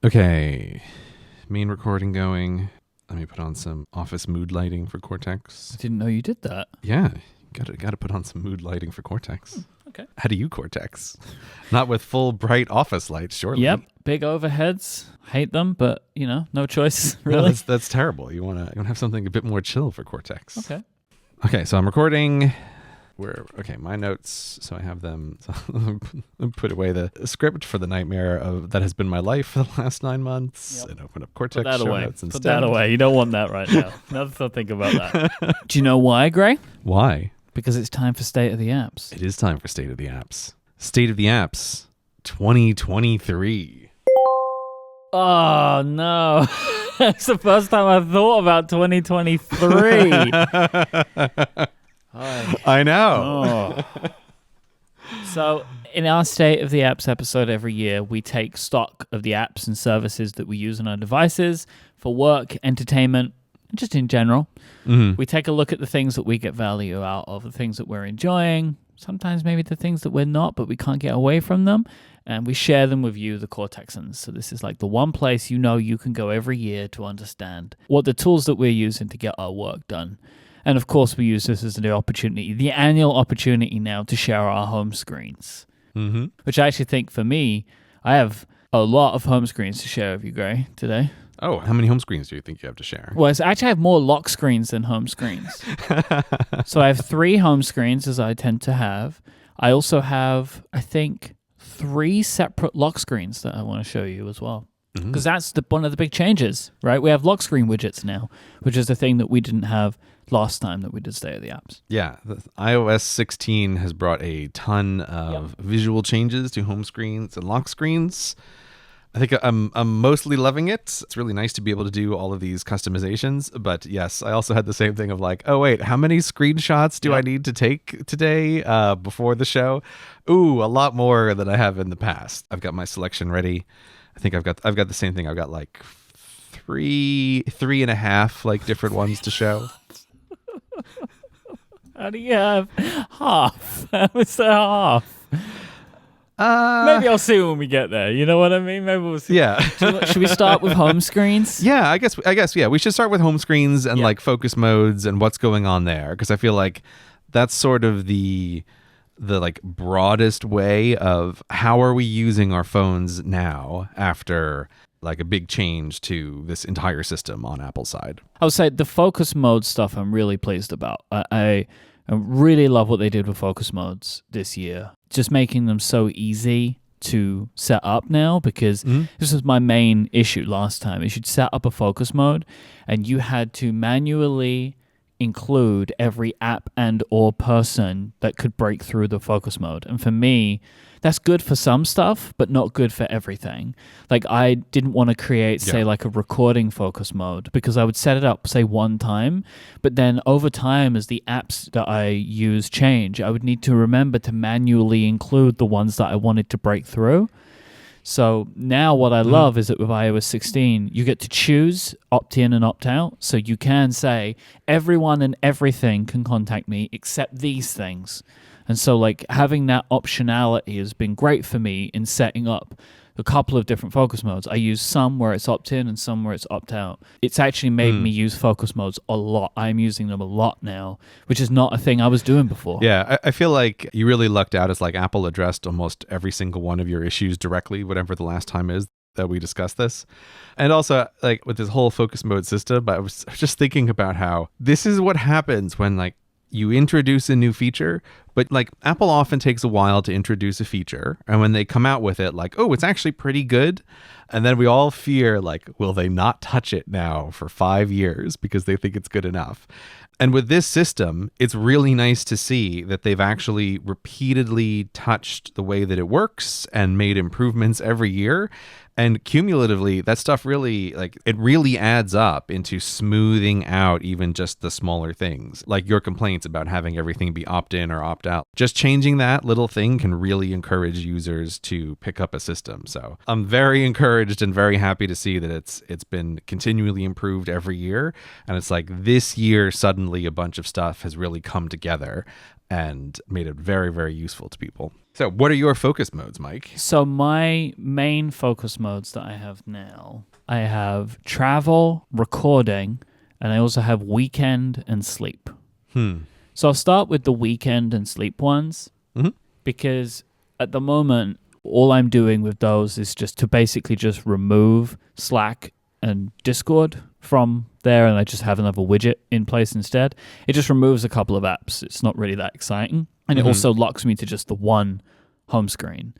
Okay, main recording going. Let me put on some office mood lighting for Cortex. I didn't know you did that. Yeah, gotta put on some mood lighting for Cortex. Okay. How do you Cortex? Not with full bright office lights, surely. Yep, big overheads. Hate them, but no choice really. No, that's terrible. You wanna have something a bit more chill for Cortex. Okay. Okay, so I'm recording. My notes. So I have them. So put away the script for the nightmare that has been my life for the last 9 months, and open up Cortex. Put that show away. notes instead. Put that away. You don't want that right now. Nothing to think about that. Do you know why, Gray? Why? Because it's time for State of the Apps. It is time for State of the Apps. State of the Apps 2023. Oh, no. It's the first time I've thought about 2023. I know. Oh. So, in our State of the Apps episode every year, we take stock of the apps and services that we use on our devices for work, entertainment, and just in general. Mm-hmm. We take a look at the things that we get value out of, the things that we're enjoying, sometimes maybe the things that we're not, but we can't get away from them, and we share them with you, the Cortexans. So this is like the one place you can go every year to understand what the tools that we're using to get our work done. And of course, we use this as the opportunity, the annual opportunity now to share our home screens, which I actually think for me, I have a lot of home screens to share with you, Gray, today. Oh, how many home screens do you think you have to share? Well, I have more lock screens than home screens. So I have 3 home screens, as I tend to have. I also have, I think, 3 separate lock screens that I want to show you as well. Because that's one of the big changes, right? We have lock screen widgets now, which is the thing that we didn't have last time that we did State of the Apps. Yeah, the iOS 16 has brought a ton of visual changes to home screens and lock screens. I think I'm mostly loving it. It's really nice to be able to do all of these customizations. But yes, I also had the same thing of like, oh wait, how many screenshots do I need to take today before the show? Ooh, a lot more than I have in the past. I've got my selection ready. I think I've got the same thing. I've got like three and a half like different ones to show. How do you have half? How is that half? Maybe I'll see when we get there. You know what I mean? Maybe we'll see. Yeah. Should we start with home screens? Yeah, I guess. Yeah, we should start with home screens and like focus modes and what's going on there, because I feel like that's sort of the like broadest way of how are we using our phones now after like a big change to this entire system on Apple's side. I would say the focus mode stuff I'm really pleased about. I really love what they did with focus modes this year. Just making them so easy to set up now, because this was my main issue last time. Is you'd set up a focus mode and you had to manually include every app and or person that could break through the focus mode. And for me, that's good for some stuff, but not good for everything. Like I didn't want to create, say, like a recording focus mode, because I would set it up, say, one time, but then over time, as the apps that I use change, I would need to remember to manually include the ones that I wanted to break through. So now what I love is that with iOS 16, you get to choose opt in and opt out. So you can say everyone and everything can contact me except these things. And so like having that optionality has been great for me in setting up a couple of different focus modes. I use some where it's opt in and some where it's opt out. It's actually made me use focus modes a lot. I'm using them a lot now, which is not a thing I was doing before. Yeah, I feel like you really lucked out as like Apple addressed almost every single one of your issues directly, whatever the last time is that we discussed this. And also like with this whole focus mode system, I was just thinking about how this is what happens when like you introduce a new feature, but like Apple often takes a while to introduce a feature. And when they come out with it, like, oh, it's actually pretty good. And then we all fear, like, will they not touch it now for 5 years because they think it's good enough? And with this system, it's really nice to see that they've actually repeatedly touched the way that it works and made improvements every year. And cumulatively, that stuff really, like, it really adds up into smoothing out even just the smaller things, like your complaints about having everything be opt-in or opt-out. Just changing that little thing can really encourage users to pick up a system. So I'm very encouraged and very happy to see that it's been continually improved every year. And it's like this year, suddenly a bunch of stuff has really come together and made it very, very useful to people. So what are your focus modes, Myke? So my main focus modes that I have now, I have travel, recording, and I also have weekend and sleep. So I'll start with the weekend and sleep ones because at the moment, all I'm doing with those is just to basically just remove Slack and Discord from there, and I just have another widget in place instead. It just removes a couple of apps. It's not really that exciting. And it also locks me to just the one home screen.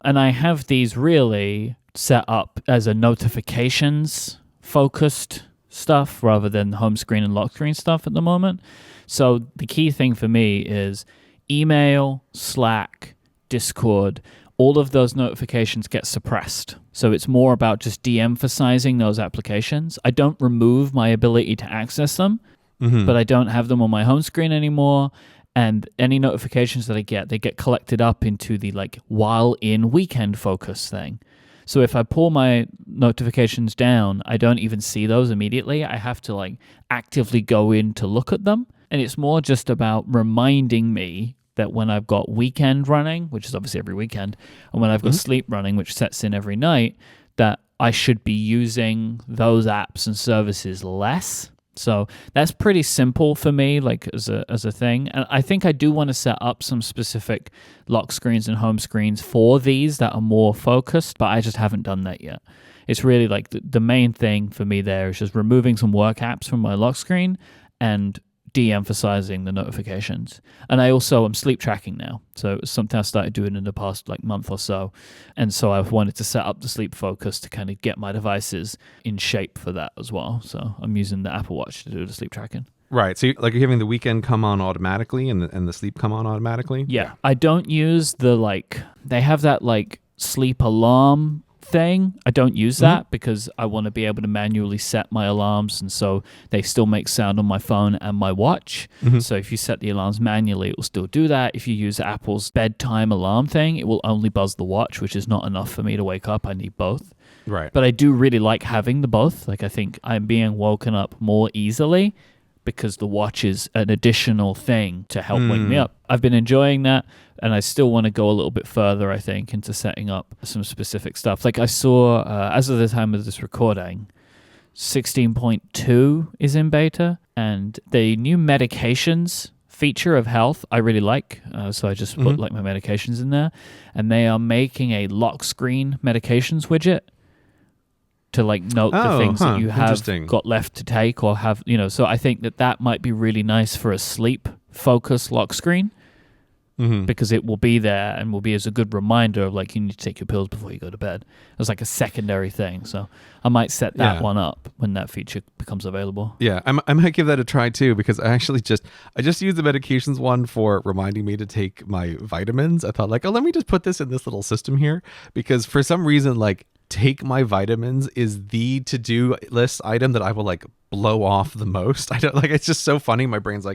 And I have these really set up as a notifications focused stuff rather than home screen and lock screen stuff at the moment. So the key thing for me is email, Slack, Discord, all of those notifications get suppressed. So it's more about just de-emphasizing those applications. I don't remove my ability to access them, but I don't have them on my home screen anymore. And any notifications that I get, they get collected up into the like while in weekend focus thing. So if I pull my notifications down, I don't even see those immediately. I have to like actively go in to look at them. And it's more just about reminding me that when I've got weekend running, which is obviously every weekend, and when I've got sleep running, which sets in every night, that I should be using those apps and services less. So that's pretty simple for me, like as a thing. And I think I do want to set up some specific lock screens and home screens for these that are more focused, but I just haven't done that yet. It's really like the main thing for me there is just removing some work apps from my lock screen and de-emphasizing the notifications. And I also am sleep tracking now. So it's something I started doing in the past like month or so. And so I've wanted to set up the sleep focus to kind of get my devices in shape for that as well. So I'm using the Apple Watch to do the sleep tracking. Right. So you're having the weekend come on automatically and the sleep come on automatically? Yeah. I don't use the they have that sleep alarm thing. I don't use that because I want to be able to manually set my alarms, and so they still make sound on my phone and my watch. So if you set the alarms manually, it will still do that. If you use Apple's bedtime alarm thing, it will only buzz the watch, which is not enough for me to wake up. I need both. Right. But I do really like having the both. I think I'm being woken up more easily because the watch is an additional thing to help wake me up. I've been enjoying that, and I still want to go a little bit further, I think, into setting up some specific stuff. Like I saw, as of the time of this recording, 16.2 is in beta, and the new medications feature of health I really like. So I just put my medications in there, and they are making a lock screen medications widget to note the things that you have got left to take or have, so I think that might be really nice for a sleep focus lock screen because it will be there and will be as a good reminder of you need to take your pills before you go to bed. It's like a secondary thing. So I might set that one up when that feature becomes available. Yeah, I might give that a try too, because I actually just used the medications one for reminding me to take my vitamins. I thought let me just put this in this little system here, because for some reason take my vitamins is the to-do list item that I will blow off the most. I don't it's just so funny. My brain's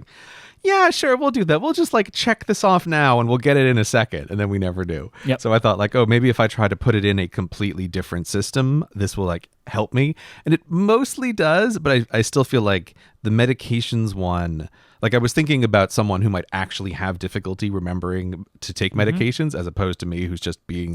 yeah, sure, we'll do that. We'll just check this off now and we'll get it in a second. And then we never do. Yep. So I thought oh, maybe if I try to put it in a completely different system, this will help me. And it mostly does, but I still feel the medications one, I was thinking about someone who might actually have difficulty remembering to take medications as opposed to me who's just being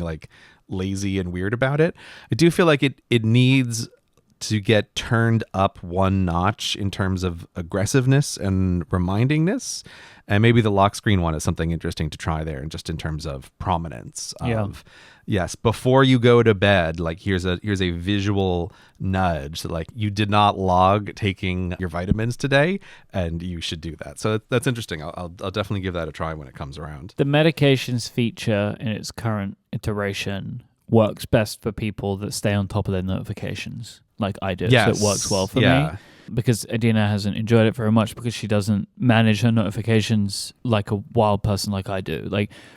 lazy and weird about it. I do feel it needs to get turned up one notch in terms of aggressiveness and remindingness. And maybe the lock screen one is something interesting to try there, and just in terms of prominence of, yes, before you go to bed, here's a visual nudge that you did not log taking your vitamins today, and you should do that. So that's interesting. I'll definitely give that a try when it comes around. The medications feature in its current iteration works best for people that stay on top of their notifications, like I do. Yes. So it works well for me. Because Adina hasn't enjoyed it very much because she doesn't manage her notifications like a wild person like I do.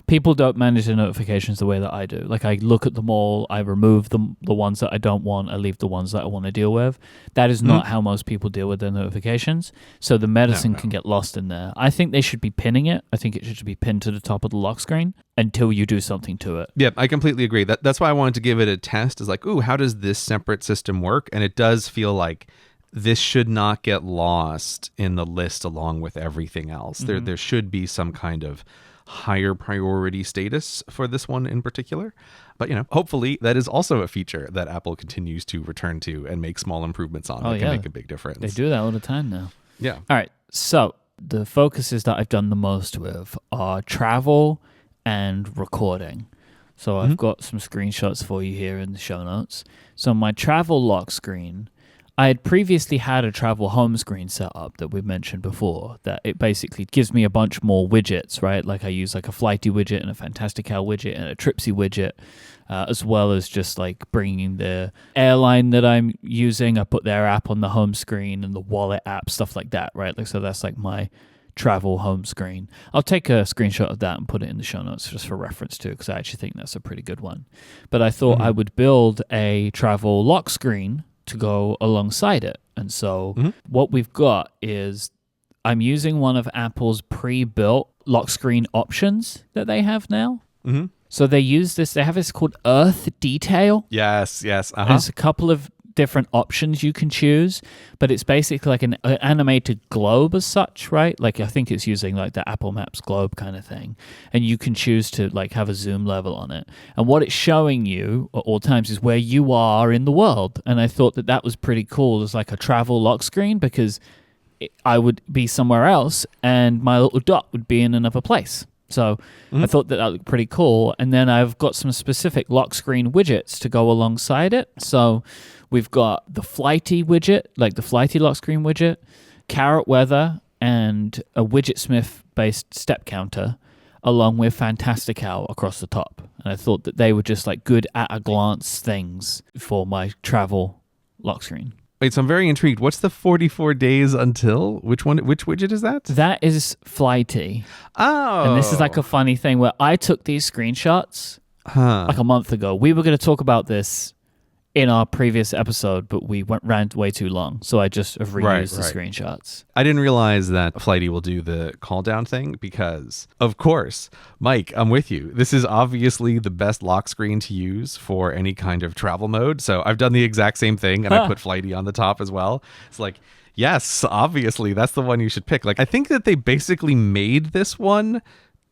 People don't manage their notifications the way that I do. I look at them all, I remove the ones that I don't want, I leave the ones that I want to deal with. That is not how most people deal with their notifications. So the medicine can get lost in there. I think they should be pinning it. I think it should be pinned to the top of the lock screen until you do something to it. Yeah, I completely agree. That's why I wanted to give it a test, is ooh, how does this separate system work? And it does feel this should not get lost in the list along with everything else. There should be some kind of higher priority status for this one in particular. But, hopefully that is also a feature that Apple continues to return to and make small improvements on that can make a big difference. They do that all the time now. Yeah. All right. So the focuses that I've done the most with are travel and recording. So I've got some screenshots for you here in the show notes. So my travel lock screen, I had previously had a travel home screen set up that we've mentioned before, that it basically gives me a bunch more widgets, right? Like I use like a Flighty widget and a Fantastical widget and a Tripsy widget, as well as just like bringing the airline that I'm using. I put their app on the home screen and the wallet app, stuff like that, right? Like, so that's like my travel home screen. I'll take a screenshot of that and put it in the show notes just for reference too, because I actually think that's a pretty good one. But I thought I would build a travel lock screen to go alongside it. And so what we've got is I'm using one of Apple's pre-built lock screen options that they have now. So they use this, they have this called Earth Detail. Yes. There's a couple of different options you can choose, but it's basically like an animated globe as such, right? Like I think it's using like the Apple Maps globe kind of thing, and you can choose to like have a zoom level on it, and what it's showing you at all times is where you are in the world. And I thought that was pretty cool as like a travel lock screen, because I would be somewhere else and my little dot would be in another place. So I thought that looked pretty cool. And then I've got some specific lock screen widgets to go alongside it. So we've got the Flighty widget, like the Flighty lock screen widget, Carrot Weather, and a Widgetsmith-based step counter, along with Fantastical across the top. And I thought that they were just like good at-a-glance things for my travel lock screen. Wait, so I'm very intrigued. What's the 44 days until? Which widget is that? That is Flighty. Oh. And this is like a funny thing where I took these screenshots like a month ago. We were going to talk about this in our previous episode, but we ran way too long. So I just have reused the screenshots. I didn't realize that Flighty will do the call down thing because, of course, Myke, I'm with you. This is obviously the best lock screen to use for any kind of travel mode. So I've done the exact same thing, and I put Flighty on the top as well. It's like, yes, obviously, that's the one you should pick. Like, I think that they basically made this one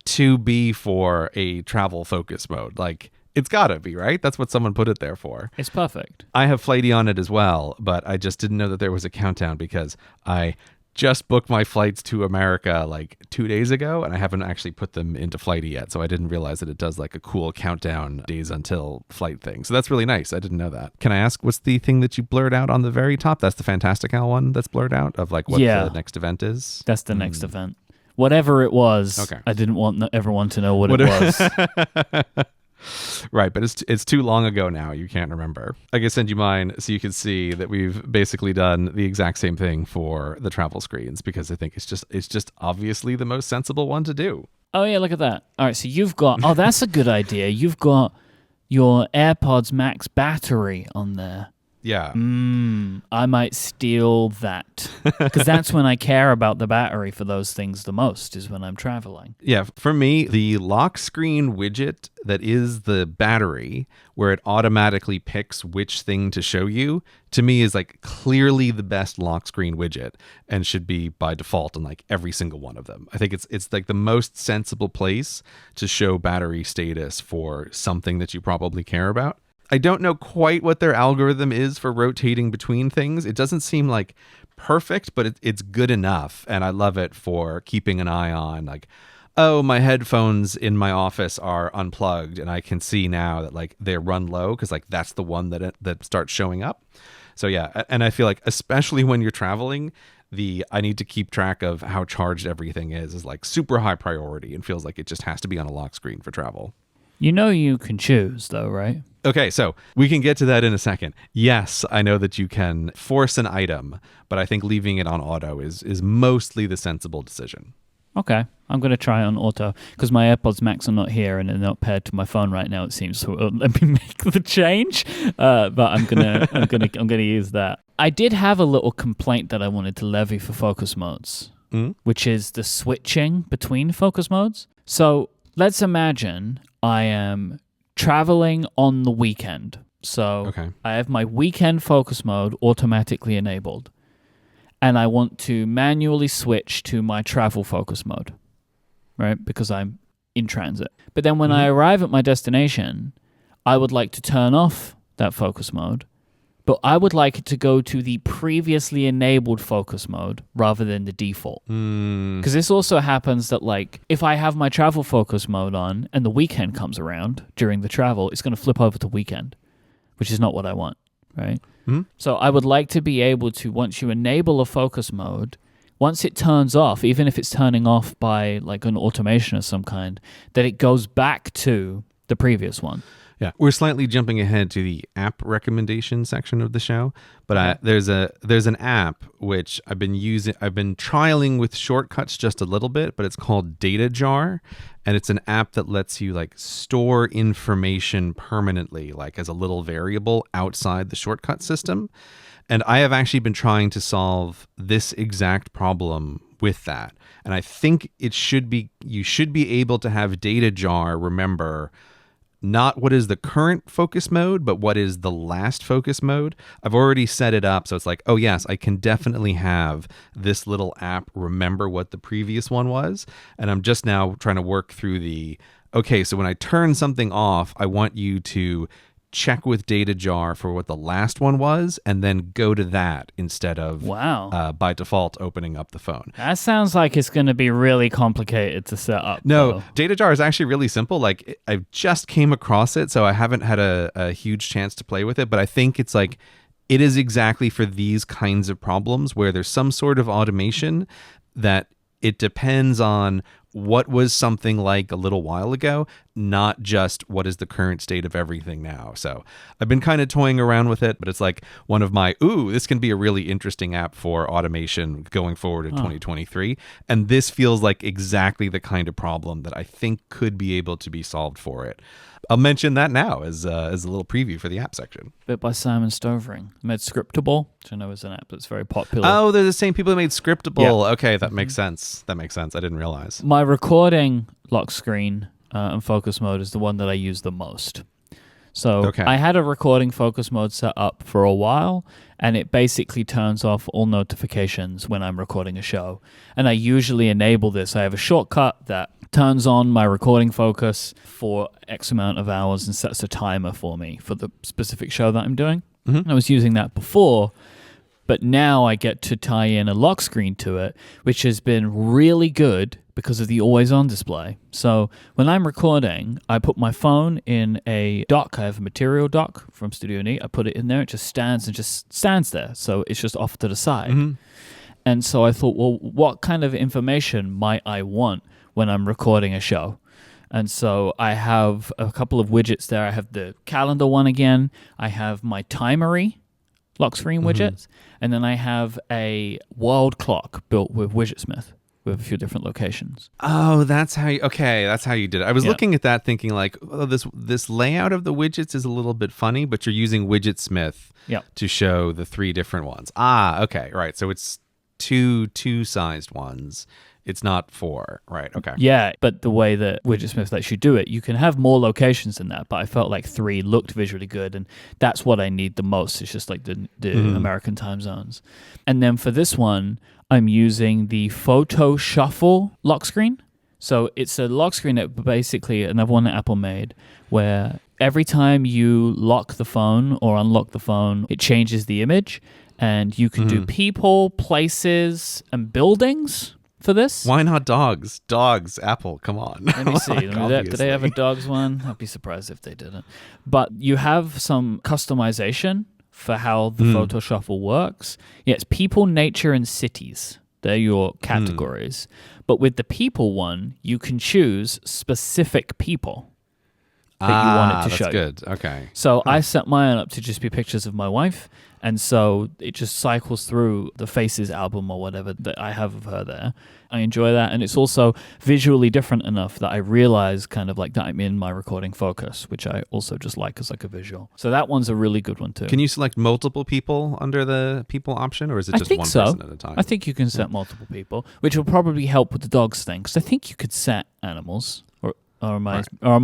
to be for a travel focus mode. Like, it's gotta be, right? That's what someone put it there for. It's perfect. I have Flighty on it as well, but I just didn't know that there was a countdown because I just booked my flights to America like 2 days ago, and I haven't actually put them into Flighty yet, so I didn't realize that it does like a cool countdown days until flight thing. So that's really nice. I didn't know that. Can I ask, what's the thing that you blurred out on the very top? That's the Fantastical one that's blurred out of like what the next event is? That's the next event. Whatever it was, okay. I didn't want everyone to know what it was. Right, but it's too long ago now. You can't remember. I can send you mine so you can see that we've basically done the exact same thing for the travel screens, because I think it's just obviously the most sensible one to do. Oh yeah, look at that. All right, so you've got that's a good idea. You've got your AirPods Max battery on there. Yeah. I might steal that, because that's when I care about the battery for those things the most, is when I'm traveling. Yeah, for me, the lock screen widget that is the battery, where it automatically picks which thing to show you, to me is like clearly the best lock screen widget and should be by default in like every single one of them. I think it's like the most sensible place to show battery status for something that you probably care about. I don't know quite what their algorithm is for rotating between things. It doesn't seem like perfect, but it's good enough. And I love it for keeping an eye on like, oh, my headphones in my office are unplugged, and I can see now that like they run low because like that's the one that starts showing up. So yeah, and I feel like especially when you're traveling, I need to keep track of how charged everything is like super high priority, and feels like it just has to be on a lock screen for travel. You know you can choose though, right? Okay, so we can get to that in a second. Yes, I know that you can force an item, but I think leaving it on auto is mostly the sensible decision. Okay, I'm going to try on auto because my AirPods Max are not here and they're not paired to my phone right now. It seems, so let me make the change. But I'm gonna use that. I did have a little complaint that I wanted to levy for focus modes, which is the switching between focus modes. So let's imagine I am traveling on the weekend. So I have my weekend focus mode automatically enabled, and I want to manually switch to my travel focus mode, right? Because I'm in transit. But then when I arrive at my destination, I would like to turn off that focus mode, but I would like it to go to the previously enabled focus mode rather than the default. Because this also happens that, like, if I have my travel focus mode on and the weekend comes around during the travel, it's going to flip over to weekend, which is not what I want, right? So I would like to be able to, once you enable a focus mode, once it turns off, even if it's turning off by like an automation of some kind, that it goes back to the previous one. Yeah, we're slightly jumping ahead to the app recommendation section of the show, but there's an app which I've been trialing with shortcuts just a little bit, but it's called Data Jar, and it's an app that lets you like store information permanently, like as a little variable outside the shortcut system. And I have actually been trying to solve this exact problem with that. And I think you should be able to have Data Jar remember not what is the current focus mode, but what is the last focus mode. I've already set it up, so it's like, oh yes, I can definitely have this little app remember what the previous one was. And I'm just now trying to work through okay, so when I turn something off, I want you to check with Data Jar for what the last one was, and then go to that instead of by default opening up the phone. That sounds like it's going to be really complicated to set up. No, Data Jar is actually really simple. Like, I just came across it, so I haven't had a huge chance to play with it, but I think it's like, it is exactly for these kinds of problems where there's some sort of automation that it depends on what was something like a little while ago, not just what is the current state of everything now. So I've been kind of toying around with it, but it's like one of my, this can be a really interesting app for automation going forward in 2023. And this feels like exactly the kind of problem that I think could be able to be solved for it. I'll mention that now as a little preview for the app section. Bit by Simon Stovering. Made Scriptable, which I know is an app that's very popular. Oh, they're the same people that made Scriptable. Yeah. Okay, that makes sense. I didn't realize. My recording lock screen and focus mode is the one that I use the most. So I had a recording focus mode set up for a while, and it basically turns off all notifications when I'm recording a show. And I usually enable this. I have a shortcut that turns on my recording focus for X amount of hours and sets a timer for me for the specific show that I'm doing. I was using that before, but now I get to tie in a lock screen to it, which has been really good because of the always-on display. So when I'm recording, I put my phone in a dock. I have a material dock from Studio Neat. I put it in there. It just stands there. So it's just off to the side. And so I thought, well, what kind of information might I want when I'm recording a show? And so I have a couple of widgets there. I have the calendar one again. I have my timery lock screen widgets. And then I have a world clock built with Widgetsmith with a few different locations. Oh, that's how you did it. I was looking at that thinking like, oh, this layout of the widgets is a little bit funny, but you're using Widgetsmith to show the three different ones. Ah, okay, right. So it's two-sized ones. It's not 4, right? Okay. Yeah, but the way that Widgetsmith lets you do it, you can have more locations than that, but I felt like 3 looked visually good, and that's what I need the most. It's just like the American time zones. And then for this one, I'm using the Photo Shuffle lock screen. So it's a lock screen that basically, another one that Apple made, where every time you lock the phone or unlock the phone, it changes the image, and you can do people, places, and buildings for this. Why not dogs? Dogs, Apple, come on. Let me see. Do they have a dogs one? I'd be surprised if they didn't. But you have some customization for how the Photo Shuffle works. Yeah, it's people, nature, and cities. They're your categories. But with the people one, you can choose specific people that you want it to show. That's good. Okay. So I set mine up to just be pictures of my wife. And so it just cycles through the Faces album or whatever that I have of her there. I enjoy that. And it's also visually different enough that I realize kind of like that I'm in my recording focus, which I also just like as like a visual. So that one's a really good one too. Can you select multiple people under the people option, or is it just one person at a time? I think you can set multiple people, which will probably help with the dogs thing. Because I think you could set animals. Or am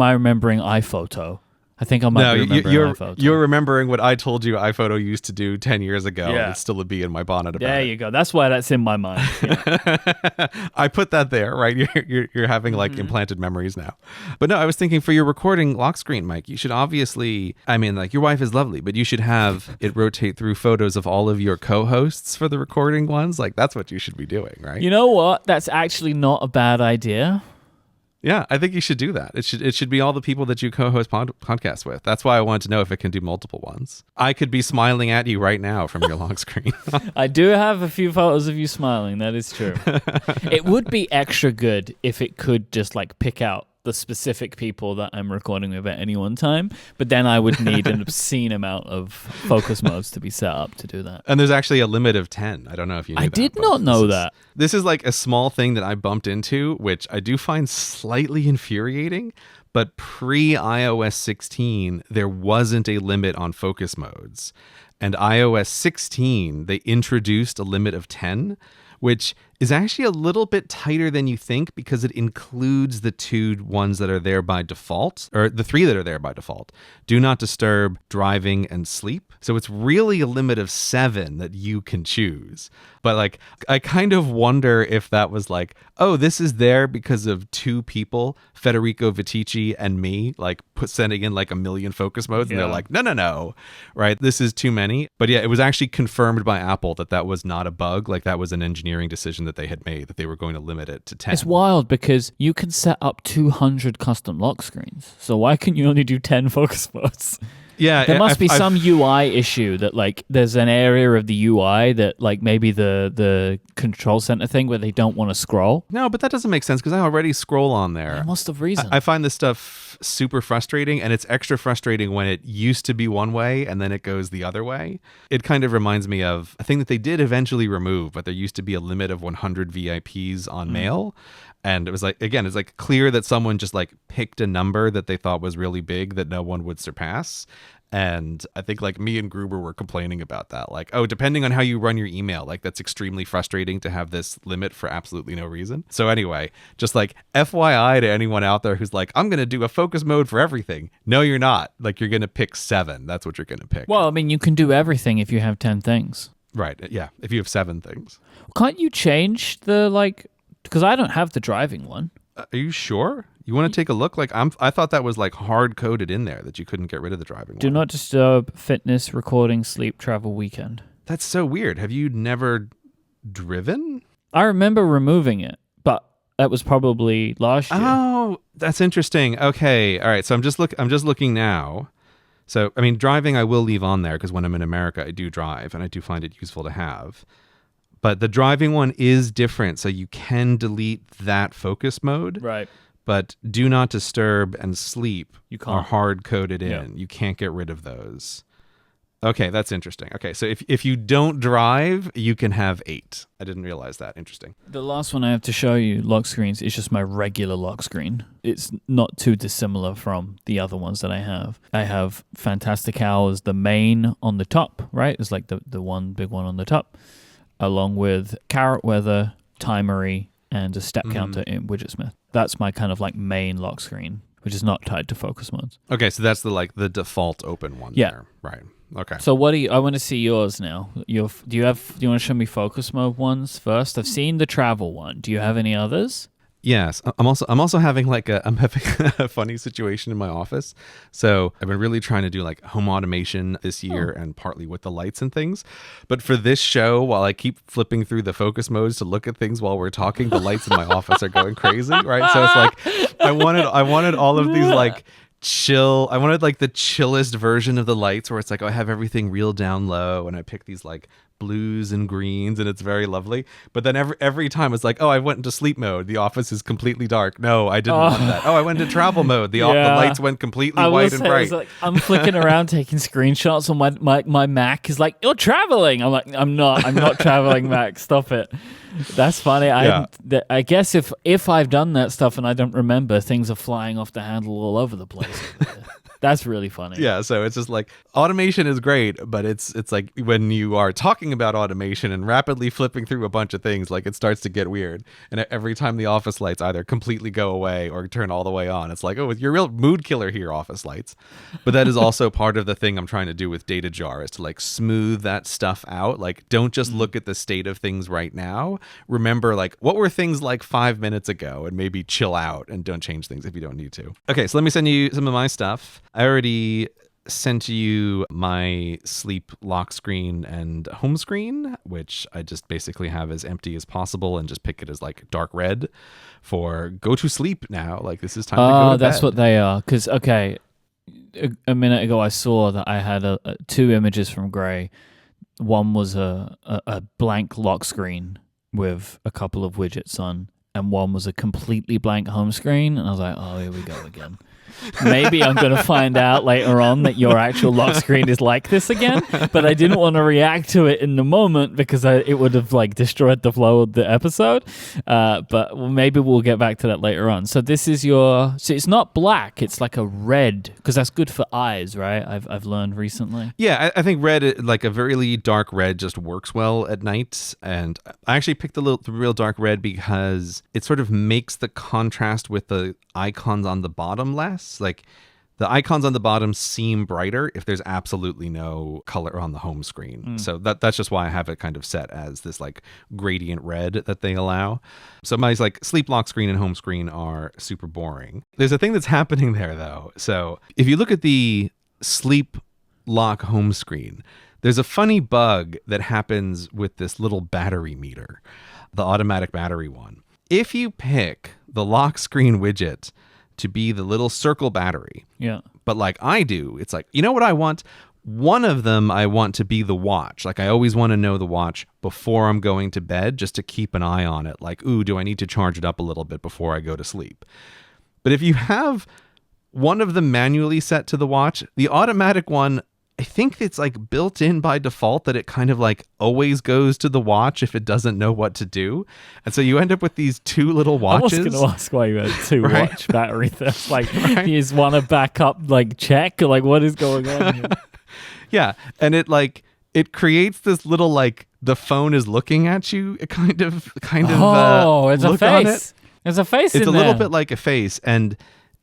I remembering iPhoto I think I might be remembering iPhoto. You're remembering what I told you iPhoto used to do 10 years ago. Yeah. It's still a bee in my bonnet about There it. you go. That's why that's in my mind. Yeah. I put that there, right? You're having like implanted memories now. But no, I was thinking for your recording lock screen, Myke, you should obviously, I mean, like your wife is lovely, but you should have it rotate through photos of all of your co-hosts for the recording ones. Like that's what you should be doing, right? You know what? That's actually not a bad idea. Yeah, I think you should do that. It should be all the people that you co-host podcasts with. That's why I wanted to know if it can do multiple ones. I could be smiling at you right now from your lock screen. I do have a few photos of you smiling. That is true. It would be extra good if it could just like pick out the specific people that I'm recording with at any one time, but then I would need an obscene amount of focus modes to be set up to do that. And there's actually a limit of 10. I don't know if you knew I that. did not know that. This is like a small thing that I bumped into, which I do find slightly infuriating, but pre-iOS 16, there wasn't a limit on focus modes. And iOS 16, they introduced a limit of 10, which is actually a little bit tighter than you think because it includes the 2 ones that are there by default, or the 3 that are there by default. Do not disturb, driving, and sleep. So it's really a limit of 7 that you can choose. But like, I kind of wonder if that was like, oh, this is there because of 2 people, Federico Vitici and me, like sending in like a million focus modes. And they're like, no, right? This is too many. But yeah, it was actually confirmed by Apple that was not a bug. Like that was an engineering decision that they had made, that they were going to limit it to 10. It's wild because you can set up 200 custom lock screens. So why can you only do 10 focus modes? Yeah, there must be some UI issue that like there's an area of the UI that like maybe the control center thing where they don't want to scroll. No, but that doesn't make sense because I already scroll on there. What's the reason? I find this stuff super frustrating, and it's extra frustrating when it used to be one way and then it goes the other way. It kind of reminds me of a thing that they did eventually remove, but there used to be a limit of 100 VIPs on mail. And it was like, again, it's like clear that someone just like picked a number that they thought was really big that no one would surpass. And I think like me and Gruber were complaining about that. Like, oh, depending on how you run your email, like that's extremely frustrating to have this limit for absolutely no reason. So anyway, just like FYI to anyone out there who's like, I'm going to do a focus mode for everything. No, you're not. Like you're going to pick 7. That's what you're going to pick. Well, I mean, you can do everything if you have 10 things. Right. Yeah. If you have 7 things. Can't you change the like... Because I don't have the driving one. Are you sure? You want to take a look? Like I thought that was like hard coded in there that you couldn't get rid of the driving one. Do not disturb, fitness, recording, sleep, travel, weekend. That's so weird. Have you never driven? I remember removing it, but that was probably last year. Oh, that's interesting. Okay. All right. So I'm just looking now. So, I mean, driving I will leave on there because when I'm in America, I do drive and I do find it useful to have. But the driving one is different, so you can delete that focus mode. Right. But do not disturb and sleep are hard coded in. Yeah. You can't get rid of those. Okay, that's interesting. Okay, so if you don't drive, you can have 8. I didn't realize that. Interesting. The last one I have to show you, lock screens, is just my regular lock screen. It's not too dissimilar from the other ones that I have. I have Fantastic Hours, the main on the top, right? It's like the one big one on the top, along with Carrot Weather, Timery, and a step counter in Widgetsmith. That's my kind of like main lock screen, which is not tied to focus modes. Okay, so that's the default open one there. Right. Okay. So what do you, I want to see yours now. Do you want to show me focus mode ones first? I've seen the travel one. Do you have any others? Yes, I'm also having I'm having a funny situation in my office. So I've been really trying to do like home automation this year and partly with the lights and things. But for this show, while I keep flipping through the focus modes to look at things while we're talking, the lights in my office are going crazy, right? So it's like I wanted all of these like chill. I wanted like the chillest version of the lights where it's like I have everything real down low and I pick these like blues and greens and it's very lovely. But then every time it's like, oh, I went into sleep mode. The office is completely dark. No, I didn't want that. Oh, I went into travel mode. The lights went completely white and bright. Like, I'm flicking around taking screenshots on my Mac is like, you're traveling. I'm like, I'm not traveling, Mac. Stop it. That's funny. I guess if I've done that stuff and I don't remember, things are flying off the handle all over the place. That's really funny. Yeah, so it's just like automation is great, but it's like when you are talking about automation and rapidly flipping through a bunch of things, like it starts to get weird. And every time the office lights either completely go away or turn all the way on, it's like, oh, you're a real mood killer here, office lights. But that is also part of the thing I'm trying to do with Data Jar is to like smooth that stuff out. Like, don't just look at the state of things right now. Remember, like, what were things like 5 minutes ago, and maybe chill out and don't change things if you don't need to. Okay, so let me send you some of my stuff. I already sent you my sleep lock screen and home screen, which I just basically have as empty as possible and just pick it as like dark red for go to sleep now. Like, this is time to go to that's bed. what they are. Because, okay, a minute ago I saw that I had two images from Gray. One was a blank lock screen with a couple of widgets on, and one was a completely blank home screen. And I was like, oh, here we go again. Maybe I'm going to find out later on that your actual lock screen is like this again, but I didn't want to react to it in the moment because it would have like destroyed the flow of the episode. But maybe we'll get back to that later on. So this is so it's not black, it's like a red, because that's good for eyes, right? I've learned recently. Yeah, I think red, like a really dark red, just works well at night. And I actually picked the real dark red because it sort of makes the contrast with the icons on the bottom less. Like, the icons on the bottom seem brighter if there's absolutely no color on the home screen. So that's just why I have it kind of set as this like gradient red that they allow. So my like sleep lock screen and home screen are super boring. There's a thing that's happening there though. So if you look at the sleep lock home screen, there's a funny bug that happens with this little battery meter, the automatic battery one. If you pick the lock screen widget to be the little circle battery, but like I do, it's like, you know what I want? One of them I want to be the watch. Like, I always want to know the watch before I'm going to bed, just to keep an eye on it. Like, ooh, do I need to charge it up a little bit before I go to sleep? But if you have one of them manually set to the watch, the automatic one, I think it's like built in by default that it kind of like always goes to the watch if it doesn't know what to do. And so you end up with these two little watches. I was going to ask why you had two watch battery thefts. Like, you just want to back up, like, check? Like, what is going on here? Yeah. And it creates this little, like, the phone is looking at you kind of oh, it's a face. There's a face in there. It's a little bit like a face. And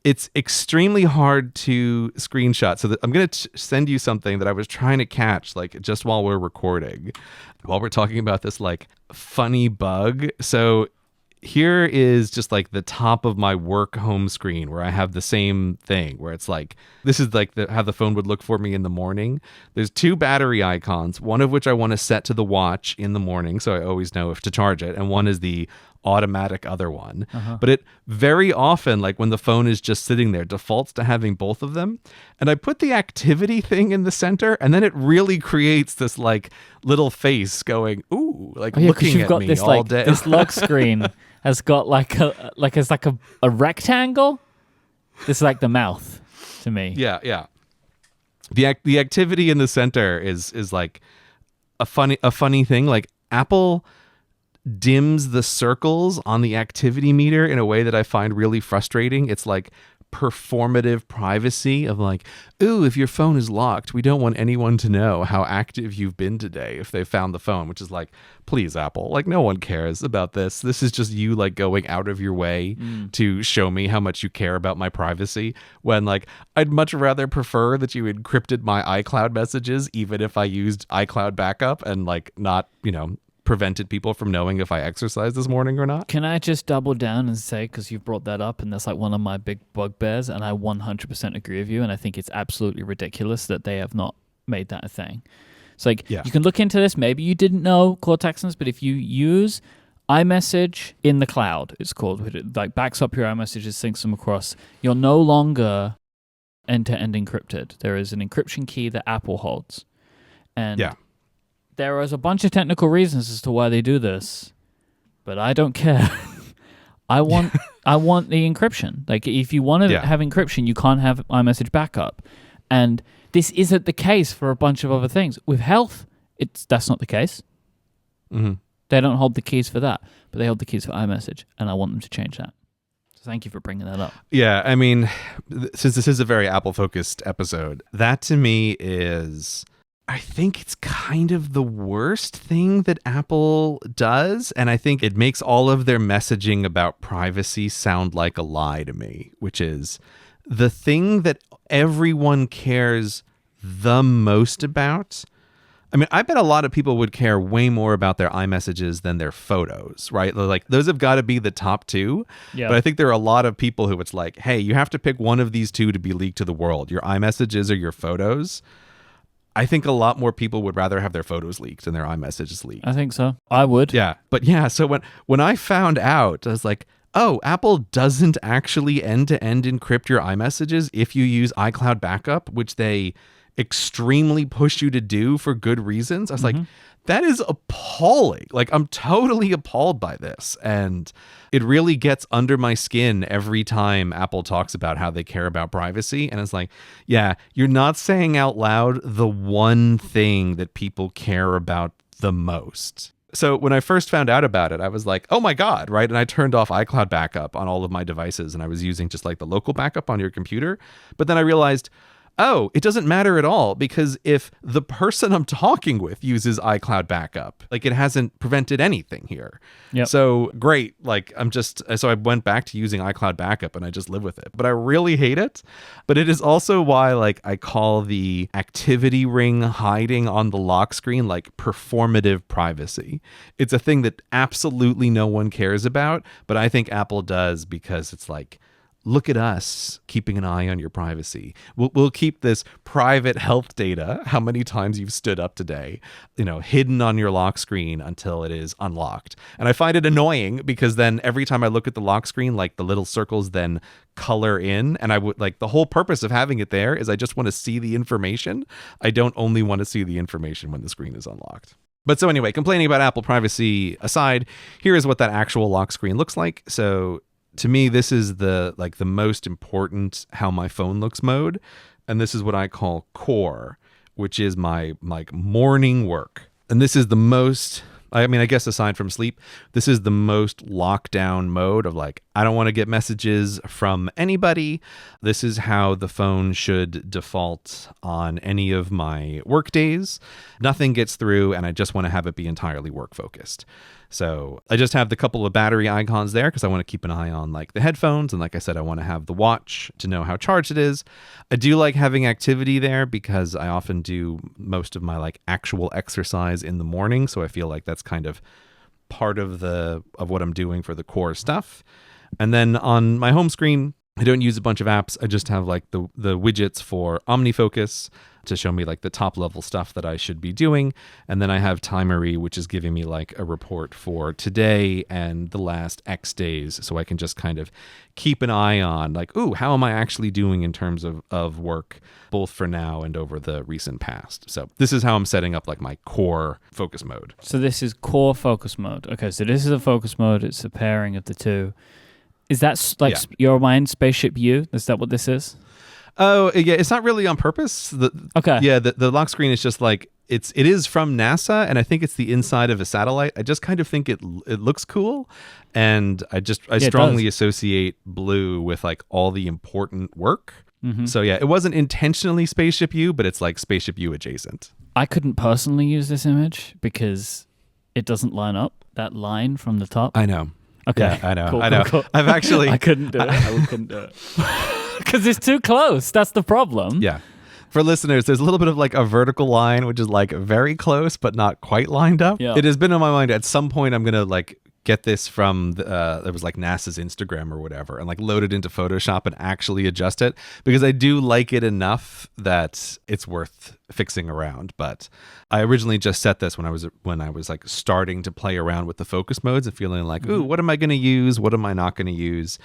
it's extremely hard to screenshot. So I'm going to send you something that I was trying to catch, like, just while we're recording, while we're talking about this, like, funny bug. So here is just like the top of my work home screen where I have the same thing where it's like, this is like how the phone would look for me in the morning. There's two battery icons, one of which I want to set to the watch in the morning, so I always know if to charge it. And one is the automatic other one. But it very often, like when the phone is just sitting there, defaults to having both of them. And I put the activity thing in the center, and then it really creates this like little face going, ooh, like looking at me this, all like, day. This lock screen has got it's like a rectangle. This is like the mouth to me. Yeah. The activity in the center is like a funny thing. Like, Apple dims the circles on the activity meter in a way that I find really frustrating. It's like performative privacy of like, ooh, if your phone is locked, we don't want anyone to know how active you've been today if they found the phone, which is like, please, Apple, like, no one cares about this. This is just you like going out of your way to show me how much you care about my privacy, when like I'd much rather prefer that you encrypted my iCloud messages even if I used iCloud backup and like not, prevented people from knowing if I exercised this morning or not. Can I just double down and say, because you've brought that up and that's like one of my big bugbears, and I 100% agree with you, and I think it's absolutely ridiculous that they have not made that a thing. It's like, you can look into this. Maybe you didn't know, core Texans, but if you use iMessage in the cloud, it's called, it like backs up your iMessages, syncs them across, you're no longer end-to-end encrypted. There is an encryption key that Apple holds. And there is a bunch of technical reasons as to why they do this, but I don't care. I want the encryption. Like, if you want to have encryption, you can't have iMessage backup. And this isn't the case for a bunch of other things. With health, that's not the case. They don't hold the keys for that, but they hold the keys for iMessage, and I want them to change that. Thank you for bringing that up. Yeah, I mean, since this is a very Apple-focused episode, that to me is, I think it's kind of the worst thing that Apple does, and I think it makes all of their messaging about privacy sound like a lie to me, which is the thing that everyone cares the most about. I mean, I bet a lot of people would care way more about their iMessages than their photos, right? Like, those have got to be the top two. Yeah. But I think there are a lot of people who it's like, hey, you have to pick one of these two to be leaked to the world, your iMessages or your photos. I think a lot more people would rather have their photos leaked than their iMessages leaked. I think so. I would. Yeah. But yeah, so when I found out, I was like, oh, Apple doesn't actually end-to-end encrypt your iMessages if you use iCloud Backup, which they extremely push you to do for good reasons. I was like, that is appalling. Like, I'm totally appalled by this. And it really gets under my skin every time Apple talks about how they care about privacy. And it's like, yeah, you're not saying out loud the one thing that people care about the most. So when I first found out about it, I was like, oh my God, right? And I turned off iCloud Backup on all of my devices, and I was using just like the local backup on your computer. But then I realized, oh, it doesn't matter at all, because if the person I'm talking with uses iCloud Backup, like, it hasn't prevented anything here. Yep. So great. Like, so I went back to using iCloud Backup and I just live with it. But I really hate it. But it is also why, like, I call the activity ring hiding on the lock screen like performative privacy. It's a thing that absolutely no one cares about, but I think Apple does, because it's like, look at us keeping an eye on your privacy. We'll keep this private health data, how many times you've stood up today, hidden on your lock screen until it is unlocked. And I find it annoying, because then every time I look at the lock screen, like, the little circles then color in, and I would like, the whole purpose of having it there is I just want to see the information. I don't only want to see the information when the screen is unlocked. But so anyway, complaining about Apple privacy aside, here is what that actual lock screen looks like. So to me, this is the most important how my phone looks mode. And this is what I call core, which is my morning work. And this is the most, I mean, I guess aside from sleep, this is the most lockdown mode of like, I don't want to get messages from anybody. This is how the phone should default on any of my work days. Nothing gets through, and I just want to have it be entirely work focused. So I just have the couple of battery icons there because I want to keep an eye on like the headphones. And like I said, I want to have the watch to know how charged it is. I do like having activity there because I often do most of my like actual exercise in the morning. So I feel like that's kind of part of what I'm doing for the core stuff. And then on my home screen, I don't use a bunch of apps. I just have like the widgets for OmniFocus to show me like the top level stuff that I should be doing. And then I have Timery, which is giving me like a report for today and the last X days. So I can just kind of keep an eye on like, ooh, how am I actually doing in terms of work, both for now and over the recent past. So this is how I'm setting up like my core focus mode. So this is core focus mode. Okay, so this is a focus mode. It's a pairing of the two. Is that like your mind, Spaceship U? Is that what this is? Oh, yeah. It's not really on purpose. Okay. Yeah, the lock screen is just like, it is from NASA, and I think it's the inside of a satellite. I just kind of think it looks cool, and I strongly associate blue with like all the important work. Mm-hmm. So yeah, it wasn't intentionally Spaceship U, but it's like Spaceship U adjacent. I couldn't personally use this image because it doesn't line up, that line from the top. I know. Okay. Yeah, I know. Cool, I know. Cool. I've actually... I couldn't do it. I couldn't do it. Because it's too close. That's the problem. Yeah. For listeners, there's a little bit of like a vertical line, which is like very close, but not quite lined up. Yeah. It has been on my mind at some point I'm going to like get this from it was like NASA's Instagram or whatever, and like load it into Photoshop and actually adjust it, because I do like it enough that it's worth fixing around. But I originally just set this when I was like starting to play around with the focus modes and feeling like, ooh, what am I going to use? What am I not going to use?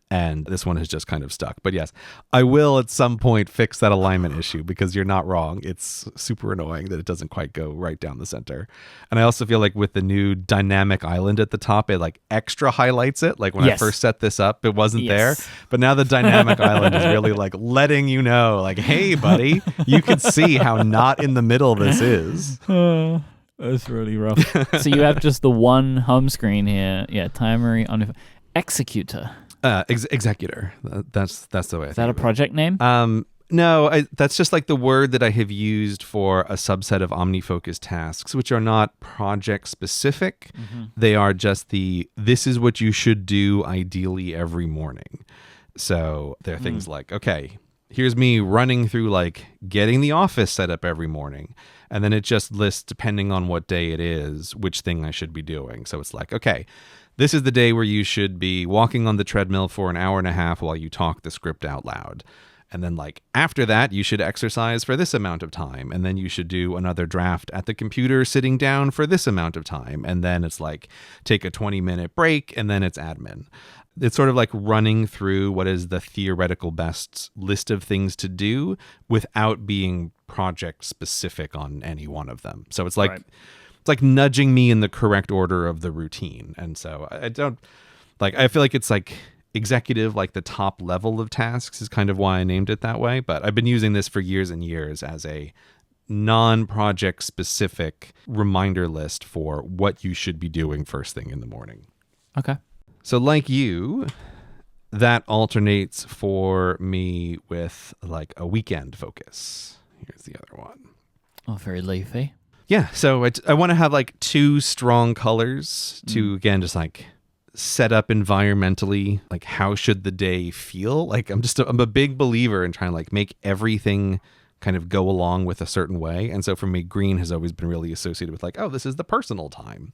And this one has just kind of stuck. But yes, I will at some point fix that alignment issue, because you're not wrong. It's super annoying that it doesn't quite go right down the center. And I also feel like with the new dynamic island at the top, it like extra highlights it. Like when I first set this up, it wasn't there. But now the dynamic island is really like letting you know, like, hey, buddy, you can see how not in the middle this is. That's really rough. So you have just the one home screen here. Yeah, Timery on Executor. Executor. That's the way. Is that a project name? No, that's just like the word that I have used for a subset of OmniFocus tasks, which are not project specific. Mm-hmm. They are just this is what you should do ideally every morning. So there are things like, okay, here's me running through like getting the office set up every morning. And then it just lists, depending on what day it is, which thing I should be doing. So it's like, okay, this is the day where you should be walking on the treadmill for an hour and a half while you talk the script out loud. And then like after that, you should exercise for this amount of time. And then you should do another draft at the computer sitting down for this amount of time. And then it's like take a 20-minute break and then it's admin. It's sort of like running through what is the theoretical best list of things to do without being project specific on any one of them. So it's like it's like nudging me in the correct order of the routine. And so I feel like it's like executive, like the top level of tasks is kind of why I named it that way. But I've been using this for years and years as a non-project specific reminder list for what you should be doing first thing in the morning. Okay. So like you, that alternates for me with like a weekend focus. Here's the other one. Oh, very leafy. Yeah. So I want to have like two strong colors to, again, just like set up environmentally, like how should the day feel? Like I'm a big believer in trying to like make everything kind of go along with a certain way. And so for me, green has always been really associated with like, oh, this is the personal time.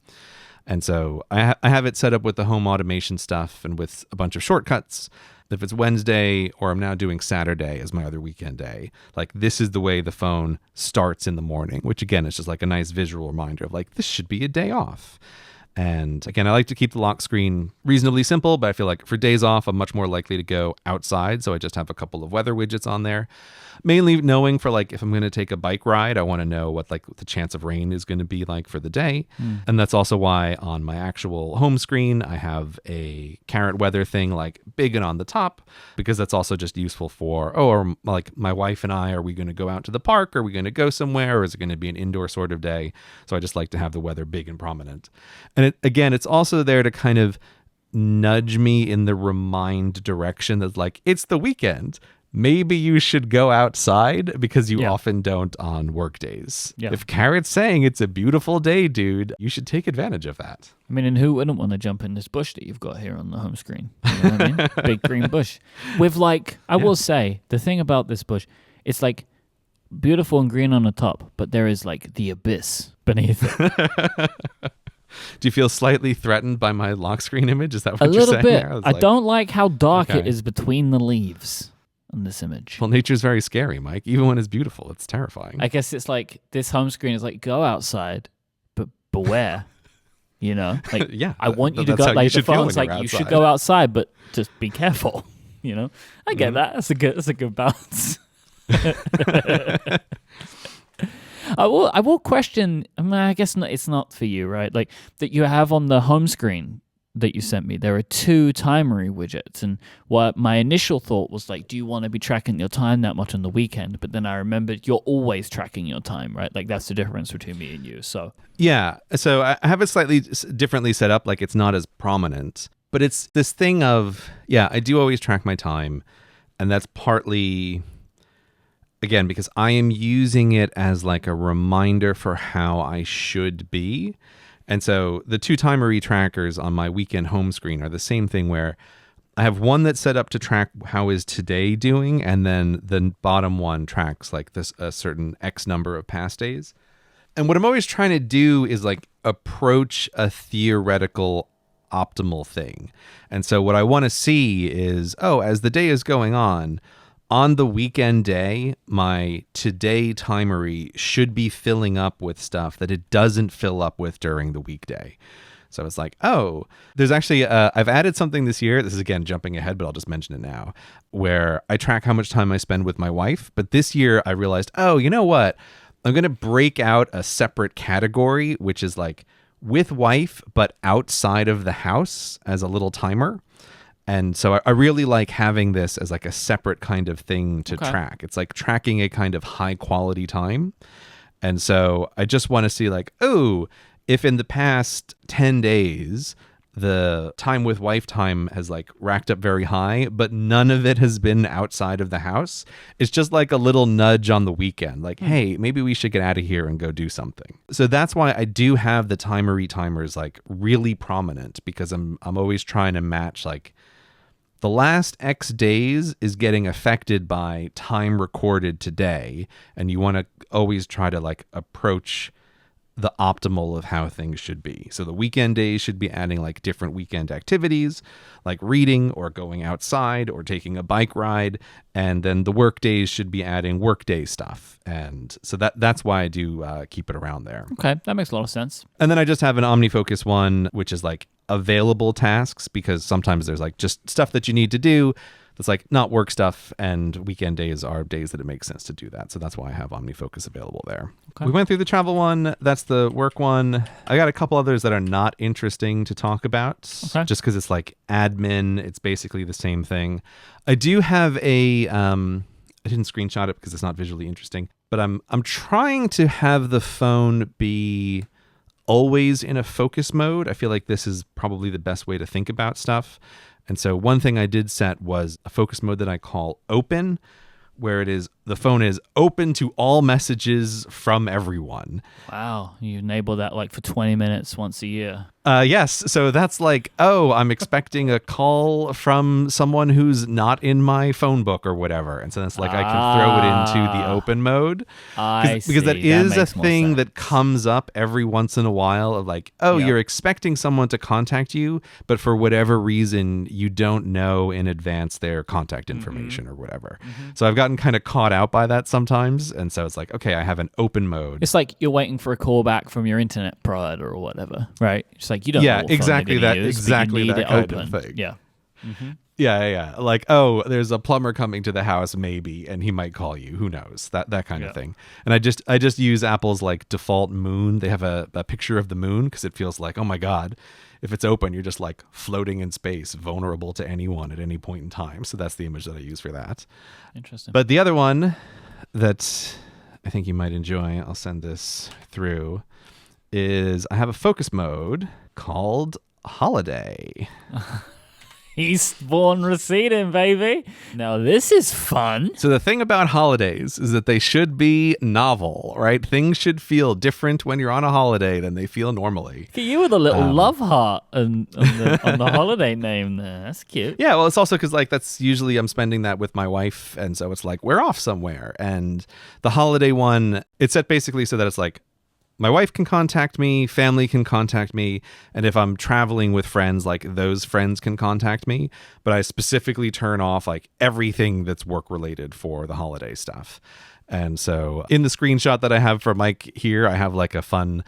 And so I have it set up with the home automation stuff and with a bunch of shortcuts. If it's Wednesday or I'm now doing Saturday as my other weekend day, like this is the way the phone starts in the morning, which again, is just like a nice visual reminder of like, this should be a day off. And again, I like to keep the lock screen reasonably simple, but I feel like for days off, I'm much more likely to go outside. So I just have a couple of weather widgets on there, mainly knowing for like, if I'm going to take a bike ride, I want to know what like the chance of rain is going to be like for the day. And that's also why on my actual home screen, I have a carrot weather thing like big and on the top, because that's also just useful for, or like my wife and I, are we going to go out to the park? Are we going to go somewhere? Or is it going to be an indoor sort of day? So I just like to have the weather big and prominent. And again, it's also there to kind of nudge me in the remind direction that's like, it's the weekend. Maybe you should go outside, because you often don't on work days. Yeah. If Carrot's saying it's a beautiful day, dude, you should take advantage of that. I mean, and who wouldn't want to jump in this bush that you've got here on the home screen? You know what I mean? Big green bush. With like, I will say, the thing about this bush, it's like beautiful and green on the top, but there is like the abyss beneath it. Do you feel slightly threatened by my lock screen image? Is that what you're saying? A little bit. I don't like how dark it is between the leaves on this image. Well, nature's very scary, Myke. Even when it's beautiful, it's terrifying. I guess it's like this home screen is like, go outside, but beware. You know? Like, yeah, I want you to go, like the phone's like, you should go outside, but just be careful. You know? I get that. That's a good balance. I will question. I mean, I guess it's not for you, right? Like that you have on the home screen that you sent me. There are two timery widgets, and what my initial thought was like, do you want to be tracking your time that much on the weekend? But then I remembered you're always tracking your time, right? Like that's the difference between me and you. So yeah, so I have it slightly differently set up. Like it's not as prominent, but it's this thing of I do always track my time, and that's partly, again, because I am using it as like a reminder for how I should be. And so the two timery trackers on my weekend home screen are the same thing, where I have one that's set up to track how is today doing, and then the bottom one tracks like this a certain X number of past days. And what I'm always trying to do is like approach a theoretical optimal thing. And so what I want to see is, as the day is going on the weekend day, my today timery should be filling up with stuff that it doesn't fill up with during the weekday. So it's like, there's actually, I've added something this year. This is, again, jumping ahead, but I'll just mention it now, where I track how much time I spend with my wife. But this year I realized, you know what? I'm going to break out a separate category, which is like with wife, but outside of the house as a little timer. And so I really like having this as like a separate kind of thing to track. It's like tracking a kind of high quality time. And so I just want to see like, if in the past 10 days, the time with wife time has like racked up very high, but none of it has been outside of the house. It's just like a little nudge on the weekend, like, hey, maybe we should get out of here and go do something. So that's why I do have the timers like really prominent, because I'm always trying to match like the last X days is getting affected by time recorded today, and you want to always try to like approach the optimal of how things should be. So the weekend days should be adding like different weekend activities, like reading or going outside or taking a bike ride. And then the work days should be adding workday stuff. And so that's why I do keep it around there. Okay, that makes a lot of sense. And then I just have an OmniFocus one, which is like available tasks, because sometimes there's like just stuff that you need to do that's like not work stuff, and weekend days are days that it makes sense to do that. So that's why I have OmniFocus available there. Okay. We went through the travel one. That's the work one. I got a couple others that are not interesting to talk about, just because it's like admin. It's basically the same thing. I do have a, I didn't screenshot it because it's not visually interesting, but I'm trying to have the phone be always in a focus mode. I feel like this is probably the best way to think about stuff. And so one thing I did set was a focus mode that I call open, where the phone is open to all messages from everyone. Wow, you enable that like for 20 minutes once a year. Yes, so that's like, oh, I'm expecting a call from someone who's not in my phone book or whatever. And so that's like I can throw it into the open mode. Because that is a thing that comes up every once in a while of like, oh, you're expecting someone to contact you, but for whatever reason, you don't know in advance their contact information or whatever. So I've gotten kind of caught out by that sometimes. And so it's like, okay, I have an open mode. It's like you're waiting for a call back from your internet provider or whatever, right? It's like you don't know what exactly that use, exactly that kind open. of thing. Yeah. Yeah. Like, oh, there's a plumber coming to the house, maybe, and he might call you. Who knows? That kind of thing. And I just use Apple's like default moon. They have a picture of the moon because it feels like, oh my God, if it's open, you're just like floating in space, vulnerable to anyone at any point in time. So that's the image that I use for that. Interesting. But the other one that I think you might enjoy, I'll send this through, is I have a focus mode called Holiday. Eastbourne receding, baby. Now this is fun. So the thing about holidays is that they should be novel, right? Things should feel different when you're on a holiday than they feel normally. You with a little love heart on the holiday name there. That's cute. Yeah, well, it's also because like that's usually I'm spending that with my wife, and so it's like we're off somewhere. And the holiday one, it's set basically so that it's like my wife can contact me, family can contact me, and if I'm traveling with friends, like those friends can contact me. But I specifically turn off like everything that's work related for the holiday stuff. And so in the screenshot that I have for Myke here, I have like a fun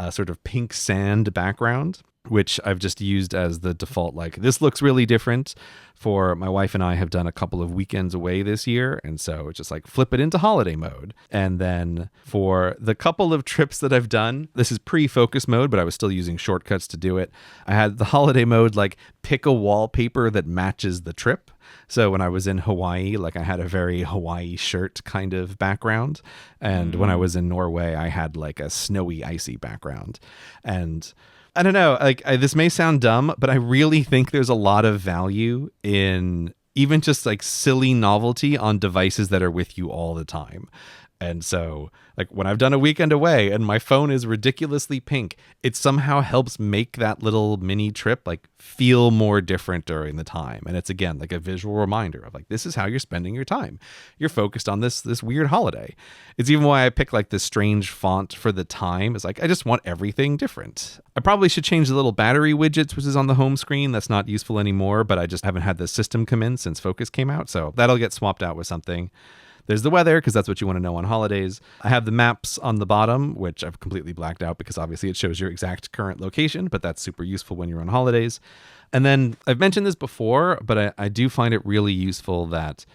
sort of pink sand background, which I've just used as the default. Like, this looks really different. For my wife and I have done a couple of weekends away this year, and so it's just like flip it into holiday mode. And then for the couple of trips that I've done, this is pre-focus mode, but I was still using shortcuts to do it. I had the holiday mode, like pick a wallpaper that matches the trip. So when I was in Hawaii, like I had a very Hawaii shirt kind of background. And when I was in Norway, I had like a snowy, icy background. And I don't know, like this may sound dumb, but I really think there's a lot of value in even just like silly novelty on devices that are with you all the time. And so like when I've done a weekend away and my phone is ridiculously pink, it somehow helps make that little mini trip like feel more different during the time. And it's again like a visual reminder of like, this is how you're spending your time. You're focused on this weird holiday. It's even why I pick like this strange font for the time. It's like, I just want everything different. I probably should change the little battery widgets, which is on the home screen. That's not useful anymore, but I just haven't had the system come in since Focus came out. So that'll get swapped out with something. There's the weather, because that's what you want to know on holidays. I have the maps on the bottom, which I've completely blacked out because obviously it shows your exact current location, but that's super useful when you're on holidays. And then I've mentioned this before, but I do find it really useful that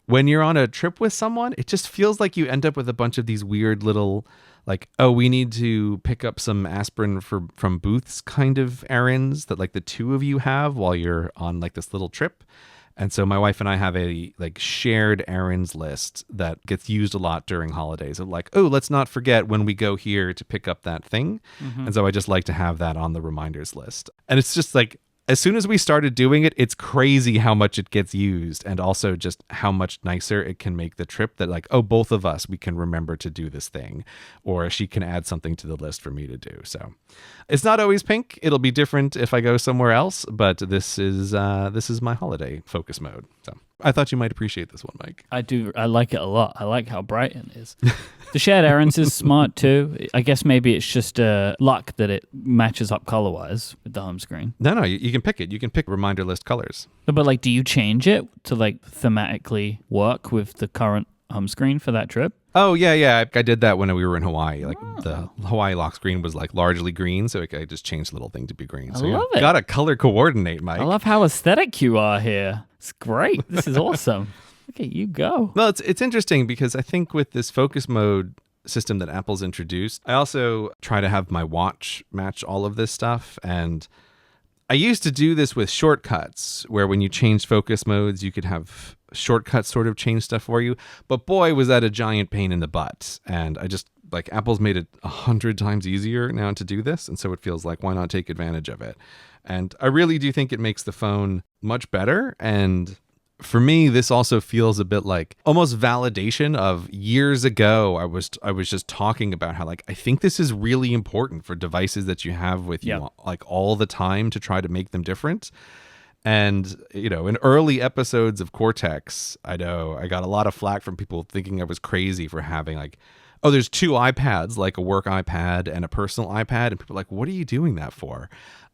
when you're on a trip with someone, it just feels like you end up with a bunch of these weird little, like, oh, we need to pick up some aspirin from Booth's kind of errands that like the two of you have while you're on like this little trip. And so my wife and I have a like shared errands list that gets used a lot during holidays of like, oh, let's not forget when we go here to pick up that thing. And so I just like to have that on the reminders list. And it's just like, as soon as we started doing it, it's crazy how much it gets used and also just how much nicer it can make the trip that like, oh, both of us, we can remember to do this thing, or she can add something to the list for me to do. So it's not always pink. It'll be different if I go somewhere else, but this is my holiday focus mode. So I thought you might appreciate this one, Myke. I do. I like it a lot. I like how bright it is. The shared errands is smart too. I guess maybe it's just luck that it matches up color-wise with the home screen. No, you can pick it. You can pick reminder list colors. But like, do you change it to like thematically work with the current home screen for that trip? Oh, yeah. I did that when we were in Hawaii. Like the Hawaii lock screen was like largely green, so I just changed the little thing to be green. So I love it. Got to color coordinate, Myke. I love how aesthetic you are here. It's great. This is awesome. Look at you go. Well, it's interesting because I think with this focus mode system that Apple's introduced, I also try to have my watch match all of this stuff. And I used to do this with shortcuts where when you changed focus modes, you could have shortcuts sort of change stuff for you. But boy, was that a giant pain in the butt. And I just like Apple's made it 100 times easier now to do this. And so it feels like, why not take advantage of it? And I really do think it makes the phone much better. And for me, this also feels a bit like almost validation of years ago. I was just talking about how like I think this is really important for devices that you have with you like all the time to try to make them different. And, you know, in early episodes of Cortex, I know I got a lot of flack from people thinking I was crazy for having like, oh, there's two iPads, like a work iPad and a personal iPad. And people are like, what are you doing that for?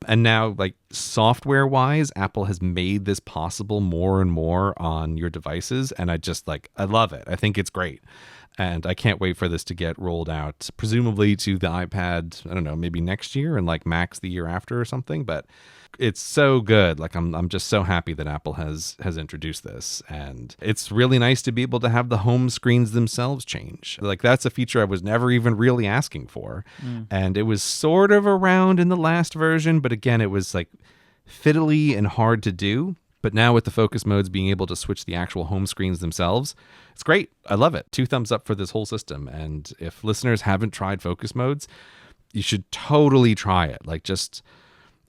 And now, like software wise, Apple has made this possible more and more on your devices. And I love it. I think it's great. And I can't wait for this to get rolled out, presumably to the iPad, I don't know, maybe next year and like Macs the year after or something. But it's so good. Like I'm just so happy that Apple has introduced this. And it's really nice to be able to have the home screens themselves change. Like that's a feature I was never even really asking for. And it was sort of around in the last version, but again, it was like fiddly and hard to do. But now with the focus modes being able to switch the actual home screens themselves, it's great. I love it. 2 thumbs up for this whole system. And if listeners haven't tried focus modes, you should totally try it. Like just,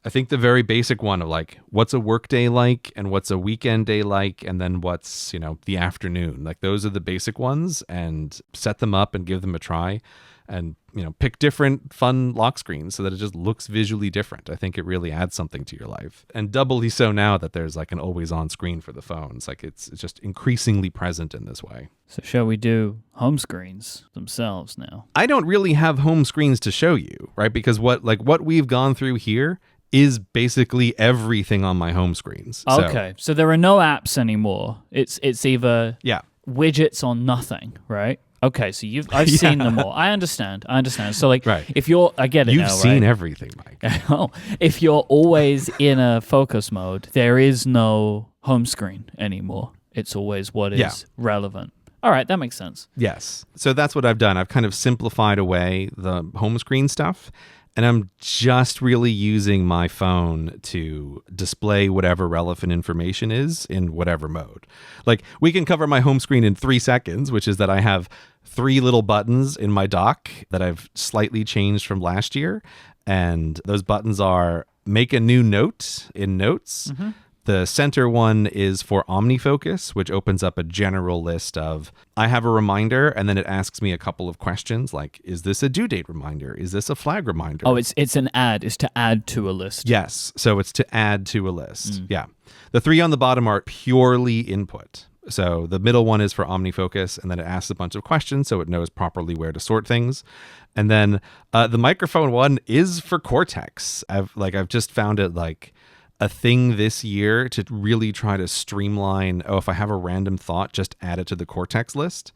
I think the very basic one of like, what's a work day like and what's a weekend day like, and then what's, you know, the afternoon. Like those are the basic ones, and set them up and give them a try. And, you know, pick different fun lock screens so that it just looks visually different. I think it really adds something to your life. And doubly so now that there's like an always on screen for the phones. Like it's just increasingly present in this way. So shall we do home screens themselves now? I don't really have home screens to show you, right? Because what we've gone through here is basically everything on my home screens. Okay. So there are no apps anymore. It's either widgets or nothing, right? Okay, so I've seen them all. I understand. So like, if you're, I get it. You've seen everything, Myke. Oh, if you're always in a focus mode, there is no home screen anymore. It's always what is relevant. All right, that makes sense. Yes. So that's what I've done. I've kind of simplified away the home screen stuff. And I'm just really using my phone to display whatever relevant information is in whatever mode. Like we can cover my home screen in 3 seconds, which is that I have 3 little buttons in my dock that I've slightly changed from last year. And those buttons are make a new note in Notes. Mm-hmm. The center one is for OmniFocus, which opens up a general list of, I have a reminder, and then it asks me a couple of questions like, is this a due date reminder? Is this a flag reminder? Oh, it's an add. It's to add to a list. Yes. So it's to add to a list. Yeah. The 3 on the bottom are purely input. So the middle one is for OmniFocus, and then it asks a bunch of questions so it knows properly where to sort things. And then the microphone one is for Cortex. I've just found it like a thing this year to really try to streamline, if I have a random thought, just add it to the Cortex list.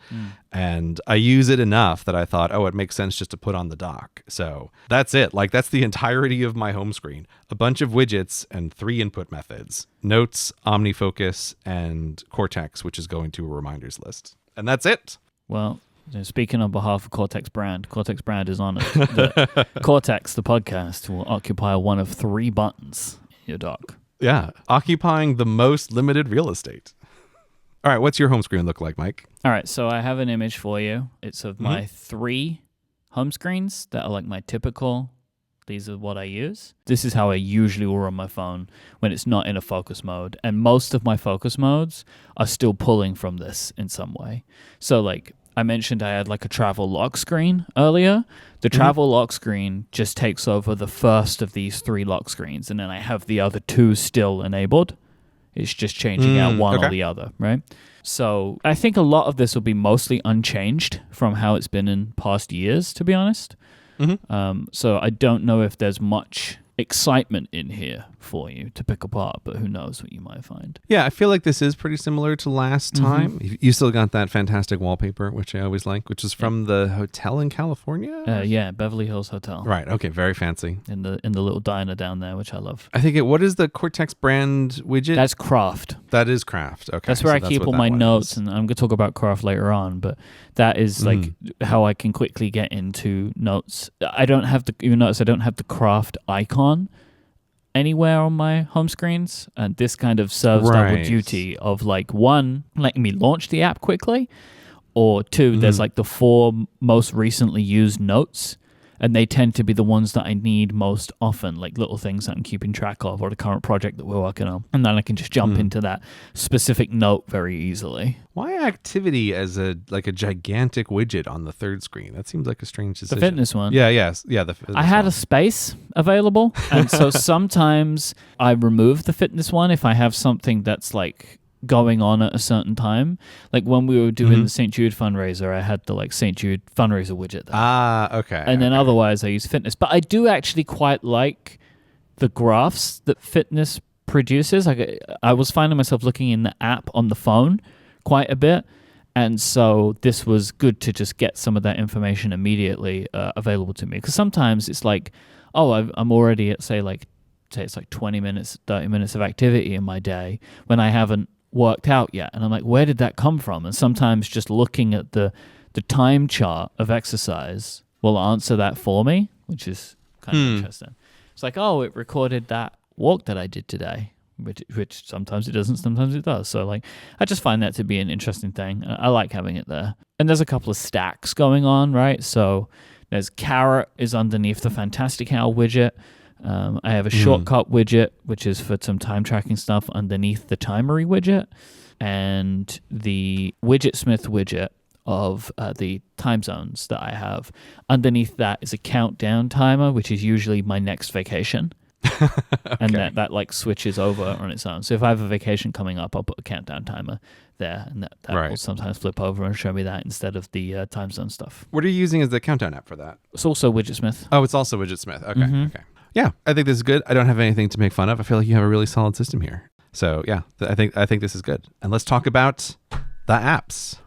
And I use it enough that I thought, it makes sense just to put on the dock. So that's it. Like that's the entirety of my home screen. A bunch of widgets and 3 input methods: Notes, OmniFocus, and Cortex, which is going to a reminders list. And that's it. Well, speaking on behalf of Cortex Brand is honored that Cortex, the podcast, will occupy one of 3 buttons. Your dock. Yeah, occupying the most limited real estate. All right, what's your home screen look like, Myke? All right, so I have an image for you. It's of my 3 home screens that are like my typical. These are what I use. This is how I usually will run my phone when it's not in a focus mode. And most of my focus modes are still pulling from this in some way. So like I mentioned, I had like a travel lock screen earlier. The travel lock screen just takes over the first of these 3 lock screens. And then I have the other 2 still enabled. It's just changing out one or the other, right? So I think a lot of this will be mostly unchanged from how it's been in past years, to be honest. So I don't know if there's much excitement in here for you to pick apart, but who knows what you might find. Yeah, I feel like this is pretty similar to last time. You still got that fantastic wallpaper, which I always like, which is from the hotel in California. Yeah, Beverly Hills Hotel. Right. Okay. Very fancy. In the little diner down there, which I love. I think what is the Cortex brand widget? That's Craft. That is Craft. Okay. That's where I keep all my notes, and I'm going to talk about Craft later on, but that is like how I can quickly get into notes. You notice I don't have the Craft icon anywhere on my home screens, and this kind of serves double duty of like, 1, letting me launch the app quickly, or 2, there's like the 4 most recently used notes, and they tend to be the ones that I need most often, like little things that I'm keeping track of or the current project that we're working on. And then I can just jump into that specific note very easily. Why activity as a gigantic widget on the third screen? That seems like a strange decision. The fitness one. Yeah, yes. Yeah, I had a space available, and so sometimes I remove the fitness one if I have something that's like going on at a certain time. Like when we were doing the St. Jude fundraiser, I had the like St. Jude fundraiser widget there. Okay. And then otherwise I use fitness. But I do actually quite like the graphs that fitness produces. I was finding myself looking in the app on the phone quite a bit. And so this was good to just get some of that information immediately available to me. Because sometimes it's like, I'm already at say it's like 20 minutes, 30 minutes of activity in my day when I haven't worked out yet, and I'm like, where did that come from? And sometimes just looking at the time chart of exercise will answer that for me, which is kind of interesting. It's like, it recorded that walk that I did today, which sometimes it doesn't, sometimes it does. So like, I just find that to be an interesting thing. I like having it there. And there's a couple of stacks going on, right? So there's Carrot is underneath the Fantastic How widget. I have a shortcut widget, which is for some time tracking stuff underneath the Timery widget, and the Widgetsmith widget of the time zones that I have. Underneath that is a countdown timer, which is usually my next vacation. And that like switches over on its own. So if I have a vacation coming up, I'll put a countdown timer there, and that will sometimes flip over and show me that instead of the time zone stuff. What are you using as the countdown app for that? It's also Widgetsmith. Oh, it's also Widgetsmith. Okay. Okay. Yeah, I think this is good. I don't have anything to make fun of. I feel like you have a really solid system here. So yeah, I think this is good. And let's talk about the apps.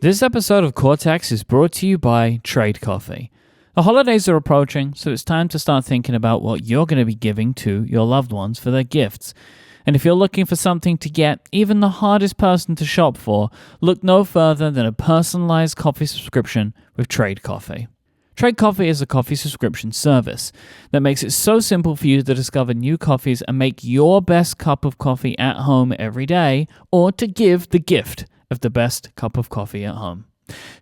This episode of Cortex is brought to you by Trade Coffee. The holidays are approaching, so it's time to start thinking about what you're going to be giving to your loved ones for their gifts. And if you're looking for something to get even the hardest person to shop for, look no further than a personalized coffee subscription with Trade Coffee. Trade Coffee is a coffee subscription service that makes it so simple for you to discover new coffees and make your best cup of coffee at home every day, or to give the gift of the best cup of coffee at home.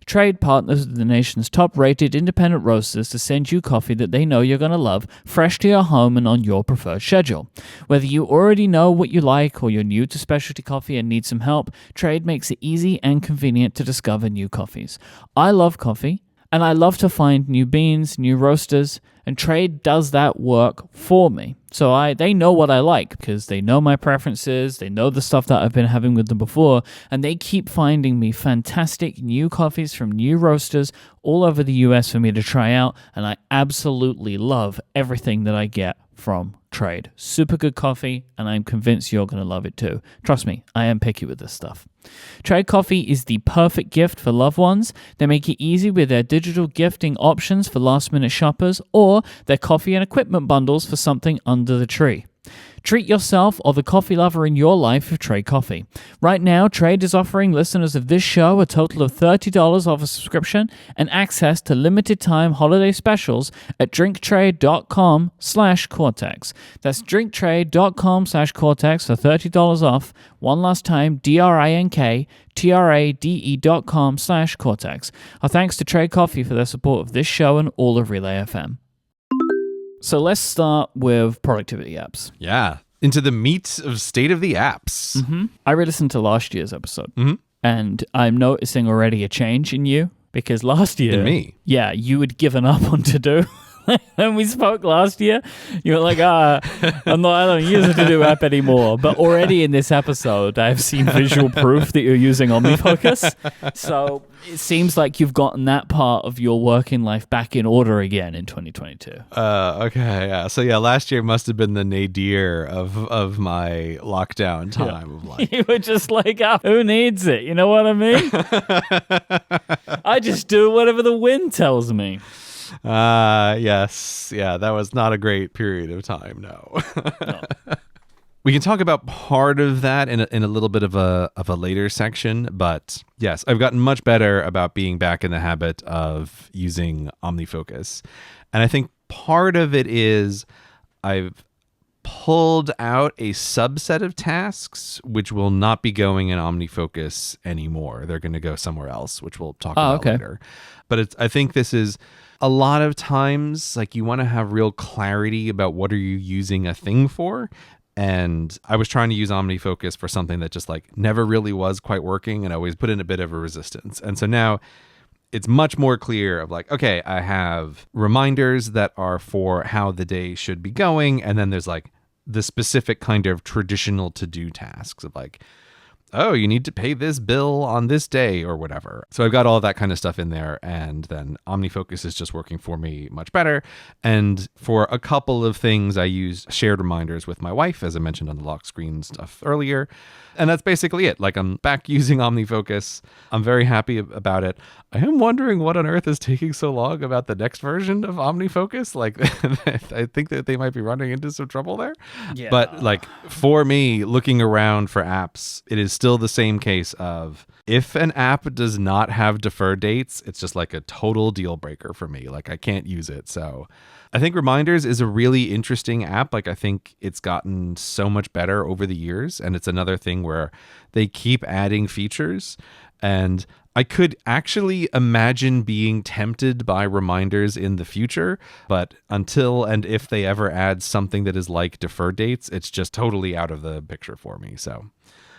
Trade partners with the nation's top-rated independent roasters to send you coffee that they know you're going to love, fresh to your home and on your preferred schedule. Whether you already know what you like or you're new to specialty coffee and need some help, Trade makes it easy and convenient to discover new coffees. I love coffee, and I love to find new beans, new roasters, and Trade does that work for me. So they know what I like because they know my preferences, they know the stuff that I've been having with them before, and they keep finding me fantastic new coffees from new roasters all over the US for me to try out, and I absolutely love everything that I get from Trade. Super good coffee, and I'm convinced you're going to love it too. Trust me, I am picky with this stuff. Trade Coffee is the perfect gift for loved ones. They make it easy with their digital gifting options for last-minute shoppers or their coffee and equipment bundles for something under the tree. Treat yourself or the coffee lover in your life with Trade Coffee. Right now, Trade is offering listeners of this show a total of $30 off a subscription and access to limited-time holiday specials at drinktrade.com/Cortex. That's drinktrade.com/Cortex for $30 off. One last time, DRINKTRADE.com/Cortex. Our thanks to Trade Coffee for their support of this show and all of Relay FM. So let's start with productivity apps. Yeah. Into the meat of state of the apps. Mm-hmm. I re-listened to last year's episode, and I'm noticing already a change in you because last year... In me? Yeah, you had given up on to-do. When we spoke last year, you were like, I don't use a to-do app anymore. But already in this episode, I've seen visual proof that you're using OmniFocus. So it seems like you've gotten that part of your working life back in order again in 2022. Okay, yeah. So yeah, last year must have been the nadir of my lockdown time of life. You were just like, who needs it? You know what I mean? I just do whatever the wind tells me. Yes. Yeah, that was not a great period of time, no. We can talk about part of that in a little bit of a later section, but yes, I've gotten much better about being back in the habit of using OmniFocus. And I think part of it is I've pulled out a subset of tasks which will not be going in OmniFocus anymore. They're going to go somewhere else, which we'll talk about later. But I think this is a lot of times, like, you want to have real clarity about what are you using a thing for. And I was trying to use OmniFocus for something that just like never really was quite working, and I always put in a bit of a resistance. And so now it's much more clear of like, okay, I have reminders that are for how the day should be going. And then there's like the specific kind of traditional to-do tasks of like, oh, you need to pay this bill on this day or whatever. So I've got all that kind of stuff in there. And then OmniFocus is just working for me much better. And for a couple of things, I use shared reminders with my wife, as I mentioned on the Lockscreen stuff earlier. And that's basically it. Like, I'm back using OmniFocus. I'm very happy about it. I am wondering what on earth is taking so long about the next version of OmniFocus. Like, I think that they might be running into some trouble there. Yeah. But like, for me, looking around for apps, it is still the same case of if an app does not have defer dates, it's just like a total deal breaker for me. Like, I can't use it. So I think Reminders is a really interesting app. Like, I think it's gotten so much better over the years. And it's another thing where they keep adding features. And I could actually imagine being tempted by Reminders in the future. But until and if they ever add something that is like defer dates, it's just totally out of the picture for me. So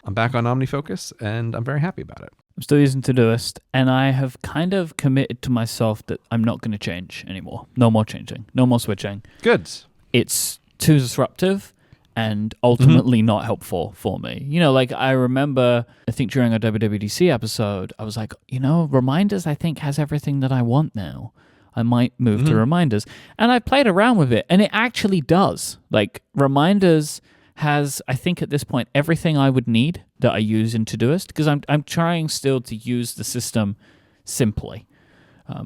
I'm back on OmniFocus, and I'm very happy about it. I'm still using Todoist, and I have kind of committed to myself that I'm not going to change anymore. No more changing. No more switching. Good. It's too disruptive and ultimately not helpful for me. You know, like, I remember, I think during our WWDC episode, I was like, Reminders, I think, has everything that I want now. I might move to Reminders. And I played around with it, and it actually does. Like, Reminders has, I think at this point, everything I would need that I use in Todoist, because I'm trying still to use the system simply.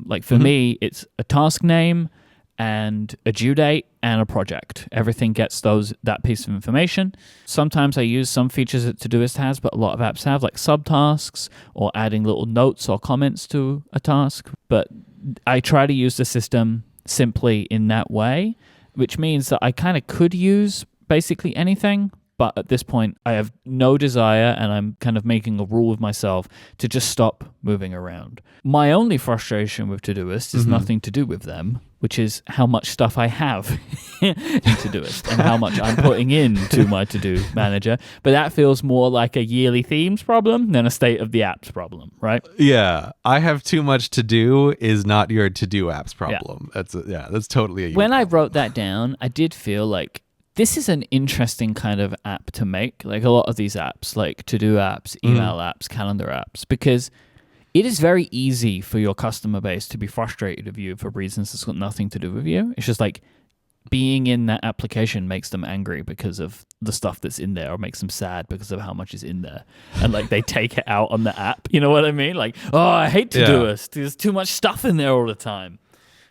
Like, for me, it's a task name and a due date and a project. Everything gets that piece of information. Sometimes I use some features that Todoist has, but a lot of apps have, like subtasks or adding little notes or comments to a task. But I try to use the system simply in that way, which means that I kind of could use basically anything, but at this point I have no desire, and I'm kind of making a rule with myself to just stop moving around. My only frustration with Todoist is nothing to do with them, which is how much stuff I have in Todoist and how much I'm putting into my to-do manager. But that feels more like a yearly themes problem than a state of the apps problem, right? Yeah, I have too much to do is not your to-do apps problem. Yeah. That's totally a you When problem. I wrote that down, I did feel like this is an interesting kind of app to make, like a lot of these apps, like to-do apps, email apps, calendar apps, because it is very easy for your customer base to be frustrated with you for reasons that's got nothing to do with you. It's just like being in that application makes them angry because of the stuff that's in there, or makes them sad because of how much is in there. And like they take it out on the app. You know what I mean? Like, oh, I hate Todoist. There's too much stuff in there all the time.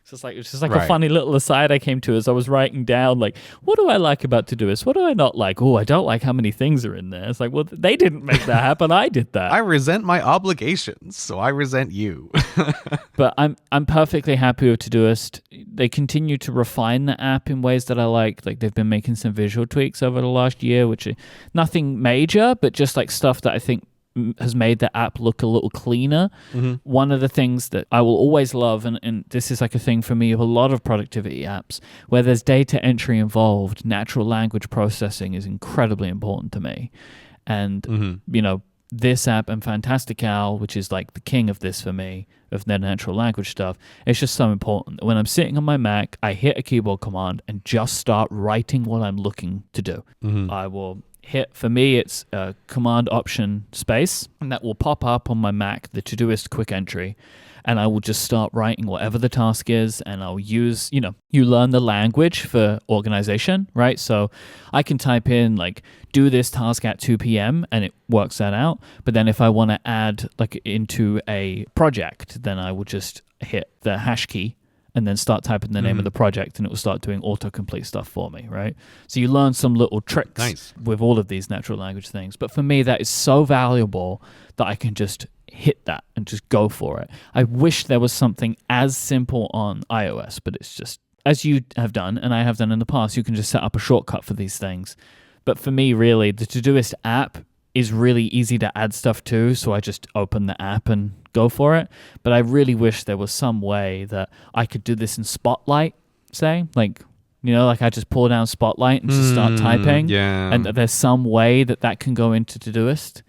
It's just like a Right. funny little aside I came to as I was writing down, like, what do I like about Todoist? What do I not like? Oh, I don't like how many things are in there. It's like, well, they didn't make that happen. I did that. I resent my obligations, so I resent you. But I'm perfectly happy with Todoist. They continue to refine the app in ways that I like. Like they've been making some visual tweaks over the last year, which are nothing major, but just like stuff that I think has made the app look a little cleaner. One of the things that I will always love, and this is like a thing for me of a lot of productivity apps, where there's data entry involved, natural language processing is incredibly important to me. And, this app and Fantastical, which is like the king of this for me, of the natural language stuff, it's just so important. When I'm sitting on my Mac, I hit a keyboard command and just start writing what I'm looking to do. I will hit, for me, it's Command Option Space, and that will pop up on my Mac, the Todoist quick entry, and I will just start writing whatever the task is, and I'll use, you learn the language for organization, right? So I can type in, like, do this task at 2 p.m., and it works that out. But then if I want to add, like, into a project, then I will just hit the hash key, and then start typing the name of the project, and it will start doing autocomplete stuff for me, right? So you learn some little tricks with all of these natural language things. But for me, that is so valuable that I can just hit that and just go for it. I wish there was something as simple on iOS, but it's just, as you have done, and I have done in the past, you can just set up a shortcut for these things. But for me, really, the Todoist app is really easy to add stuff to, so I just open the app and go for it. But I really wish there was some way that I could do this in Spotlight, say, like I just pull down Spotlight and just start typing. Yeah. And there's some way that can go into Todoist.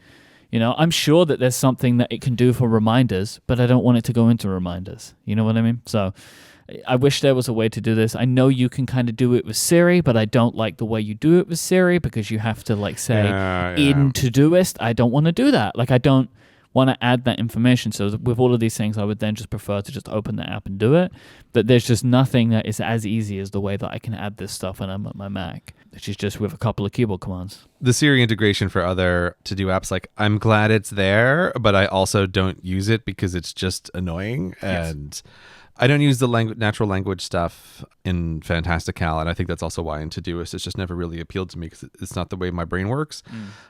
I'm sure that there's something that it can do for reminders, but I don't want it to go into reminders. You know what I mean? So I wish there was a way to do this. I know you can kind of do it with Siri, but I don't like the way you do it with Siri because you have to say in Todoist. I don't want to do that. Like I don't want to add that information. So with all of these things, I would then just prefer to just open the app and do it. But there's just nothing that is as easy as the way that I can add this stuff when I'm at my Mac, which is just with a couple of keyboard commands. The Siri integration for other to-do apps, like I'm glad it's there, but I also don't use it because it's just annoying. Yes. And I don't use the natural language stuff in Fantastical, and I think that's also why in Todoist it's just never really appealed to me because it's not the way my brain works.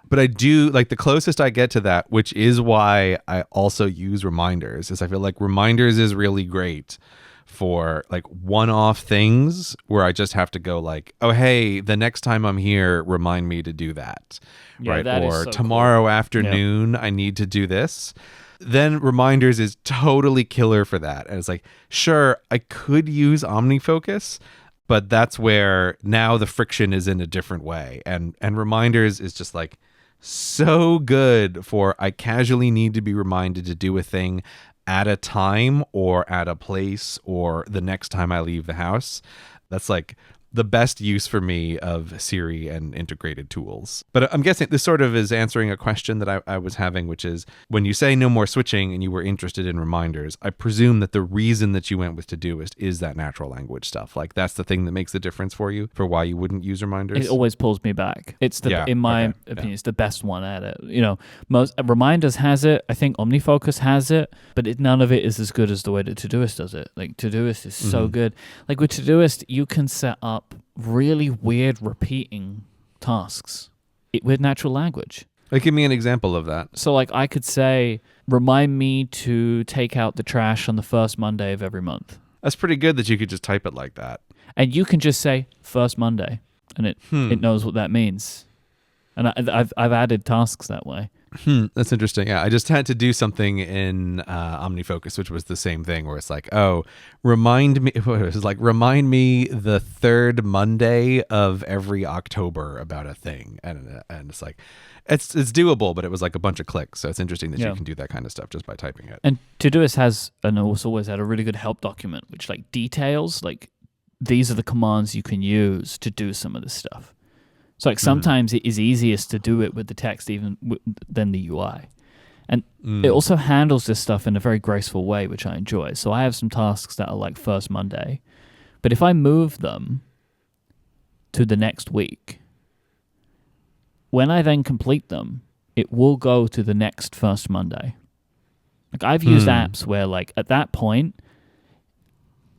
But I do, like the closest I get to that, which is why I also use reminders, is I feel like reminders is really great for like one-off things where I just have to go like, oh, hey, the next time I'm here, remind me to do that. Yeah, right? that is Or so tomorrow cool. afternoon, I need to do this. Then reminders is totally killer for that. And it's like, sure, I could use OmniFocus, but that's where now the friction is in a different way. And reminders is just like so good for I casually need to be reminded to do a thing at a time or at a place or the next time I leave the house. That's like the best use for me of Siri and integrated tools. But I'm guessing this sort of is answering a question that I was having, which is when you say no more switching and you were interested in reminders, I presume that the reason that you went with Todoist is that natural language stuff. Like that's the thing that makes the difference for you for why you wouldn't use reminders. It always pulls me back. It's in my opinion, it's the best one at it. Most reminders has it. I think OmniFocus has it, but none of it is as good as the way that Todoist does it. Like Todoist is so good. Like with Todoist, you can set up really weird repeating tasks with natural language. Like, give me an example of that. So like I could say, remind me to take out the trash on the first Monday of every month. That's pretty good that you could just type it like that. And you can just say first Monday and it knows what that means. And I've added tasks that way. That's interesting. Yeah, I just had to do something in OmniFocus, which was the same thing, where it's like, oh, remind me. It was like, remind me the third Monday of every October about a thing, and it's like, it's doable, but it was like a bunch of clicks. So it's interesting that you can do that kind of stuff just by typing it. And Todoist has, and also always had a really good help document, which like details like these are the commands you can use to do some of this stuff. So like sometimes it is easiest to do it with the text even than the UI. And it also handles this stuff in a very graceful way, which I enjoy. So I have some tasks that are like first Monday. But if I move them to the next week, when I then complete them, it will go to the next first Monday. Like I've used apps where like at that point,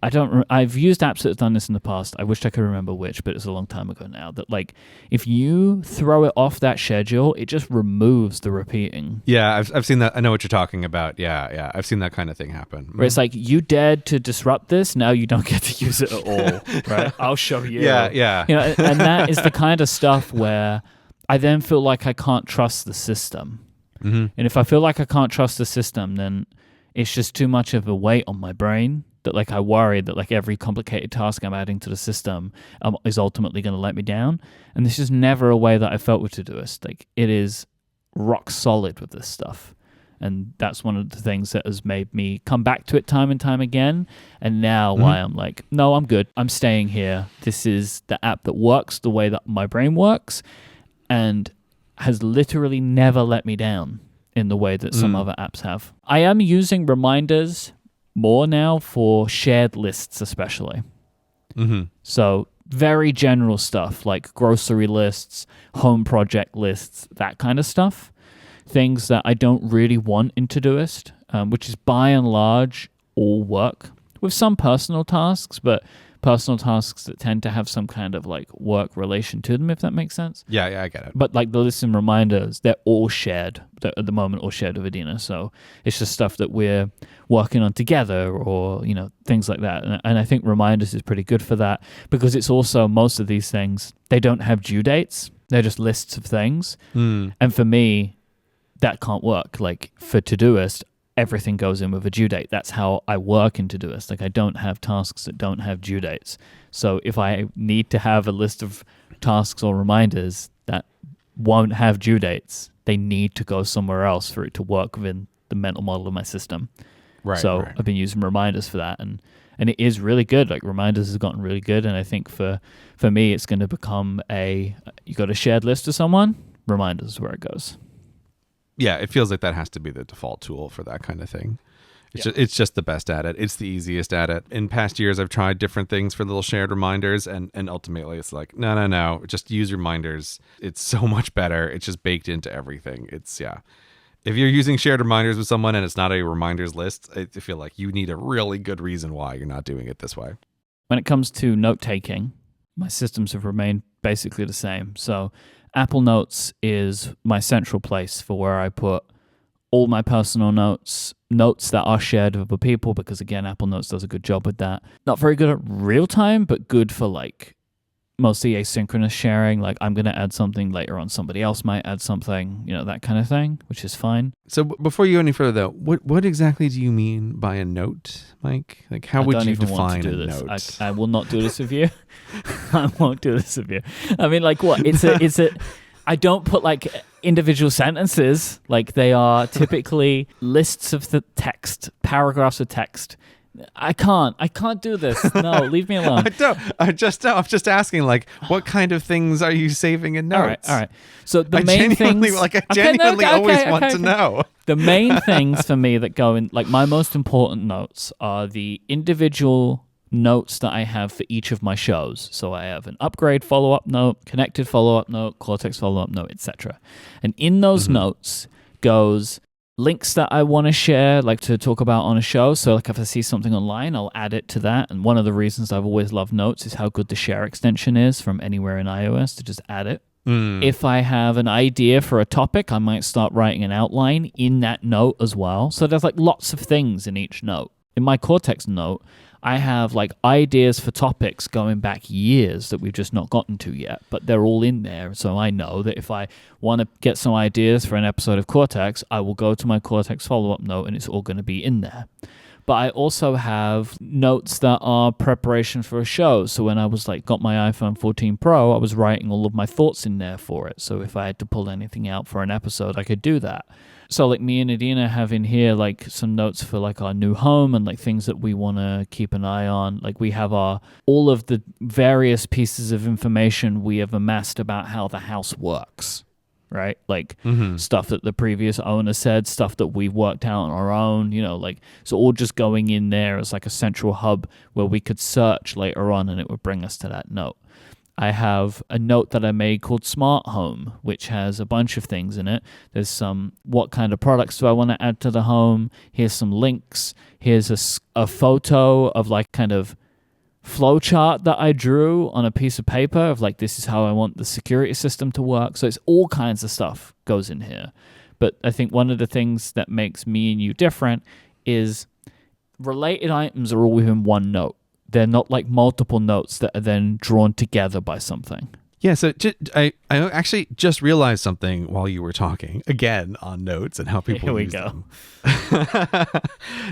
I've used apps that have done this in the past. I wish I could remember which, but it's a long time ago now. That like if you throw it off that schedule, it just removes the repeating. Yeah, I've seen that. I know what you're talking about. Yeah, I've seen that kind of thing happen. Where it's like you dared to disrupt this, now you don't get to use it at all. Right? I'll show you. Yeah. You know, and that is the kind of stuff where I then feel like I can't trust the system. Mm-hmm. And if I feel like I can't trust the system, then it's just too much of a weight on my brain. That like I worry that like every complicated task I'm adding to the system is ultimately going to let me down. And this is never a way that I felt with Todoist. Like it is rock solid with this stuff. And that's one of the things that has made me come back to it time and time again. And now why I'm like, no, I'm good. I'm staying here. This is the app that works the way that my brain works and has literally never let me down in the way that some other apps have. I am using reminders more now for shared lists especially. So very general stuff like grocery lists, home project lists, that kind of stuff. Things that I don't really want in Todoist, which is by and large all work with some personal tasks, but personal tasks that tend to have some kind of like work relation to them, if that makes sense. Yeah, I get it. But like the lists and reminders, they're all shared at the moment, all shared with Adina. So it's just stuff that we're working on together or, you know, things like that. And I think reminders is pretty good for that because it's also most of these things, they don't have due dates. They're just lists of things. And for me, that can't work. Like for Todoist, everything goes in with a due date. That's how I work in Todoist. Like I don't have tasks that don't have due dates. So if I need to have a list of tasks or reminders that won't have due dates, they need to go somewhere else for it to work within the mental model of my system. So I've been using reminders for that, and it is really good. Like reminders has gotten really good, and I think for me, it's going to become you got a shared list with someone, reminders is where it goes. Yeah, it feels like that has to be the default tool for that kind of thing. It's just the best at it. It's the easiest at it. In past years, I've tried different things for little shared reminders, and ultimately it's like, no, just use reminders. It's so much better. It's just baked into everything. If you're using shared reminders with someone and it's not a reminders list, I feel like you need a really good reason why you're not doing it this way. When it comes to note-taking, my systems have remained basically the same. So Apple Notes is my central place for where I put all my personal notes that are shared with other people, because again, Apple Notes does a good job with that. Not very good at real time, but good for like mostly asynchronous sharing. Like I'm going to add something later on, somebody else might add something, you know, that kind of thing, which is fine. So before you go any further though, what exactly do you mean by a note, Mike? Like how would you define a note? I will not do this with you. I won't do this with you. I mean, like what? It's a I don't put like individual sentences. Like they are typically lists of the text, paragraphs of text. I can't do this. No, leave me alone. I'm just asking, like, what kind of things are you saving in notes? All right. So the main things, I genuinely always want to know. The main things for me that go in, like my most important notes are the individual notes that I have for each of my shows. So I have an upgrade follow-up note, connected follow-up note, Cortex follow-up note, etc. And in those notes goes links that I want to share, like to talk about on a show. So like if I see something online, I'll add it to that. And one of the reasons I've always loved Notes is how good the share extension is from anywhere in iOS to just add it. If I have an idea for a topic, I might start writing an outline in that note as well. So there's like lots of things in each note. In my Cortex note, I have like ideas for topics going back years that we've just not gotten to yet, but they're all in there. So I know that if I want to get some ideas for an episode of Cortex, I will go to my Cortex follow-up note and it's all going to be in there. But I also have notes that are preparation for a show. So when I was like got my iPhone 14 Pro, I was writing all of my thoughts in there for it. So if I had to pull anything out for an episode, I could do that. So like me and Adina have in here like some notes for like our new home and like things that we want to keep an eye on. Like we have all of the various pieces of information we have amassed about how the house works. Right? Like stuff that the previous owner said, stuff that we worked out on our own, you know, like, so all just going in there as like a central hub where we could search later on and it would bring us to that note. I have a note that I made called Smart Home, which has a bunch of things in it. There's some, what kind of products do I want to add to the home? Here's some links. Here's a photo of like kind of flow chart that I drew on a piece of paper of like, this is how I want the security system to work. So it's all kinds of stuff goes in here. But I think one of the things that makes me and you different is related items are all within one note. They're not like multiple notes that are then drawn together by something. Yeah, so I actually just realized something while you were talking again on notes and how people use them.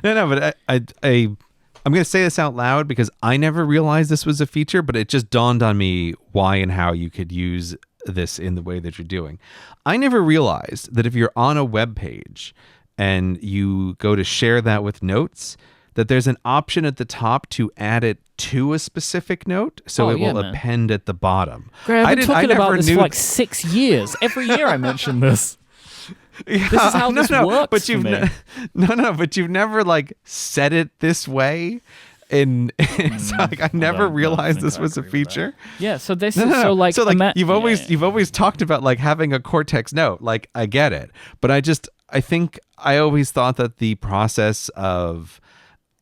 No, but I'm going to say this out loud because I never realized this was a feature, but it just dawned on me why and how you could use this in the way that you're doing. I never realized that if you're on a web page and you go to share that with notes, that there's an option at the top to add it to a specific note, so it will append at the bottom. Greg, I've been talking about this for like 6 years. Every year I mention this. Yeah, this is how this works but for me. But you've never like said it this way. So like I never realized this was a feature. Yeah, so this is so like you've always talked about like having a Cortex note. Like I get it, but I think I always thought that the process of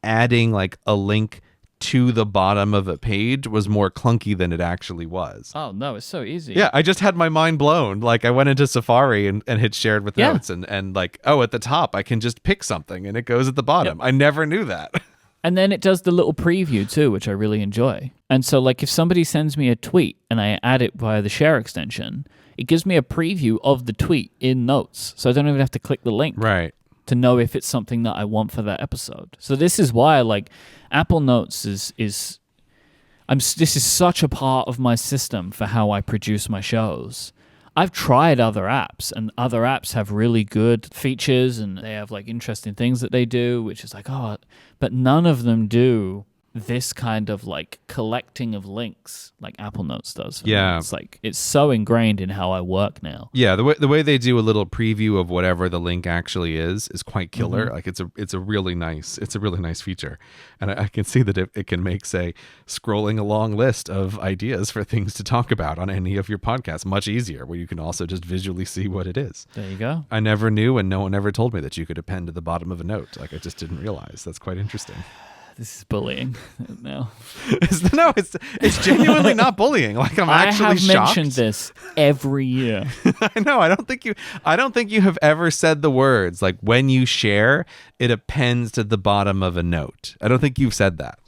adding like a link to the bottom of a page was more clunky than it actually was. Oh no, it's so easy. Yeah, I just had my mind blown. Like I went into Safari and hit shared with notes and like, oh, at the top I can just pick something and it goes at the bottom. Yep. I never knew that. And then it does the little preview too, which I really enjoy. And so like if somebody sends me a tweet and I add it via the share extension, it gives me a preview of the tweet in notes. So I don't even have to click the link. Right. To know if it's something that I want for that episode. So this is why like Apple Notes this is such a part of my system for how I produce my shows. I've tried other apps and other apps have really good features and they have like interesting things that they do, which is like, but none of them do this kind of like collecting of links like Apple Notes does. Yeah. It's like, it's so ingrained in how I work now. Yeah. The way they do a little preview of whatever the link actually is quite killer. Mm-hmm. Like it's a really nice feature. And I can see that it can make, say, scrolling a long list of ideas for things to talk about on any of your podcasts much easier, where you can also just visually see what it is. There you go. I never knew, and no one ever told me that you could append to the bottom of a note. Like I just didn't realize. That's quite interesting. This is bullying. No, it's genuinely not bullying. Like I'm actually shocked. I have mentioned this every year. I know. I don't think you have ever said the words like when you share, it appends to the bottom of a note. I don't think you've said that.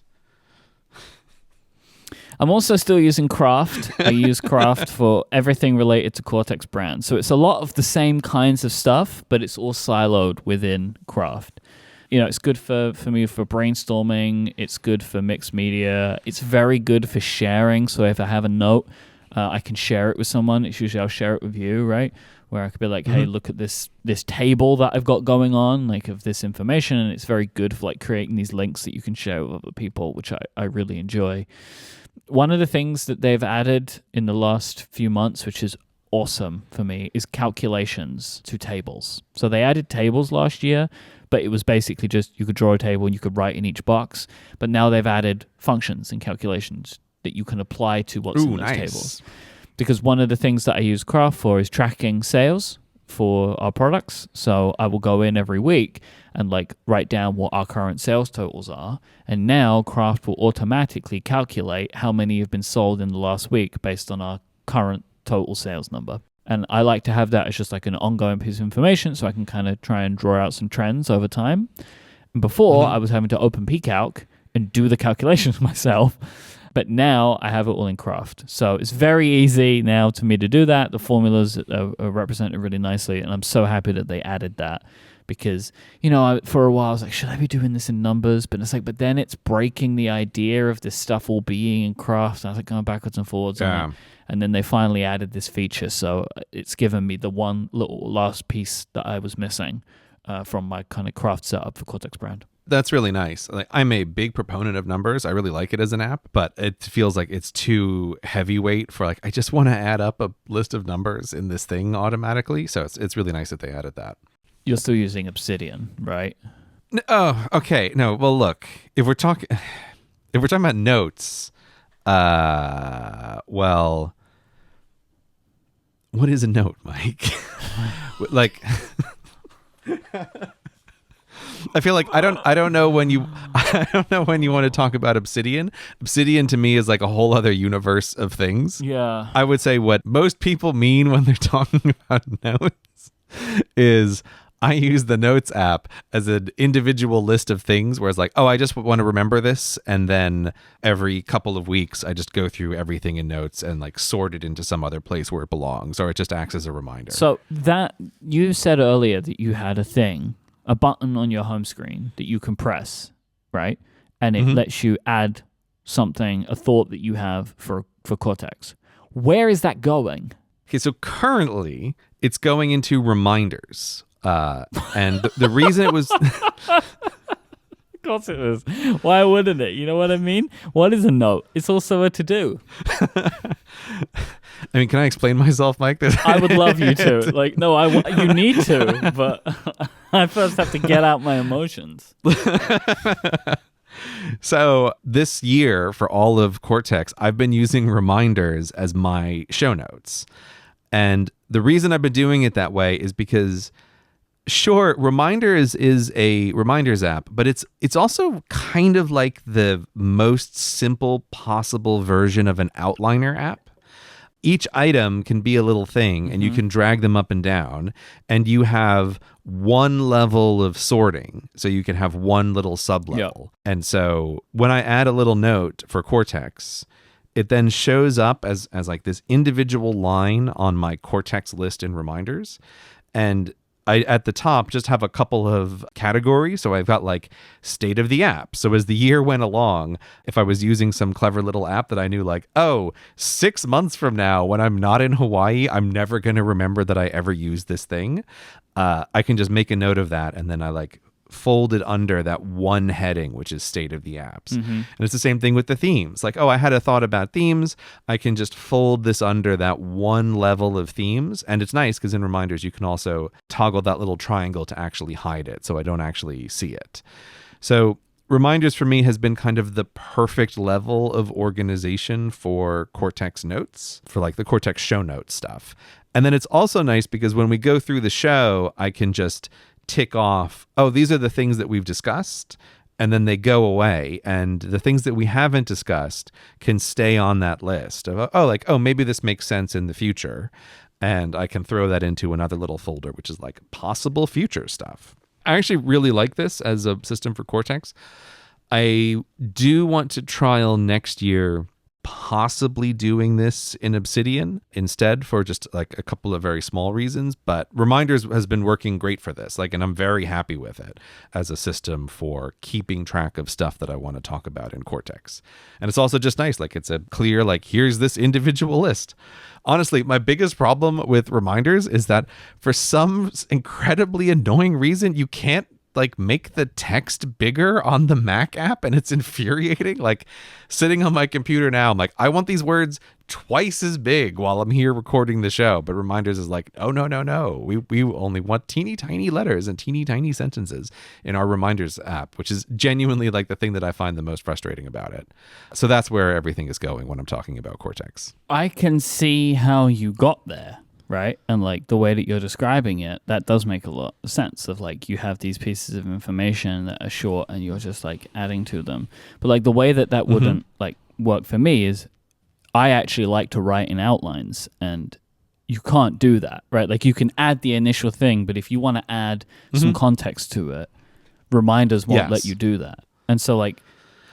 I'm also still using Craft. I use Craft for everything related to Cortex brand. So it's a lot of the same kinds of stuff, but it's all siloed within Craft. You know, it's good for me for brainstorming. It's good for mixed media. It's very good for sharing. So if I have a note, I can share it with someone. It's usually I'll share it with you, right? Where I could be like, hey, look at this table that I've got going on, like of this information. And it's very good for like creating these links that you can share with other people, which I really enjoy. One of the things that they've added in the last few months, which is awesome for me, is calculations to tables. So they added tables last year, but it was basically just you could draw a table and you could write in each box. But now they've added functions and calculations that you can apply to what's in those tables. Because one of the things that I use Craft for is tracking sales for our products. So I will go in every week and like write down what our current sales totals are. And now Craft will automatically calculate how many have been sold in the last week based on our current total sales number. And I like to have that as just like an ongoing piece of information so I can kind of try and draw out some trends over time. And before, I was having to open pCalc and do the calculations myself. But now I have it all in Craft. So it's very easy now to me to do that. The formulas are represented really nicely. And I'm so happy that they added that. Because, you know, for a while I was like, should I be doing this in numbers? But it's like, but then it's breaking the idea of this stuff all being in Craft. And I was like going backwards and forwards on it. And then they finally added this feature. So it's given me the one little last piece that I was missing from my kind of Craft setup for Cortex brand. That's really nice. Like, I'm a big proponent of numbers. I really like it as an app, but it feels like it's too heavyweight for like, I just want to add up a list of numbers in this thing automatically. So it's really nice that they added that. You're still using Obsidian, right? Oh, okay. No, well, look, if we're talking about notes, well, what is a note, Myke? Like, I feel like I don't know when you want to talk about Obsidian. Obsidian to me is like a whole other universe of things. Yeah. I would say what most people mean when they're talking about notes is I use the Notes app as an individual list of things where it's like, oh, I just want to remember this. And then every couple of weeks, I just go through everything in Notes and like sort it into some other place where it belongs, or it just acts as a reminder. So that you said earlier that you had a button on your home screen that you can press, right? And it lets you add something, a thought that you have for Cortex. Where is that going? Okay, so currently it's going into reminders. And the reason it was... Of course it is. Why wouldn't it? You know what I mean? What is a note? It's also a to-do. I mean, can I explain myself, Myke? I would love you to. Like, no, you need to, but I first have to get out my emotions. So this year, for all of Cortex, I've been using reminders as my show notes. And the reason I've been doing it that way is because... Sure, Reminders is a reminders app, but it's also kind of like the most simple possible version of an outliner app. Each item can be a little thing, and you can drag them up and down, and you have one level of sorting, so you can have one little sub-level. Yep. And so when I add a little note for Cortex, it then shows up as like this individual line on my Cortex list in Reminders, and I, at the top, just have a couple of categories. So I've got like state of the app. So as the year went along, if I was using some clever little app that I knew like, oh, 6 months from now, when I'm not in Hawaii, I'm never going to remember that I ever used this thing. I can just make a note of that. And then I like folded under that one heading, which is state of the apps. And it's the same thing with the themes. Like, oh, I had a thought about themes. I can just fold this under that one level of themes. And it's nice because in Reminders, you can also toggle that little triangle to actually hide it, so I don't actually see it. So Reminders for me has been kind of the perfect level of organization for Cortex notes, for like the Cortex show notes stuff. And then it's also nice because when we go through the show, I can just tick off, oh, these are the things that we've discussed, and then they go away, and the things that we haven't discussed can stay on that list of, oh, maybe this makes sense in the future, and I can throw that into another little folder, which is like possible future stuff. I actually really like this as a system for Cortex. I do want to trial next year possibly doing this in Obsidian instead for just like a couple of very small reasons, but Reminders has been working great for this. Like, and I'm very happy with it as a system for keeping track of stuff that I want to talk about in Cortex. And it's also just nice. Like, it's a clear, like, here's this individual list. Honestly, my biggest problem with Reminders is that for some incredibly annoying reason, you can't like make the text bigger on the Mac app, and it's infuriating. Like, sitting on my computer now, I'm like, I want these words twice as big while I'm here recording the show. But Reminders is like, oh, no. We only want teeny tiny letters and teeny tiny sentences in our Reminders app, which is genuinely like the thing that I find the most frustrating about it. So that's where everything is going when I'm talking about Cortex. I can see how you got there. Right? And like the way that you're describing it, that does make a lot of sense of like you have these pieces of information that are short and you're just like adding to them. But like the way that wouldn't like work for me is I actually like to write in outlines, and you can't do that, right? Like you can add the initial thing, but if you want to add some context to it, Reminders won't let you do that. And so like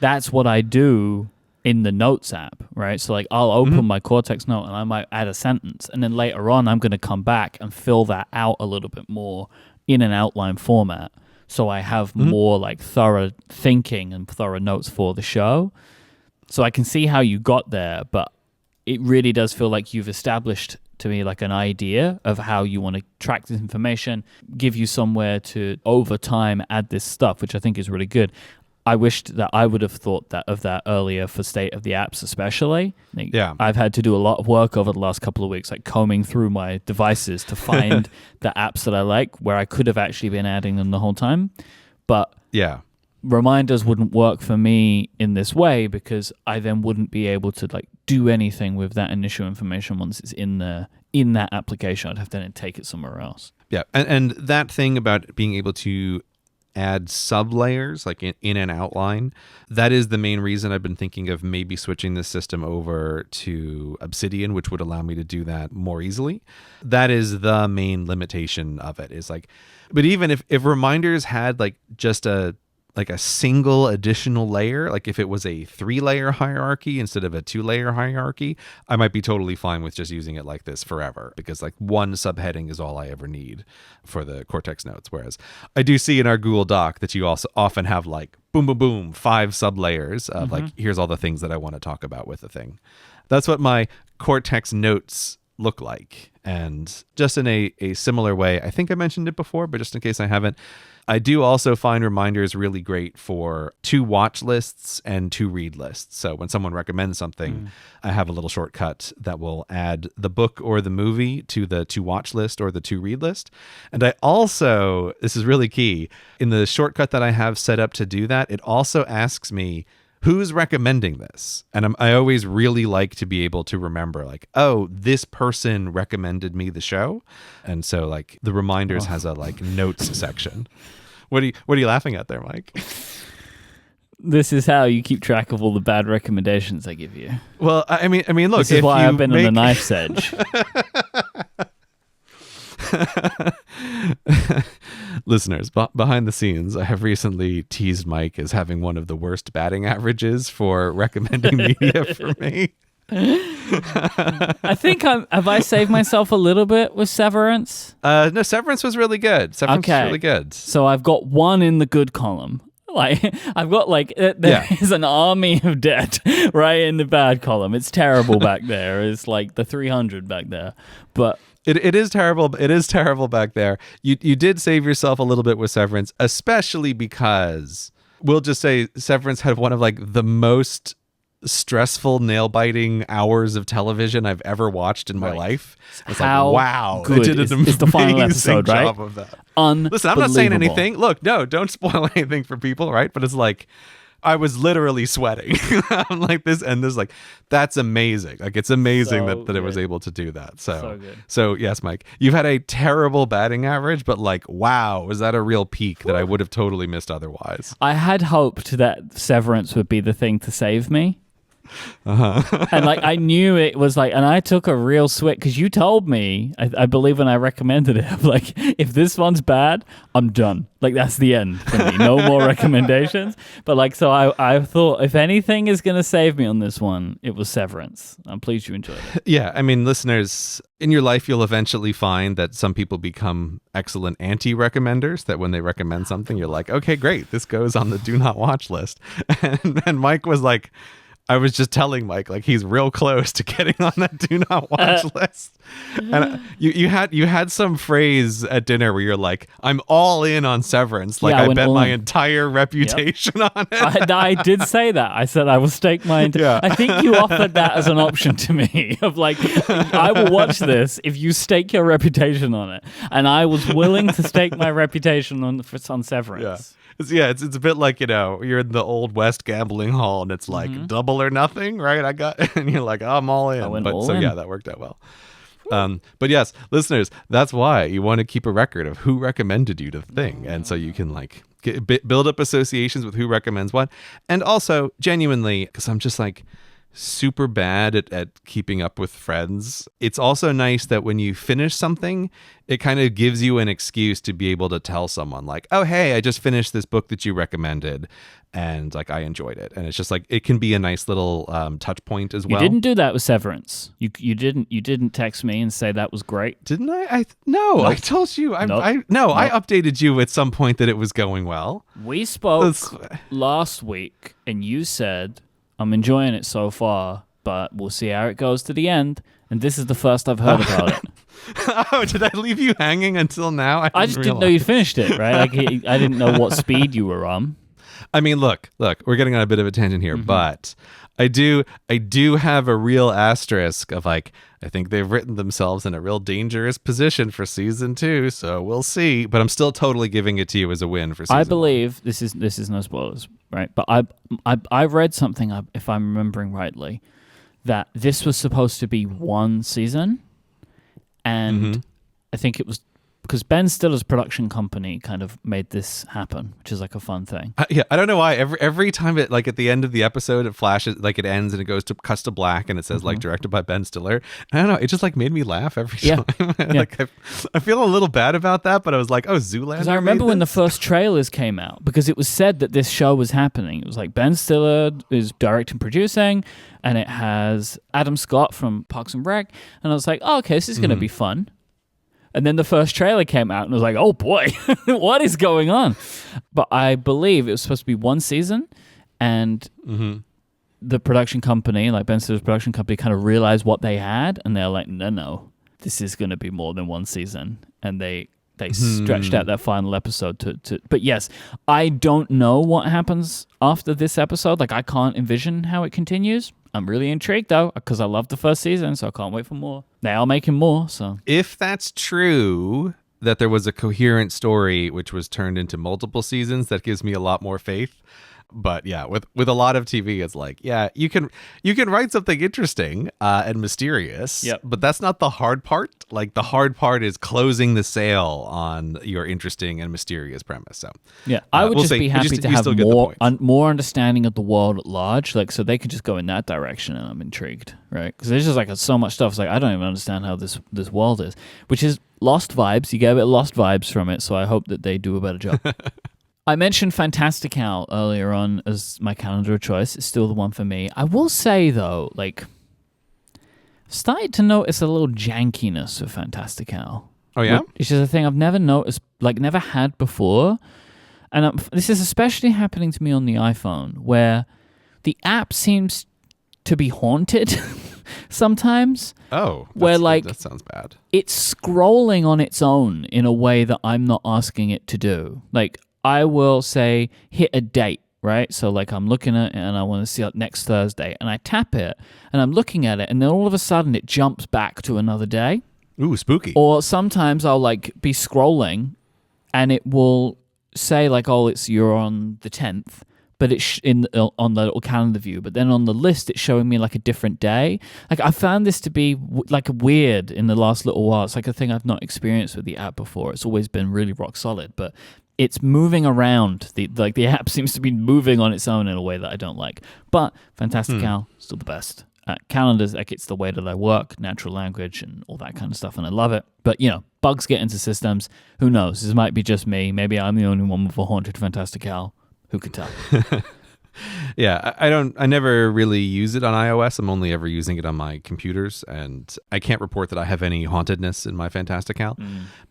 that's what I do in the Notes app, right? So like I'll open my Cortex note and I might add a sentence, and then later on I'm going to come back and fill that out a little bit more in an outline format, so I have more like thorough thinking and thorough notes for the show. So I can see how you got there, but it really does feel like you've established to me like an idea of how you want to track this information, give you somewhere to over time add this stuff, which I think is really good. I wished that I would have thought of that earlier for state of the apps, especially. Yeah. I've had to do a lot of work over the last couple of weeks, like combing through my devices to find the apps that I like, where I could have actually been adding them the whole time. But yeah, reminders wouldn't work for me in this way because I then wouldn't be able to like do anything with that initial information once it's in that application. I'd have to then take it somewhere else. Yeah, and that thing about being able to add sub-layers like in an outline, that is the main reason I've been thinking of maybe switching this system over to Obsidian, which would allow me to do that more easily. That is the main limitation of it, is like, but even if reminders had like just a single additional layer, like if it was a 3-layer hierarchy instead of a 2-layer hierarchy, I might be totally fine with just using it like this forever, because like one subheading is all I ever need for the Cortex notes. Whereas I do see in our Google Doc that you also often have like boom, boom, boom, 5 sub-layers of like, here's all the things that I want to talk about with the thing. That's what my Cortex notes look like. And just in a similar way, I think I mentioned it before, but just in case I haven't, I do also find reminders really great for 2 watch lists and 2 read lists. So when someone recommends something, I have a little shortcut that will add the book or the movie to the 2 watch list or the 2 read list. And I also, this is really key, in the shortcut that I have set up to do that, it also asks me, who's recommending this? And I always really like to be able to remember, like, oh, this person recommended me the show. And so like the reminders has a like notes section. What are you laughing at there, Myke? This is how you keep track of all the bad recommendations I give you. Well, I mean, look, this is why I've been on the knife's edge. Listeners, behind the scenes, I have recently teased Myke as having one of the worst batting averages for recommending media for me. I think have I saved myself a little bit with Severance? No, Severance was really good. Severance was really good. So I've got 1 in the good column. Like I've got like there is an army of debt right in the bad column. It's terrible back there. It's like the 300 back there, but. It is terrible. It is terrible back there. You did save yourself a little bit with Severance, especially because we'll just say Severance had one of like the most stressful, nail-biting hours of television I've ever watched in my life. It's how like, wow, good it did an is the final episode, right? job of that. Listen, I'm not saying anything. Look, no, don't spoil anything for people, right? But it's like, I was literally sweating. I'm like this, and this like, that's amazing. Like it's amazing that it was able to do that. So yes, Myke, you've had a terrible batting average, but like, wow, was that a real peak that I would have totally missed otherwise? I had hoped that Severance would be the thing to save me. And like I knew it was like, and I took a real switch because you told me, I believe when I recommended it, like if this one's bad, I'm done. Like that's the end for me. No more recommendations. But like, so I thought if anything is going to save me on this one, it was Severance. I'm pleased you enjoyed it. Yeah, I mean, listeners, in your life, you'll eventually find that some people become excellent anti-recommenders, that when they recommend something, you're like, okay, great, this goes on the do not watch list. And Myke was like, I was just telling Myke, like he's real close to getting on that do not watch list. And you had some phrase at dinner where you're like, I'm all in on Severance. Like I bet my entire reputation on it. I did say that. I said I will stake my I think you offered that as an option to me of like, I will watch this if you stake your reputation on it. And I was willing to stake my reputation on Severance. Yeah. It's a bit like, you're in the old West gambling hall and it's like double or nothing, right? And you're like, oh, I'm all in. Yeah, that worked out well. But yes, listeners, that's why you want to keep a record of who recommended you the thing. And so you can like build up associations with who recommends what. And also genuinely, because I'm just like super bad at keeping up with friends, it's also nice that when you finish something, it kind of gives you an excuse to be able to tell someone like, oh, hey, I just finished this book that you recommended and like I enjoyed it. And it's just like, it can be a nice little touch point as well. You didn't do that with Severance. You didn't text me and say that was great. Didn't I? No, I told you. I updated you at some point that it was going well. We spoke last week and you said, I'm enjoying it so far, but we'll see how it goes to the end. And this is the first I've heard about it. Oh, did I leave you hanging until now? I just didn't know you'd finished it, right? Like I didn't know what speed you were on. I mean, look, we're getting on a bit of a tangent here, but I do have a real asterisk of like, I think they've written themselves in a real dangerous position for season 2, so we'll see. But I'm still totally giving it to you as a win for season 1. I believe this is no spoilers, right? But I read something, if I'm remembering rightly, that this was supposed to be one season, and I think it was because Ben Stiller's production company kind of made this happen, which is like a fun thing. I don't know why. Every time it, like at the end of the episode, it flashes, like it ends and it goes to cuts to black and it says like directed by Ben Stiller. I don't know. It just like made me laugh every time. Like I feel a little bad about that, but I was like, oh, Zoolander. Because I remember when the first trailers came out, because it was said that this show was happening. It was like Ben Stiller is directing, producing, and it has Adam Scott from Parks and Rec. And I was like, oh, okay, this is going to be fun. And then the first trailer came out, and I was like, oh boy, what is going on? But I believe it was supposed to be one season, and the production company, like Ben Stiller's production company, kind of realized what they had, and they're like, no, this is going to be more than one season. And they stretched out that final episode to. But yes, I don't know what happens after this episode. Like, I can't envision how it continues. I'm really intrigued, though, because I love the first season, so I can't wait for more. They are making more, so... If that's true, that there was a coherent story which was turned into multiple seasons, that gives me a lot more faith. But yeah, with a lot of TV, it's like, yeah, you can write something interesting and mysterious, but that's not the hard part. Like, the hard part is closing the sale on your interesting and mysterious premise. So yeah, I would be happy to have more understanding of the world at large, like, so they could just go in that direction, and I'm intrigued, right? Because there's just like so much stuff. It's like, I don't even understand how this world is, which is Lost vibes. You get a bit Lost vibes from it, so I hope that they do a better job. I mentioned Fantastical earlier on as my calendar of choice. It's still the one for me. I will say, though, like, started to notice a little jankiness of Fantastical. Oh, yeah? Which is a thing I've never noticed, like, never had before. And this is especially happening to me on the iPhone, where the app seems to be haunted sometimes. Oh, where, like, that sounds bad. It's scrolling on its own in a way that I'm not asking it to do. Like, I will say, hit a date, right? So like I'm looking at it and I want to see it next Thursday, and I tap it and I'm looking at it, and then all of a sudden it jumps back to another day. Ooh, spooky. Or sometimes I'll like be scrolling and it will say like, oh, you're on the 10th, but it's on the little calendar view, but then on the list it's showing me like a different day. Like, I found this to be like weird in the last little while. It's like a thing I've not experienced with the app before. It's always been really rock solid, but it's moving around. The app seems to be moving on its own in a way that I don't like. But Fantastical, still the best. Calendars, like, it's the way that I work, natural language and all that kind of stuff, and I love it. But, you know, bugs get into systems. Who knows? This might be just me. Maybe I'm the only one with a haunted Fantastical. Who could tell? Yeah, I never really use it on iOS. I'm only ever using it on my computers, and I can't report that I have any hauntedness in my Fantastical.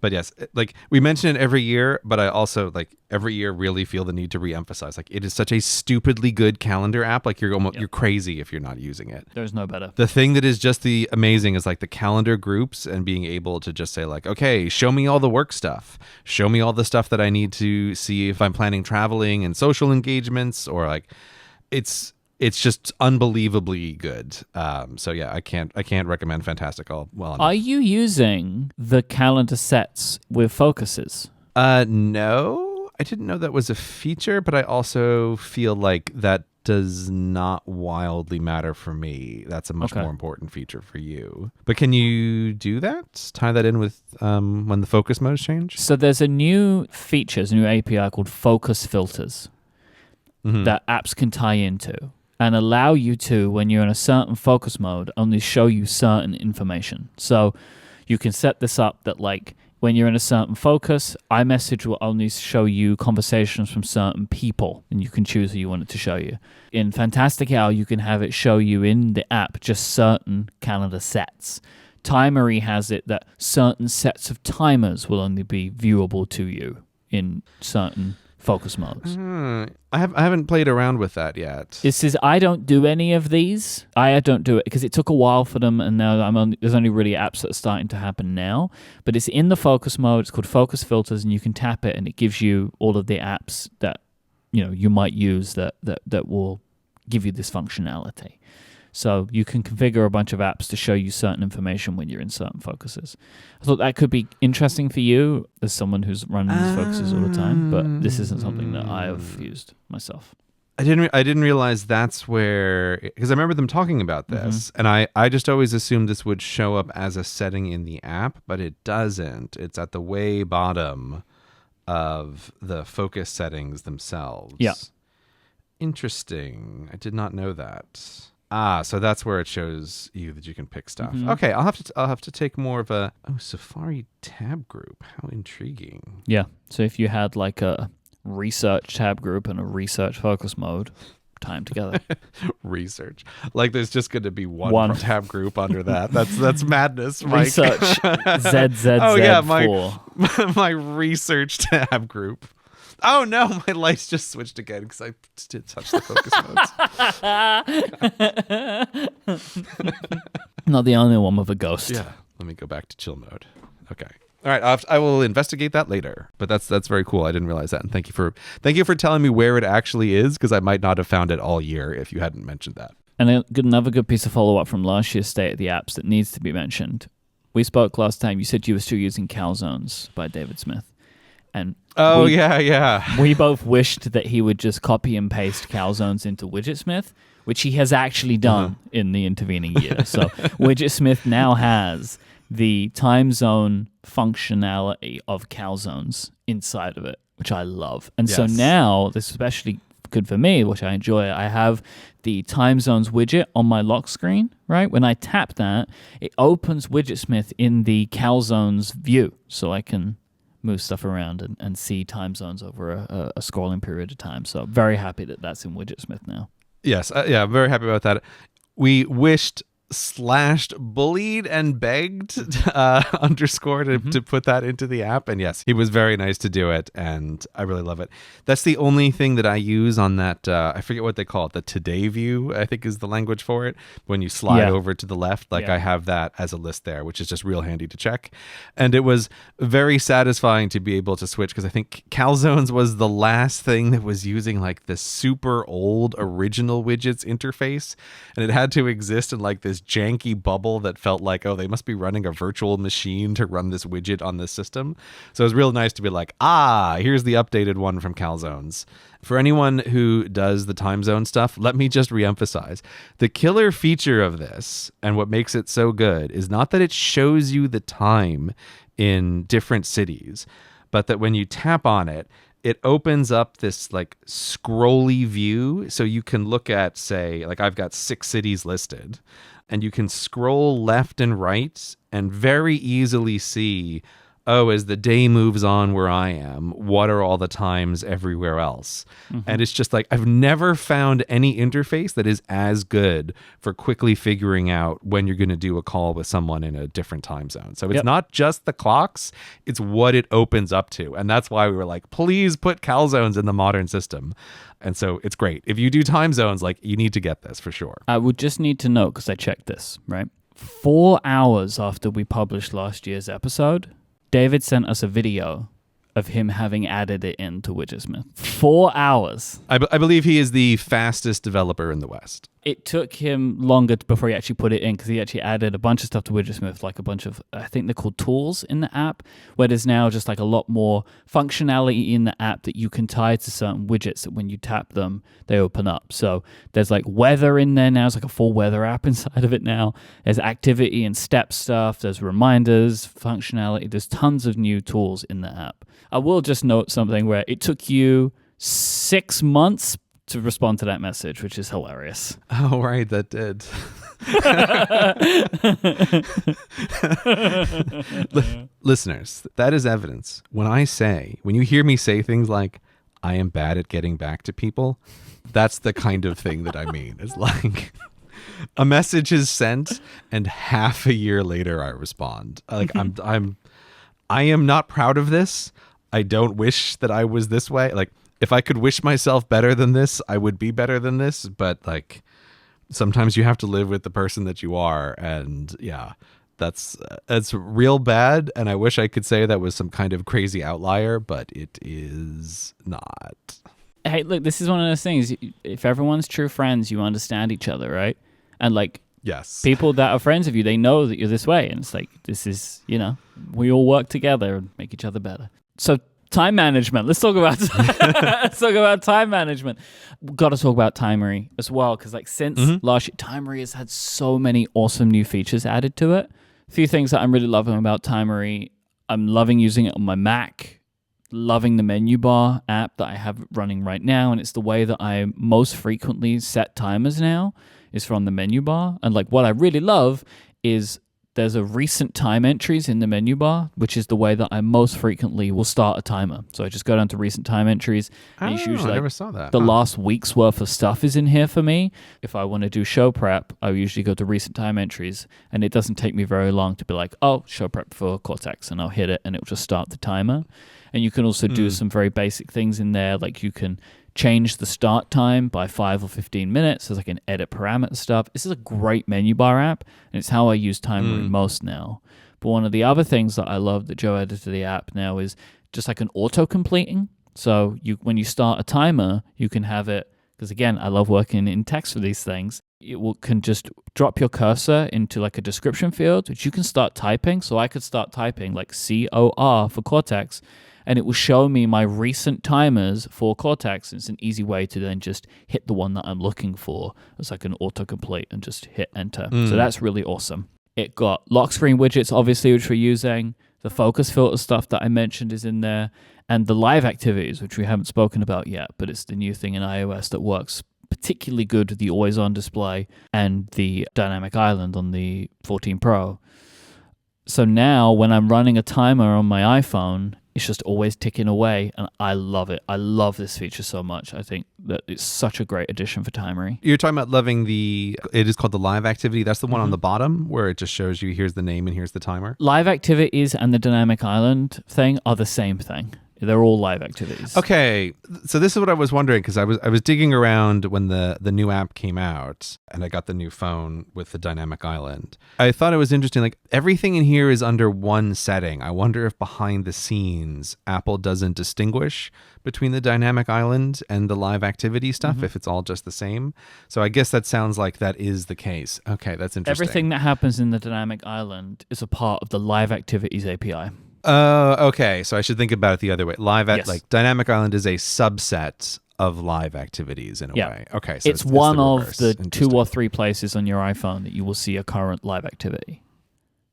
But yes, like, we mention it every year, but I also, like, every year really feel the need to reemphasize, like, it is such a stupidly good calendar app. Like, you're crazy if you're not using it. There's no better. The thing that is just the amazing is like the calendar groups, and being able to just say like, okay, show me all the work stuff. Show me all the stuff that I need to see if I'm planning traveling and social engagements, or like, it's just unbelievably good. So yeah, I can't recommend Fantastical well enough. Are you using the calendar sets with focuses? No, I didn't know that was a feature, but I also feel like that does not wildly matter for me. That's a much more important feature for you. But can you do that? Tie that in with when the focus modes change? So there's a new feature, a new API called Focus Filters that apps can tie into and allow you to, when you're in a certain focus mode, only show you certain information. So you can set this up that, like, when you're in a certain focus, iMessage will only show you conversations from certain people, and you can choose who you want it to show you. In Fantastical, you can have it show you in the app just certain calendar sets. Timery has it that certain sets of timers will only be viewable to you in certain focus modes. I haven't played around with that yet. I don't do any of these. I don't do it because it took a while for them, and now there's only really apps that are starting to happen now. But it's in the focus mode. It's called Focus Filters, and you can tap it, and it gives you all of the apps that you might use that will give you this functionality. So you can configure a bunch of apps to show you certain information when you're in certain focuses. I thought that could be interesting for you as someone who's running these focuses all the time, but this isn't something that I have used myself. I didn't realize that's where, because I remember them talking about this, and I just always assumed this would show up as a setting in the app, but it doesn't. It's at the way bottom of the focus settings themselves. Yeah. Interesting. I did not know that. So that's where it shows you that you can pick stuff. Okay, I'll have to take more of a Safari tab group. How intriguing. Yeah. So if you had like a research tab group and a research focus mode, time together. Research. Like there's just going to be one tab group under that. That's madness, Myke. Research ZZZ4. Oh yeah, my research tab group. Oh no, my lights just switched again because I did touch the focus modes. Not the only one with a ghost. Yeah. Let me go back to chill mode. Okay. All right. I will investigate that later. But that's very cool. I didn't realize that. And thank you for telling me where it actually is, because I might not have found it all year if you hadn't mentioned that. And another good piece of follow-up from last year's State of the Apps that needs to be mentioned. We spoke last time. You said you were still using Calzones by David Smith. And we both wished that he would just copy and paste Calzones into Widgetsmith, which he has actually done in the intervening year. So Widgetsmith now has the time zone functionality of Calzones inside of it, which I love. And so now, this is especially good for me, which I enjoy, I have the time zones widget on my lock screen, right? When I tap that, it opens Widgetsmith in the Calzones view, so I can move stuff around and see time zones over a scrolling period of time. So very happy that that's in Widgetsmith now. Yes, I'm very happy about that. We wished / bullied and begged underscore to put that into the app, and yes, he was very nice to do it, and I really love it. That's the only thing that I use on that I forget what they call it, the today view, I think is the language for it, when you slide over to the left. I have that as a list there, which is just real handy to check. And it was very satisfying to be able to switch, because I think Calzones was the last thing that was using like the super old original widgets interface, and it had to exist in like this janky bubble that felt like, oh, they must be running a virtual machine to run this widget on this system. So it was real nice to be like, here's the updated one from Calzones. For anyone who does the time zone stuff, let me just reemphasize, the killer feature of this and what makes it so good is not that it shows you the time in different cities, but that when you tap on it, it opens up this like scrolly view. So you can look at, say, like I've got 6 cities listed, and you can scroll left and right and very easily see, as the day moves on where I am, what are all the times everywhere else? And it's just like, I've never found any interface that is as good for quickly figuring out when you're going to do a call with someone in a different time zone. So it's not just the clocks, it's what it opens up to. And that's why we were like, please put Calzones in the modern system. And so it's great. If you do time zones, like, you need to get this for sure. I would just need to note, because I checked this, right? 4 hours after we published last year's episode, David sent us a video of him having added it into Widgetsmith. 4 hours. I believe he is the fastest developer in the West. It took him longer before he actually put it in, because he actually added a bunch of stuff to Widgetsmith, like a bunch of, I think they're called tools in the app, where there's now just like a lot more functionality in the app that you can tie to certain widgets that when you tap them, they open up. So there's like weather in there now. It's like a full weather app inside of it now. There's activity and step stuff. There's reminders, functionality. There's tons of new tools in the app. I will just note something where it took you 6 months to respond to that message, which is hilarious. Oh, right, that did. Listeners, that is evidence. When you hear me say things like, I am bad at getting back to people, that's the kind of thing that I mean. It's like a message is sent and half a year later I respond. Like I am not proud of this. I don't wish that I was this way. Like, if I could wish myself better than this, I would be better than this. But like, sometimes you have to live with the person that you are. And yeah, that's real bad. And I wish I could say that was some kind of crazy outlier, but it is not. hey, look, this is one of those things. If everyone's true friends, you understand each other, right? And like, Yes. people that are friends of you, they know that you're this way. And it's like, this is, we all work together and make each other better. So time management. Let's talk about time management. We've got to talk about Timery as well, because like since last year, Timery has had so many awesome new features added to it. A few things that I'm really loving about Timery. I'm loving using it on my Mac. Loving the menu bar app that I have running right now, and it's the way that I most frequently set timers now is from the menu bar. And like what I really love is there's a recent time entries in the menu bar, which is the way that I most frequently will start a timer. So I just go down to recent time entries, and it's usually I never saw that. The last week's worth of stuff is in here for me. If I want to do show prep, I usually go to recent time entries, and it doesn't take me very long to be like, oh, show prep for Cortex, and I'll hit it, and it will just start the timer. And you can also do some very basic things in there, like you can change the start time by 5 or 15 minutes. There's like an edit parameter stuff. This is a great menu bar app, and it's how I use Timery most now. But one of the other things that I love that Joe added to the app now is just like an auto-completing. So when you start a timer, you can have it, because again, I love working in text for these things. Can just drop your cursor into like a description field, which you can start typing. So I could start typing like COR for Cortex, and it will show me my recent timers for Cortex. It's an easy way to then just hit the one that I'm looking for as like an autocomplete and just hit enter. So that's really awesome. It got lock screen widgets, obviously, which we're using. The focus filter stuff that I mentioned is in there. And the live activities, which we haven't spoken about yet, but it's the new thing in iOS that works particularly good with the always-on display and the dynamic island on the 14 Pro. So now when I'm running a timer on my iPhone, it's just always ticking away, and I love it. I love this feature so much. I think that it's such a great addition for Timery. You're talking about loving it is called the live activity. That's the one on the bottom where it just shows you here's the name and here's the timer. Live activities and the dynamic island thing are the same thing. They're all live activities. Okay, so this is what I was wondering, because I was digging around when the new app came out, and I got the new phone with the dynamic island. I thought it was interesting, like everything in here is under one setting. I wonder if behind the scenes, Apple doesn't distinguish between the dynamic island and the live activity stuff, if it's all just the same. So I guess that sounds like that is the case. Okay, that's interesting. Everything that happens in the dynamic island is a part of the live activities API. Okay. So I should think about it the other way. Like Dynamic Island is a subset of live activities in a way. Okay. So it's one of the 2 or 3 places on your iPhone that you will see a current live activity.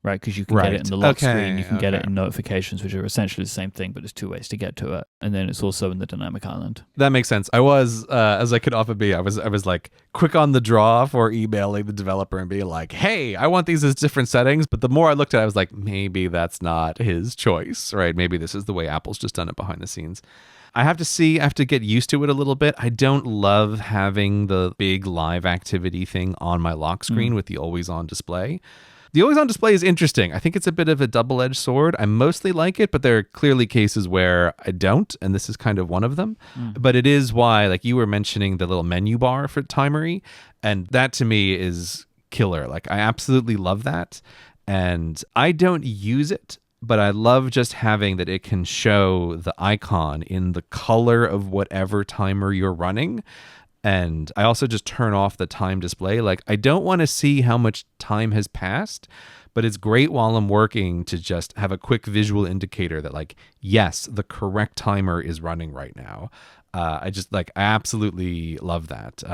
Right, because you can get it in the lock screen, you can get it in notifications, which are essentially the same thing, but there's 2 ways to get to it. And then it's also in the dynamic island. That makes sense. I was, as I could often be, I was like quick on the draw for emailing the developer and being like, hey, I want these as different settings. But the more I looked at it, I was like, maybe that's not his choice, right? Maybe this is the way Apple's just done it behind the scenes. I have to get used to it a little bit. I don't love having the big live activity thing on my lock screen with the always on display. The always on display is interesting. I think it's a bit of a double-edged sword. I mostly like it, but there are clearly cases where I don't, and this is kind of one of them. But it is why, like you were mentioning the little menu bar for Timery, and that to me is killer. Like I absolutely love that. And I don't use it, but I love just having that it can show the icon in the color of whatever timer you're running. And I also just turn off the time display. Like I don't want to see how much time has passed, but it's great while I'm working to just have a quick visual indicator that like, yes, the correct timer is running right now. I absolutely love that.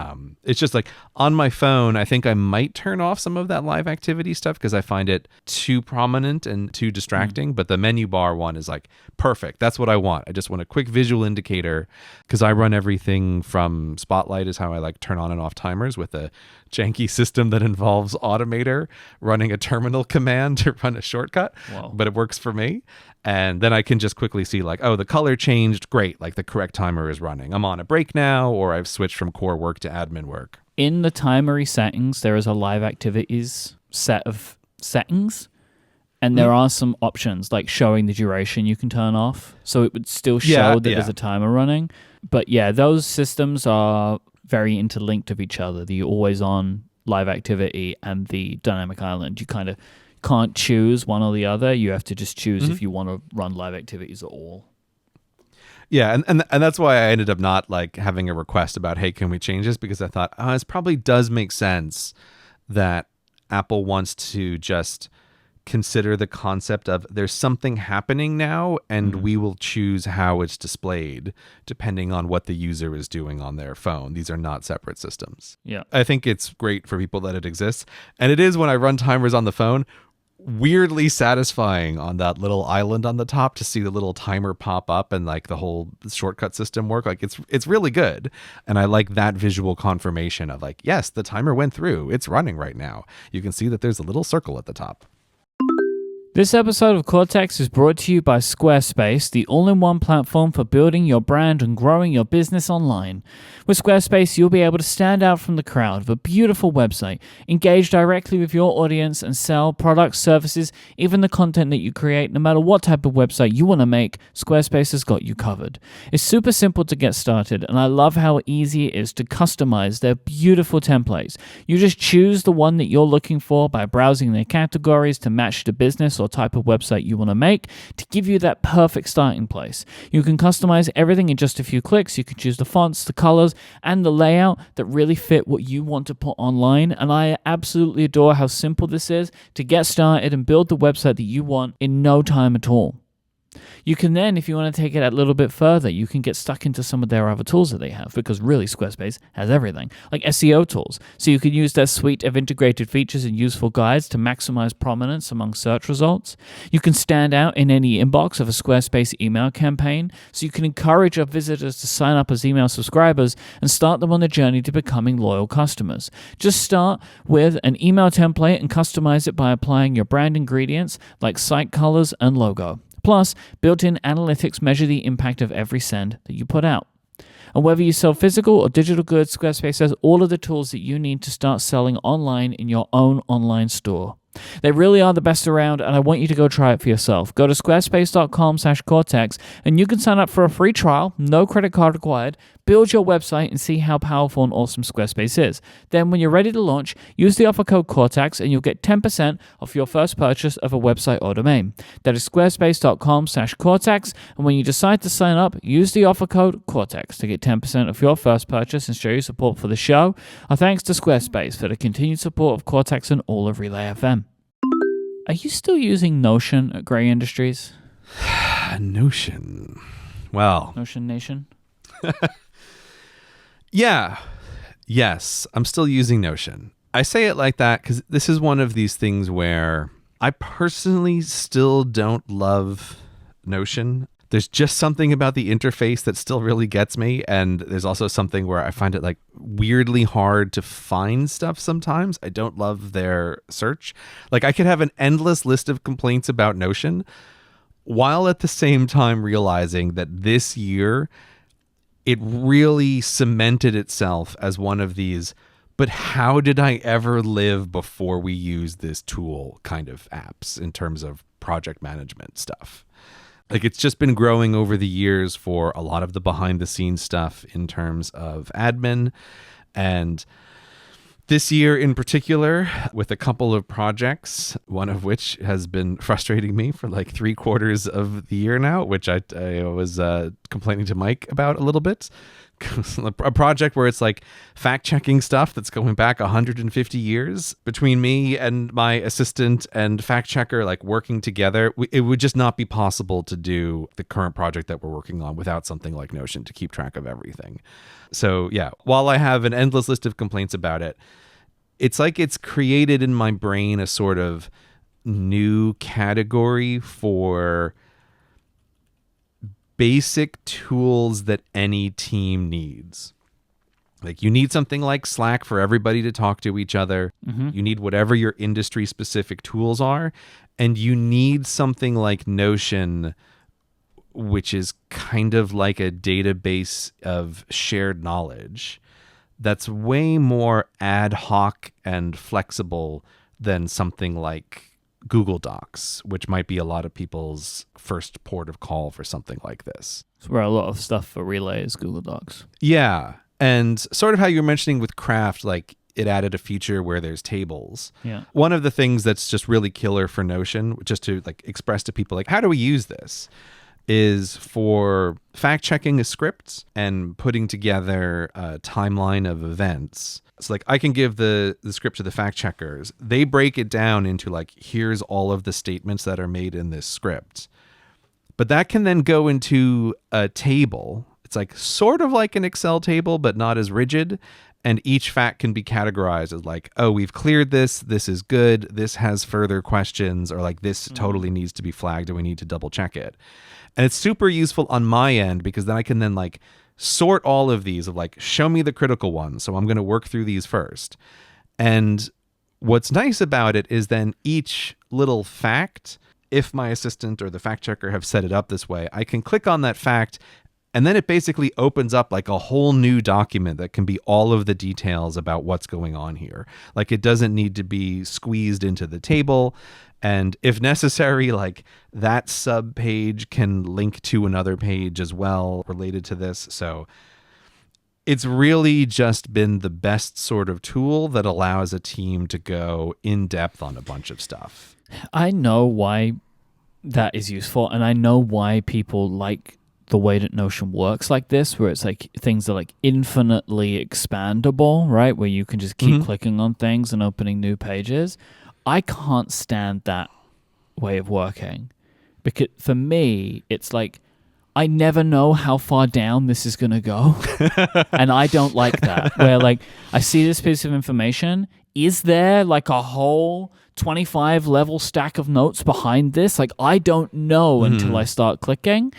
It's just like on my phone, I think I might turn off some of that live activity stuff because I find it too prominent and too distracting. But the menu bar one is like perfect. That's what I want. I just want a quick visual indicator because I run everything from Spotlight is how I like turn on and off timers with a janky system that involves Automator running a terminal command to run a shortcut. Wow. But it works for me. And then I can just quickly see like, oh, the color changed. Great. Like the correct timer is running. I'm on a break now, or I've switched from core work to admin work. In the Timery settings, there is a live activities set of settings. And there are some options like showing the duration you can turn off. So it would still show that there's a timer running. But yeah, those systems are very interlinked with each other. The always on live activity and the dynamic island. You kind of can't choose one or the other. You have to just choose if you want to run live activities at all. Yeah, and that's why I ended up not like having a request about, hey, can we change this? Because I thought, this probably does make sense that Apple wants to just consider the concept of there's something happening now, and we will choose how it's displayed depending on what the user is doing on their phone. These are not separate systems. Yeah. I think it's great for people that it exists. And it is, when I run timers on the phone, weirdly satisfying on that little island on the top to see the little timer pop up and like the whole shortcut system work. Like it's really good. And I like that visual confirmation of like, yes, the timer went through. It's running right now. You can see that there's a little circle at the top. This episode of Cortex is brought to you by Squarespace, the all-in-one platform for building your brand and growing your business online. With Squarespace, you'll be able to stand out from the crowd with a beautiful website, engage directly with your audience, and sell products, services, even the content that you create. No matter what type of website you want to make, Squarespace has got you covered. It's super simple to get started, and I love how easy it is to customize their beautiful templates. You just choose the one that you're looking for by browsing their categories to match the business or type of website you want to make to give you that perfect starting place. You can customize everything in just a few clicks. You can choose the fonts, the colors, and the layout that really fit what you want to put online. And I absolutely adore how simple this is to get started and build the website that you want in no time at all. You can then, if you want to take it a little bit further, you can get stuck into some of their other tools that they have, because really Squarespace has everything, like SEO tools. So you can use their suite of integrated features and useful guides to maximize prominence among search results. You can stand out in any inbox of a Squarespace email campaign, so you can encourage your visitors to sign up as email subscribers and start them on the journey to becoming loyal customers. Just start with an email template and customize it by applying your brand ingredients like site colors and logo. Plus, built-in analytics measure the impact of every send that you put out. And whether you sell physical or digital goods, Squarespace has all of the tools that you need to start selling online in your own online store. They really are the best around, and I want you to go try it for yourself. Go to squarespace.com/Cortex, and you can sign up for a free trial, no credit card required. Build your website and see how powerful and awesome Squarespace is. Then when you're ready to launch, use the offer code Cortex, and you'll get 10% off your first purchase of a website or domain. That is squarespace.com/Cortex, and when you decide to sign up, use the offer code Cortex to get 10% off your first purchase and show your support for the show. Our thanks to Squarespace for the continued support of Cortex and all of Relay FM. Are you still using Notion at Gray Industries? Notion. Well. Notion Nation? Yeah. Yes, I'm still using Notion. I say it like that because this is one of these things where I personally still don't love Notion. There's just something about the interface that still really gets me. And there's also something where I find it like weirdly hard to find stuff sometimes. I don't love their search. Like I could have an endless list of complaints about Notion while at the same time realizing that this year it really cemented itself as one of these, but how did I ever live before we used this tool kind of apps in terms of project management stuff. Like it's just been growing over the years for a lot of the behind the scenes stuff in terms of admin. And this year in particular, with a couple of projects, one of which has been frustrating me for like 3/4 of the year now, which I was complaining to Myke about a little bit. A project where it's like fact-checking stuff that's going back 150 years between me and my assistant and fact-checker, like working together. It would just not be possible to do the current project that we're working on without something like Notion to keep track of everything. So yeah, while I have an endless list of complaints about it, it's like it's created in my brain a sort of new category for basic tools that any team needs. Like you need something like Slack for everybody to talk to each other. Mm-hmm. You need whatever your industry specific tools are. And you need something like Notion, which is kind of like a database of shared knowledge that's way more ad hoc and flexible than something like Google Docs, which might be a lot of people's first port of call for something like this. It's where a lot of stuff for Relay is Google Docs. Yeah. And sort of how you were mentioning with Craft, like it added a feature where there's tables. Yeah. One of the things that's just really killer for Notion, just to like express to people, like, how do we use this? is for fact checking a script and putting together a timeline of events. So like I can give the script to the fact checkers. They break it down into like, here's all of the statements that are made in this script. But that can then go into a table. It's like sort of like an Excel table, but not as rigid. And each fact can be categorized as like, oh, we've cleared this. This is good. This has further questions, or like this totally needs to be flagged and we need to double check it. And it's super useful on my end because then I can then like sort all of these of like, show me the critical ones. So I'm going to work through these first. And what's nice about it is then each little fact, if my assistant or the fact checker have set it up this way, I can click on that fact and then it basically opens up like a whole new document that can be all of the details about what's going on here. Like it doesn't need to be squeezed into the table. And if necessary, like that sub page can link to another page as well related to this. So it's really just been the best sort of tool that allows a team to go in depth on a bunch of stuff. I know why that is useful, and I know why people like the way that Notion works like this, where it's like things are like infinitely expandable, right? Where you can just keep clicking on things and opening new pages. I can't stand that way of working because for me, it's like I never know how far down this is going to go. And I don't like that, where like I see this piece of information. Is there like a whole 25 level stack of notes behind this? Like I don't know until I start clicking.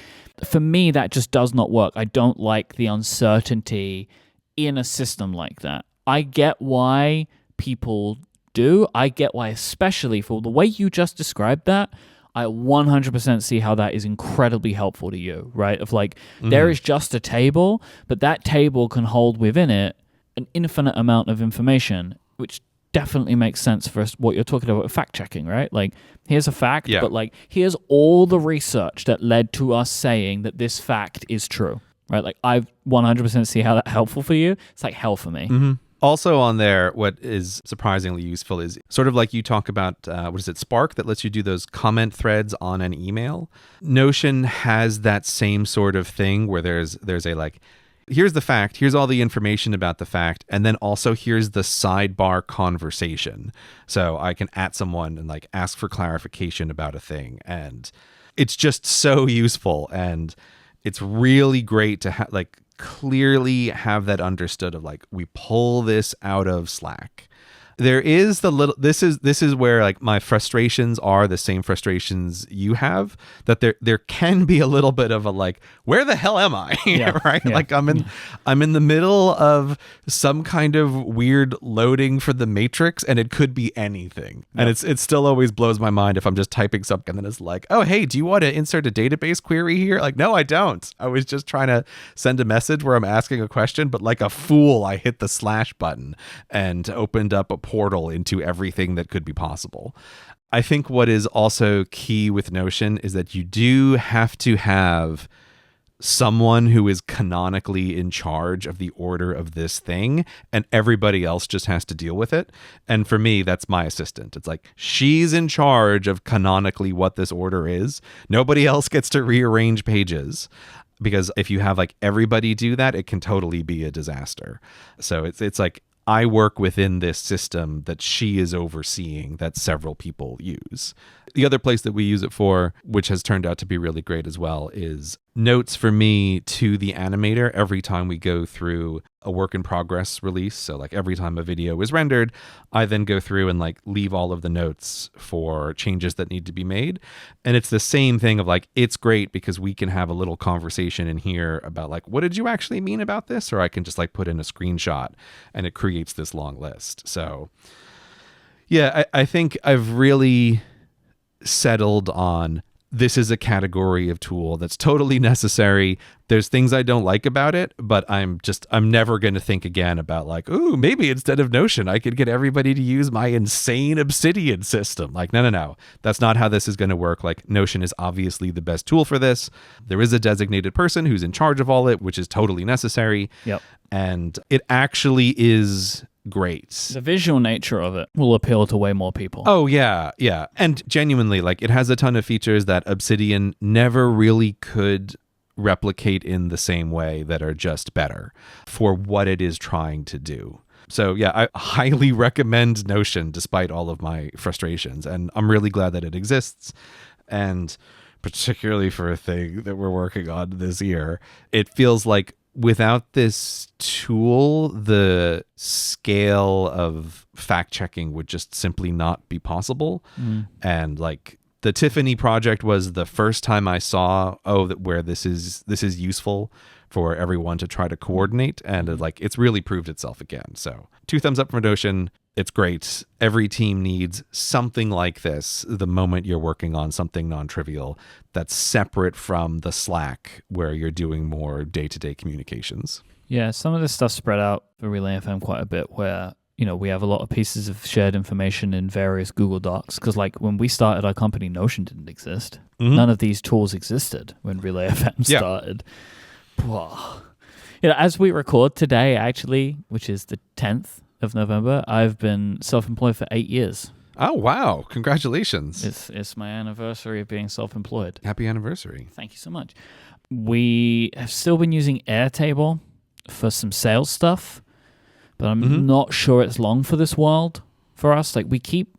For me, that just does not work. I don't like the uncertainty in a system like that. I get why people do. I get why, especially for the way you just described that, I 100% see how that is incredibly helpful to you, right? Of like, there is just a table, but that table can hold within it an infinite amount of information, which definitely makes sense for us, what you're talking about fact checking, right? Like, here's a fact, but like, here's all the research that led to us saying that this fact is true, right? Like, I 100% see how that's helpful for you. It's like hell for me. Also on there, what is surprisingly useful is sort of like you talk about, Spark, that lets you do those comment threads on an email. Notion has that same sort of thing where there's a like, here's the fact, here's all the information about the fact, and then also here's the sidebar conversation. So I can @ someone and like ask for clarification about a thing. And it's just so useful. And it's really great to like clearly have that understood of like, we pull this out of Slack. There is the little, this is where like my frustrations are the same frustrations you have, that there can be a little bit of a like, where the hell am I? Right? Yeah. Like I'm in the middle of some kind of weird loading for the matrix and it could be anything. And it still always blows my mind if I'm just typing something and then it's like, oh, hey, do you want to insert a database query here? Like, no, I don't. I was just trying to send a message where I'm asking a question, but like a fool, I hit the / button and opened up a portal into everything that could be possible. I think what is also key with Notion is that you do have to have someone who is canonically in charge of the order of this thing, and everybody else just has to deal with it. And for me, that's my assistant. It's like, she's in charge of canonically what this order is. Nobody else gets to rearrange pages. Because if you have like everybody do that, it can totally be a disaster. So it's like, I work within this system that she is overseeing that several people use. The other place that we use it for, which has turned out to be really great as well, is notes for me to the animator every time we go through a work in progress release. So like every time a video is rendered, I then go through and like leave all of the notes for changes that need to be made. And it's the same thing of like, it's great because we can have a little conversation in here about like, what did you actually mean about this? Or I can just like put in a screenshot and it creates this long list. So yeah, I think I've really settled on, this is a category of tool that's totally necessary. There's things I don't like about it, but I'm never going to think again about like, ooh, maybe instead of Notion, I could get everybody to use my insane Obsidian system. Like, no. That's not how this is going to work. Like, Notion is obviously the best tool for this. There is a designated person who's in charge of all it, which is totally necessary. Yep. And it actually is great. The visual nature of it will appeal to way more people. Oh, yeah, yeah. And genuinely, like, it has a ton of features that Obsidian never really could replicate in the same way that are just better for what it is trying to do. So, yeah, I highly recommend Notion despite all of my frustrations. And I'm really glad that it exists. And particularly for a thing that we're working on this year, it feels like without this tool, the scale of fact checking would just simply not be possible. And like the Tiffany project was the first time I saw, where this is useful for everyone to try to coordinate. And it's really proved itself again. So 2 thumbs up for Notion. It's great. Every team needs something like this the moment you're working on something non-trivial that's separate from the Slack where you're doing more day-to-day communications. Yeah, some of this stuff spread out for Relay FM quite a bit where, we have a lot of pieces of shared information in various Google Docs. Because when we started our company, Notion didn't exist. None of these tools existed when Relay FM started. Whoa. As we record today, actually, which is the 10th of November, I've been self-employed for 8 years. Oh, wow. Congratulations. It's my anniversary of being self-employed. Happy anniversary. Thank you so much. We have still been using Airtable for some sales stuff, but I'm not sure it's long for this world for us. We keep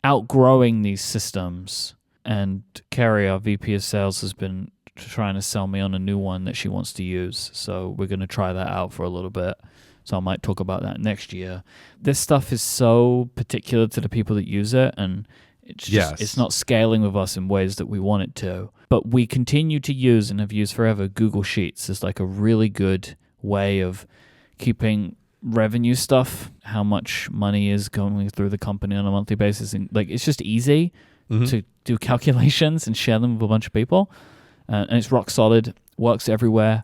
outgrowing these systems, and Carrie, our VP of sales, has been trying to sell me on a new one that she wants to use. So we're going to try that out for a little bit. So I might talk about that next year. This stuff is so particular to the people that use it, and it's just, it's not scaling with us in ways that we want it to. But we continue to use and have used forever Google Sheets as a really good way of keeping revenue stuff, how much money is going through the company on a monthly basis. And it's just easy to do calculations and share them with a bunch of people. And it's rock solid, works everywhere.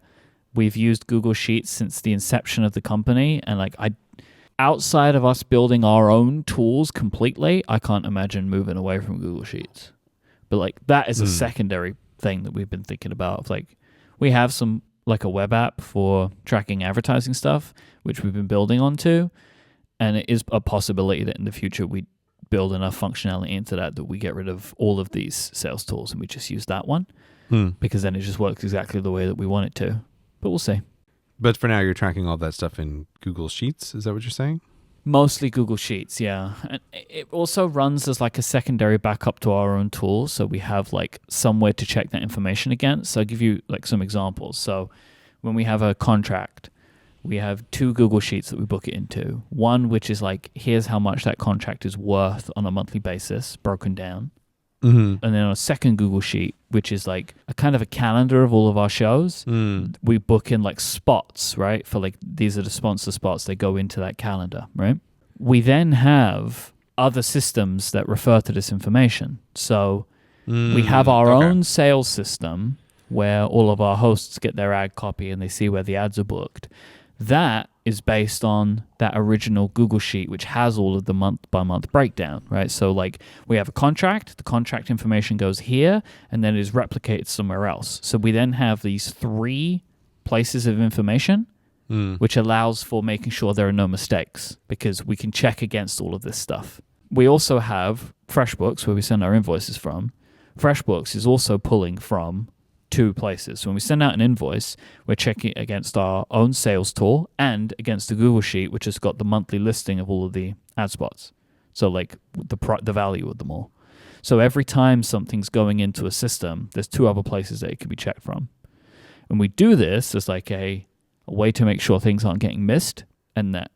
We've used Google Sheets since the inception of the company, and outside of us building our own tools completely, I can't imagine moving away from Google Sheets. But that is a secondary thing that we've been thinking about. We have some a web app for tracking advertising stuff, which we've been building onto, and it is a possibility that in the future we build enough functionality into that we get rid of all of these sales tools and we just use that one, because then it just works exactly the way that we want it to. But we'll see. But for now, you're tracking all that stuff in Google Sheets. Is that what you're saying? Mostly Google Sheets, yeah. And it also runs as a secondary backup to our own tools. So we have somewhere to check that information against. So I'll give you some examples. So when we have a contract, we have 2 Google Sheets that we book it into. One, which is here's how much that contract is worth on a monthly basis, broken down. And then on a second Google Sheet, which is a kind of a calendar of all of our shows, we book in spots, right? For these are the sponsor spots, they go into that calendar, right? We then have other systems that refer to this information. So we have our own sales system where all of our hosts get their ad copy and they see where the ads are booked. That is based on that original Google Sheet, which has all of the month-by-month breakdown, right? So we have a contract, the contract information goes here, and then it is replicated somewhere else. So we then have these 3 places of information, which allows for making sure there are no mistakes, because we can check against all of this stuff. We also have FreshBooks, where we send our invoices from. FreshBooks is also pulling from 2 places. So when we send out an invoice, we're checking against our own sales tool and against the Google Sheet, which has got the monthly listing of all of the ad spots. So the value of them all. So every time something's going into a system, there's 2 other places that it can be checked from. And we do this as a way to make sure things aren't getting missed and that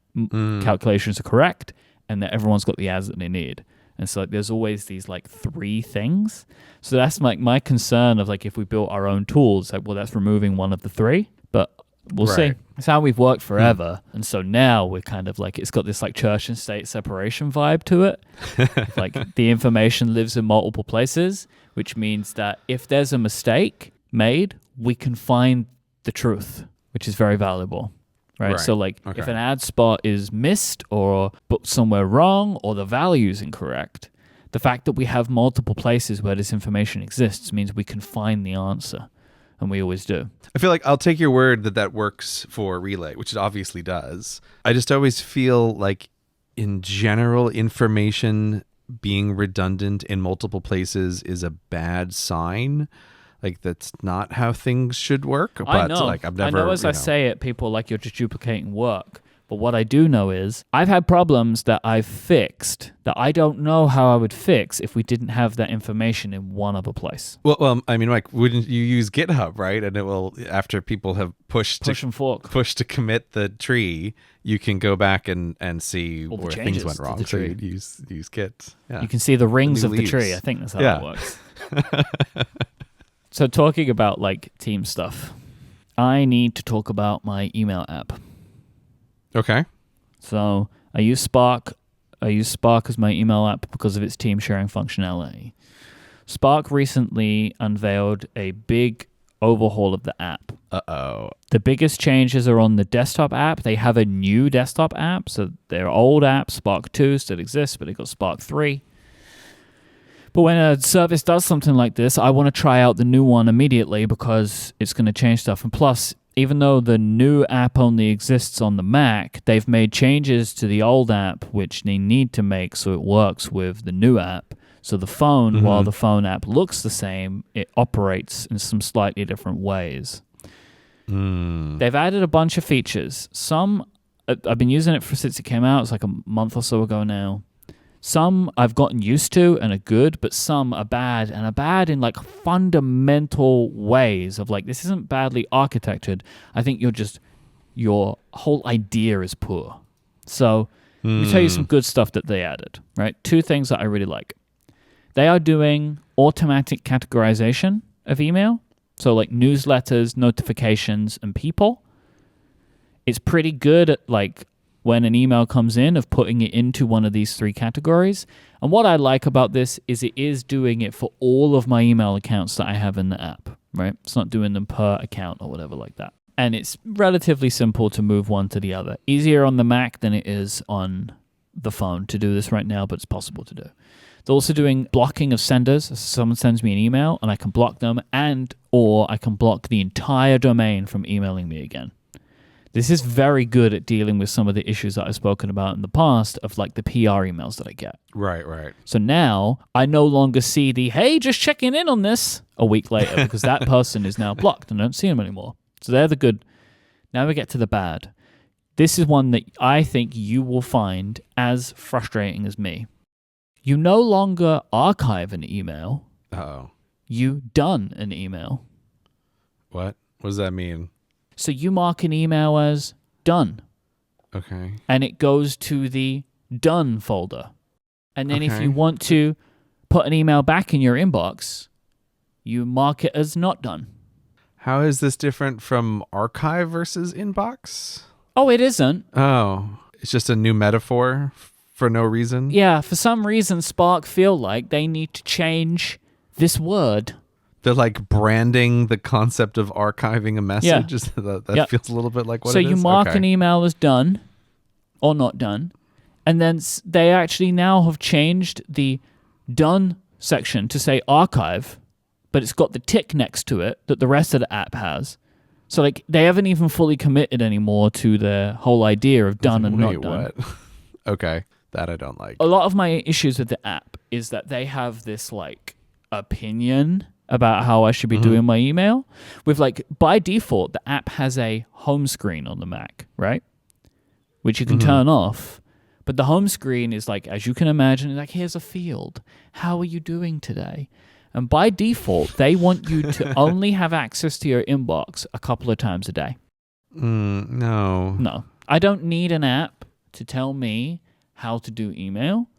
calculations are correct and that everyone's got the ads that they need. And so there's always these 3 things. So that's my concern of if we built our own tools, that's removing one of the 3. But we'll see. It's how we've worked forever. And so now we're kind of it's got this church and state separation vibe to it. The information lives in multiple places, which means that if there's a mistake made, we can find the truth, which is very valuable. Right. So if an ad spot is missed or booked somewhere wrong or the value is incorrect, the fact that we have multiple places where this information exists means we can find the answer. and we always do. I feel like I'll take your word that works for Relay, which it obviously does. I just always feel like, in general, information being redundant in multiple places is a bad sign. Like, that's not how things should work. But I know. like, I've never. I know as I say it, people are like, you're just duplicating work. But what I do know is I've had problems that I've fixed that I don't know how I would fix if we didn't have that information in one other place. Well, I mean, like, wouldn't you use GitHub, right? And it will, after people have pushed to commit the tree, you can go back and see where things went wrong. So you'd use Git. Yeah. You can see the rings of the tree. I think that's how that works. So talking about like team stuff, I need to talk about my email app. Okay. So I use Spark. I use Spark as my email app because of its team sharing functionality. Spark recently unveiled a big overhaul of the app. Uh-oh. The biggest changes are on the desktop app. They have a new desktop app. So their old app, Spark 2, still exists, but they got Spark 3. But when a service does something like this, I want to try out the new one immediately because it's going to change stuff. And plus, even though the new app only exists on the Mac, they've made changes to the old app, which they need to make so it works with the new app. So the phone, while the phone app looks the same, it operates in some slightly different ways. They've added a bunch of features. Some, I've been using it since it came out. It's like a month or so ago now. Some I've gotten used to and are good, but some are bad, and are bad in like fundamental ways of like, this isn't badly architected. I think your whole idea is poor. So let me tell you some good stuff that they added, right? 2 things that I really like. They are doing automatic categorization of email. So like newsletters, notifications, and people. It's pretty good at like when an email comes in of putting it into one of these 3 categories. And what I like about this is it is doing it for all of my email accounts that I have in the app, right? It's not doing them per account or whatever like that. And it's relatively simple to move one to the other. Easier on the Mac than it is on the phone to do this right now, but it's possible to do. They're also doing blocking of senders. So someone sends me an email and I can block them, and or I can block the entire domain from emailing me again. This is very good at dealing with some of the issues that I've spoken about in the past of like the PR emails that I get. Right. So now I no longer see the, hey, just checking in on this a week later because that person is now blocked and I don't see them anymore. So they're the good. Now we get to the bad. This is one that I think you will find as frustrating as me. You no longer archive an email. Uh-oh. You done an email. What? What does that mean? So you mark an email as done. Okay. And it goes to the done folder. And then if you want to put an email back in your inbox, you mark it as not done. How is this different from archive versus inbox? Oh, it isn't. Oh, it's just a new metaphor for no reason? Yeah, for some reason, Spark feel like they need to change this word. They're like branding the concept of archiving a message. Yeah. That feels a little bit like what so it is. So you mark an email as done or not done. And then they actually now have changed the done section to say archive, but it's got the tick next to it that the rest of the app has. So like they haven't even fully committed anymore to their whole idea of done and not done. What? Okay, that I don't like. A lot of my issues with the app is that they have this like opinion about how I should be doing my email. With like, by default, the app has a home screen on the Mac, right? Which you can turn off. But the home screen is like, as you can imagine, like, here's a field. How are you doing today? And by default, they want you to only have access to your inbox a couple of times a day. No. No. I don't need an app to tell me how to do email.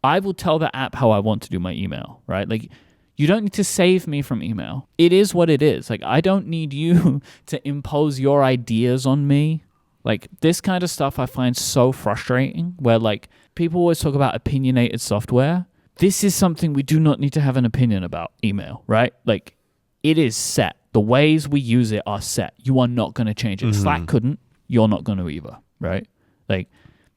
I will tell the app how I want to do my email, right? Like, you don't need to save me from email. It is what it is. Like, I don't need you to impose your ideas on me. Like, this kind of stuff I find so frustrating, where, like, people always talk about opinionated software. This is something we do not need to have an opinion about, email, right? Like, it is set. The ways we use it are set. You are not going to change it. Slack couldn't. You're not going to either, right? Like,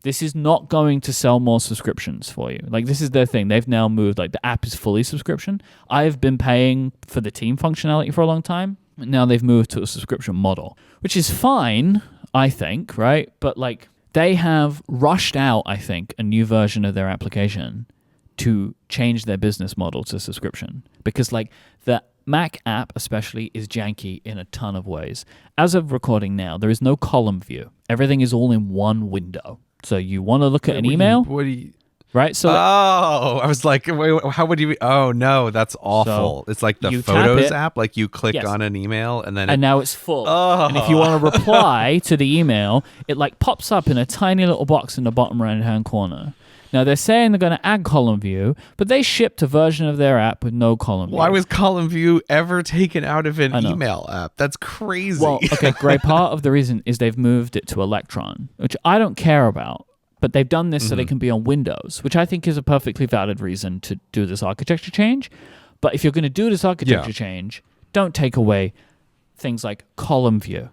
this is not going to sell more subscriptions for you. Like, this is their thing. They've now moved, like, the app is fully subscription. I've been paying for the team functionality for a long time. Now they've moved to a subscription model, which is fine, I think, right? But like they have rushed out, I think, a new version of their application to change their business model to subscription, because like the Mac app especially is janky in a ton of ways. As of recording now, there is no column view. Everything is all in one window. So you want to look at an email, right? So I was like, wait, how would you? Oh no, that's awful. So it's like the Photos app. Like you click on an email and then now it's full. And if you want to reply to the email, it like pops up in a tiny little box in the bottom right hand corner. Now, they're saying they're going to add column view, but they shipped a version of their app with no column view. Why was column view ever taken out of an email app? That's crazy. Well, okay, great. Part of the reason is they've moved it to Electron, which I don't care about, but they've done this so they can be on Windows, which I think is a perfectly valid reason to do this architecture change. But if you're going to do this architecture change, don't take away things like column view.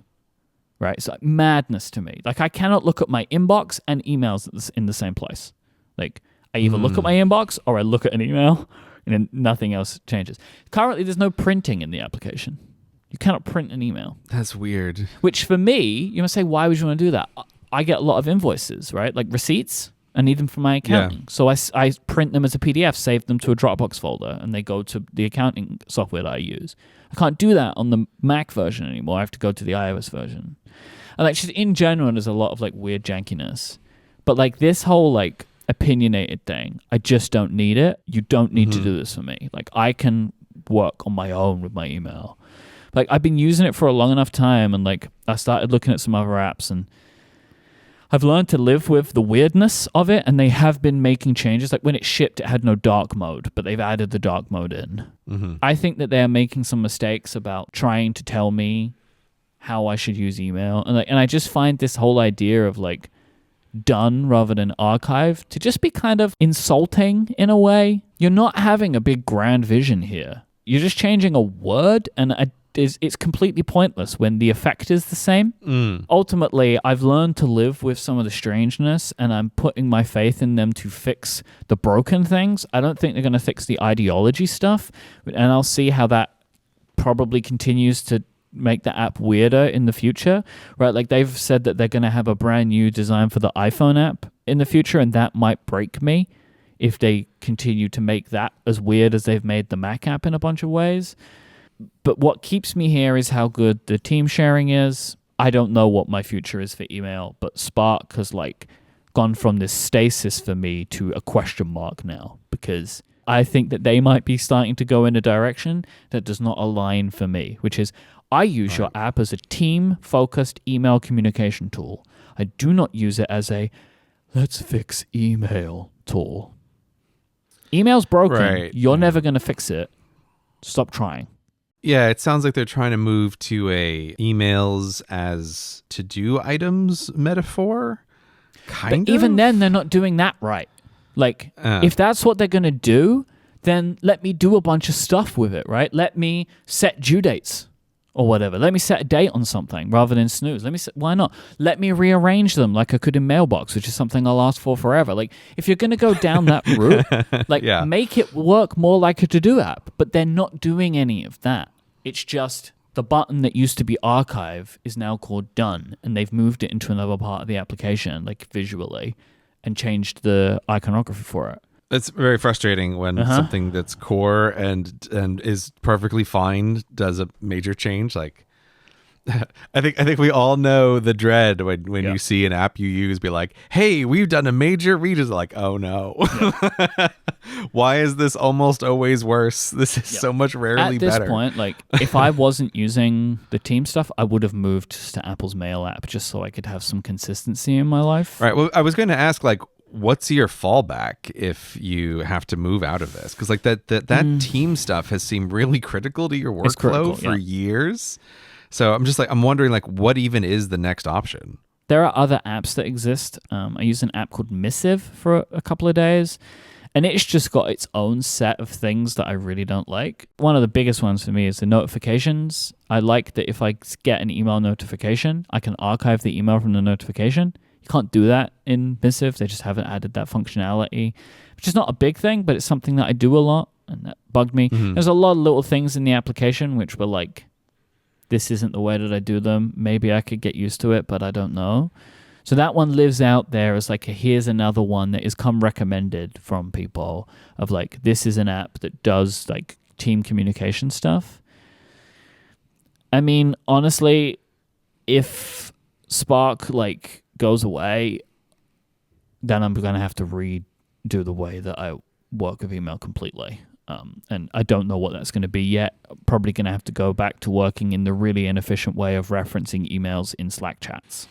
Right? It's like madness to me. Like, I cannot look at my inbox and emails in the same place. Like, I either look at my inbox or I look at an email and then nothing else changes. Currently, there's no printing in the application. You cannot print an email. That's weird. Which for me, you must say, why would you want to do that? I get a lot of invoices, right? Like receipts. I need them for my accounting. So I print them as a PDF, save them to a Dropbox folder, and they go to the accounting software that I use. I can't do that on the Mac version anymore. I have to go to the iOS version. And like just in general, there's a lot of like weird jankiness. But like this whole like opinionated thing, I just don't need it. You don't need to do this for me. Like I can work on my own with my email. Like I've been using it for a long enough time, and like I started looking at some other apps, and I've learned to live with the weirdness of it, and they have been making changes. Like when it shipped, it had no dark mode, but they've added the dark mode in. I think that they're making some mistakes about trying to tell me how I should use email, and I just find this whole idea of like done rather than archive to just be kind of insulting in a way. You're not having a big grand vision here. You're just changing a word, and it's completely pointless when the effect is the same. Ultimately, I've learned to live with some of the strangeness, and I'm putting my faith in them to fix the broken things. I don't think they're going to fix the ideology stuff, and I'll see how that probably continues to make the app weirder in the future, right? Like they've said that they're going to have a brand new design for the iPhone app in the future, and that might break me if they continue to make that as weird as they've made the Mac app in a bunch of ways. But what keeps me here is how good the team sharing is. I don't know what my future is for email, but Spark has like gone from this stasis for me to a question mark now, because I think that they might be starting to go in a direction that does not align for me, which is I use your app as a team-focused email communication tool. I do not use it as a let's fix email tool. Email's broken. Right. You're never going to fix it. Stop trying. Yeah, it sounds like they're trying to move to a emails as to-do items metaphor. But even then, they're not doing that right. Like, if that's what they're going to do, then let me do a bunch of stuff with it, right? Let me set due dates or whatever. Let me set a date on something rather than snooze. Why not? Let me rearrange them like I could in Mailbox, which is something I'll ask for forever. Like, if you're going to go down that route, like, make it work more like a to-do app. But they're not doing any of that. It's just the button that used to be archive is now called done, and they've moved it into another part of the application, like visually, and changed the iconography for it. It's very frustrating when something that's core and is perfectly fine does a major change. Like, I think we all know the dread when you see an app you use be like, "Hey, we've done a major redesign." Like, oh no, why is this almost always worse? This is so much rarely better. At this point, like, if I wasn't using the team stuff, I would have moved to Apple's Mail app just so I could have some consistency in my life. Right. Well, I was going to ask, like, what's your fallback if you have to move out of this? Because like that team stuff has seemed really critical to your workflow for years. So I'm wondering, like, what even is the next option? There are other apps that exist. I use an app called Missive for a couple of days, and it's just got its own set of things that I really don't like. One of the biggest ones for me is the notifications. I like that if I get an email notification, I can archive the email from the notification. You can't do that in Missive. They just haven't added that functionality, which is not a big thing, but it's something that I do a lot, and that bugged me. There's a lot of little things in the application which were like, this isn't the way that I do them. Maybe I could get used to it, but I don't know. So that one lives out there as like here's another one that is come recommended from people of like, this is an app that does like team communication stuff. I mean, honestly, if Spark like goes away, then I'm going to have to redo the way that I work with email completely. And I don't know what that's going to be yet. Probably going to have to go back to working in the really inefficient way of referencing emails in Slack chats.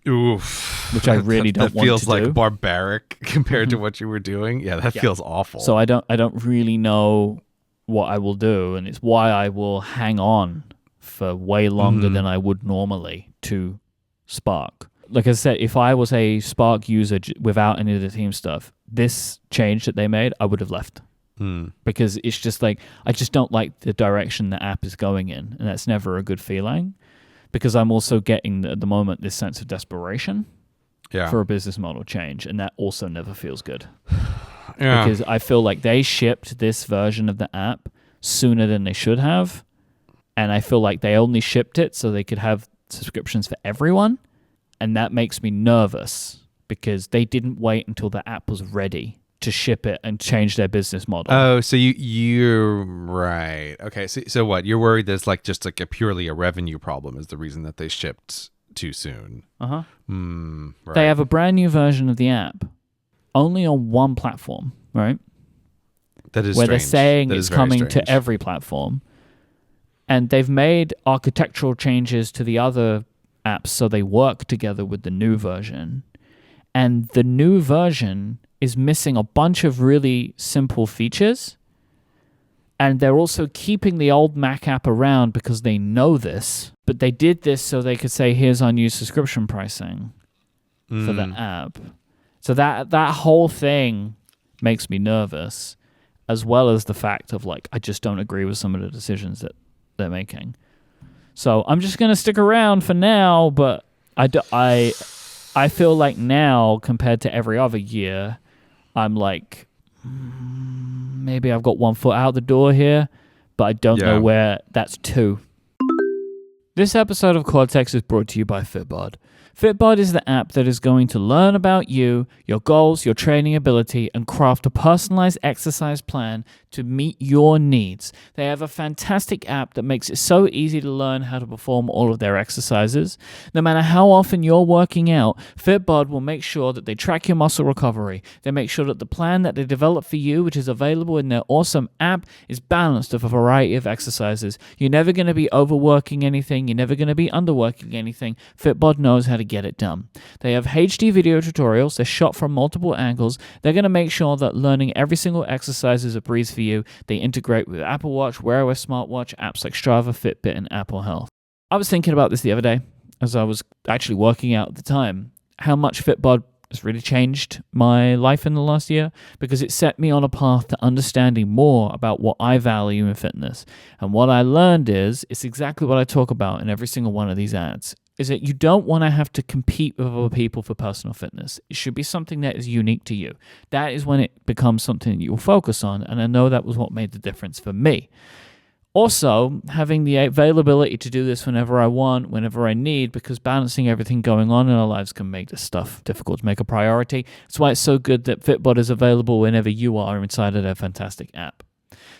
Oof. Which I really don't want to do. That feels like barbaric compared to what you were doing. Yeah, that feels awful. So I don't really know what I will do, and it's why I will hang on for way longer than I would normally to Spark. Like I said, if I was a Spark user without any of the team stuff, this change that they made, I would have left. Because it's just like, I just don't like the direction the app is going in, and that's never a good feeling. Because I'm also getting, at the moment, this sense of desperation for a business model change, and that also never feels good. Because I feel like they shipped this version of the app sooner than they should have, and I feel like they only shipped it so they could have subscriptions for everyone, and that makes me nervous because they didn't wait until the app was ready to ship it and change their business model. Oh, so you're right. Okay, so what? You're worried there's like just like purely a revenue problem is the reason that they shipped too soon. Uh-huh. Right. They have a brand new version of the app only on one platform, right? That is where strange. They're saying it's coming strange. to every platform. And they've made architectural changes to the other apps so they work together with the new version. And the new version is missing a bunch of really simple features. And they're also keeping the old Mac app around because they know this. But they did this so they could say, here's our new subscription pricing for the app. So that whole thing makes me nervous, as well as the fact of like, I just don't agree with some of the decisions that they're making. So I'm just going to stick around for now, but I feel like now, compared to every other year, I'm like, maybe I've got one foot out the door here, but I don't know where that's to. This episode of Cortex is brought to you by Fitbod. Fitbod is the app that is going to learn about you, your goals, your training ability, and craft a personalized exercise plan to meet your needs. They have a fantastic app that makes it so easy to learn how to perform all of their exercises. No matter how often you're working out, Fitbod will make sure that they track your muscle recovery. They make sure that the plan that they develop for you, which is available in their awesome app, is balanced with a variety of exercises. You're never going to be overworking anything. You're never going to be underworking anything. Fitbod knows how to get it done. They have HD video tutorials. They're shot from multiple angles. They're going to make sure that learning every single exercise is a breeze for you. They integrate with Apple Watch, Wear OS smartwatch, apps like Strava, Fitbit, and Apple Health. I was thinking about this the other day as I was actually working out at the time, how much Fitbod has really changed my life in the last year, because it set me on a path to understanding more about what I value in fitness. And what I learned is, it's exactly what I talk about in every single one of these ads, is that you don't want to have to compete with other people for personal fitness. It should be something that is unique to you. That is when it becomes something you'll focus on, and I know that was what made the difference for me. Also, having the availability to do this whenever I want, whenever I need, because balancing everything going on in our lives can make this stuff difficult to make a priority. That's why it's so good that Fitbod is available whenever you are inside of their fantastic app.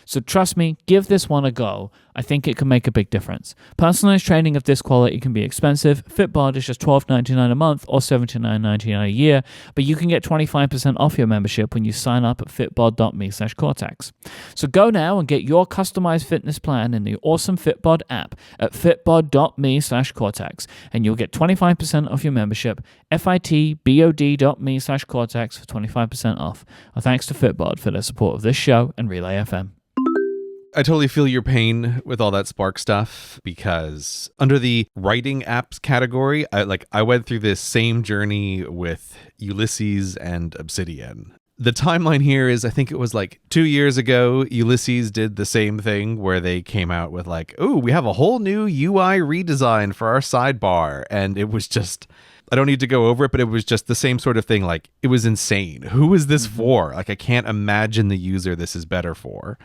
So trust me, give this one a go. I think it can make a big difference. Personalized training of this quality can be expensive. Fitbod is just $12.99 a month or $79.99 a year, but you can get 25% off your membership when you sign up at fitbod.me/Cortex. So go now and get your customized fitness plan in the awesome Fitbod app at fitbod.me/Cortex, and you'll get 25% off your membership. fitbod.me/Cortex for 25% off. Our thanks to Fitbod for their support of this show and Relay FM. I totally feel your pain with all that Spark stuff, because under the writing apps category, I went through this same journey with Ulysses and Obsidian. The timeline here is, I think it was like 2 years ago, Ulysses did the same thing where they came out with like, oh, we have a whole new UI redesign for our sidebar. And it was just, I don't need to go over it, but it was just the same sort of thing. Like, it was insane. Who is this for? Like, I can't imagine the user this is better for.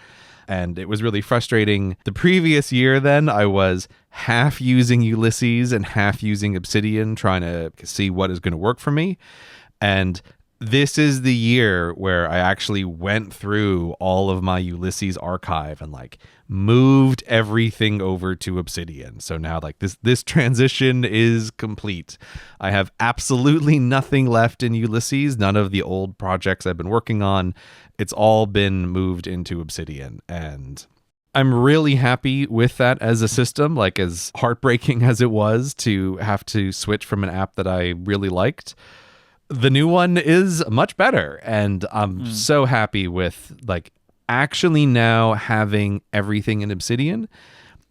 And it was really frustrating. The previous year, then, I was half using Ulysses and half using Obsidian, trying to see what is going to work for me. And this is the year where I actually went through all of my Ulysses archive and like moved everything over to Obsidian. So now like this transition is complete. I have absolutely nothing left in Ulysses, none of the old projects I've been working on. It's all been moved into Obsidian, and I'm really happy with that as a system, like as heartbreaking as it was to have to switch from an app that I really liked. The new one is much better, and I'm so happy with like actually now having everything in Obsidian.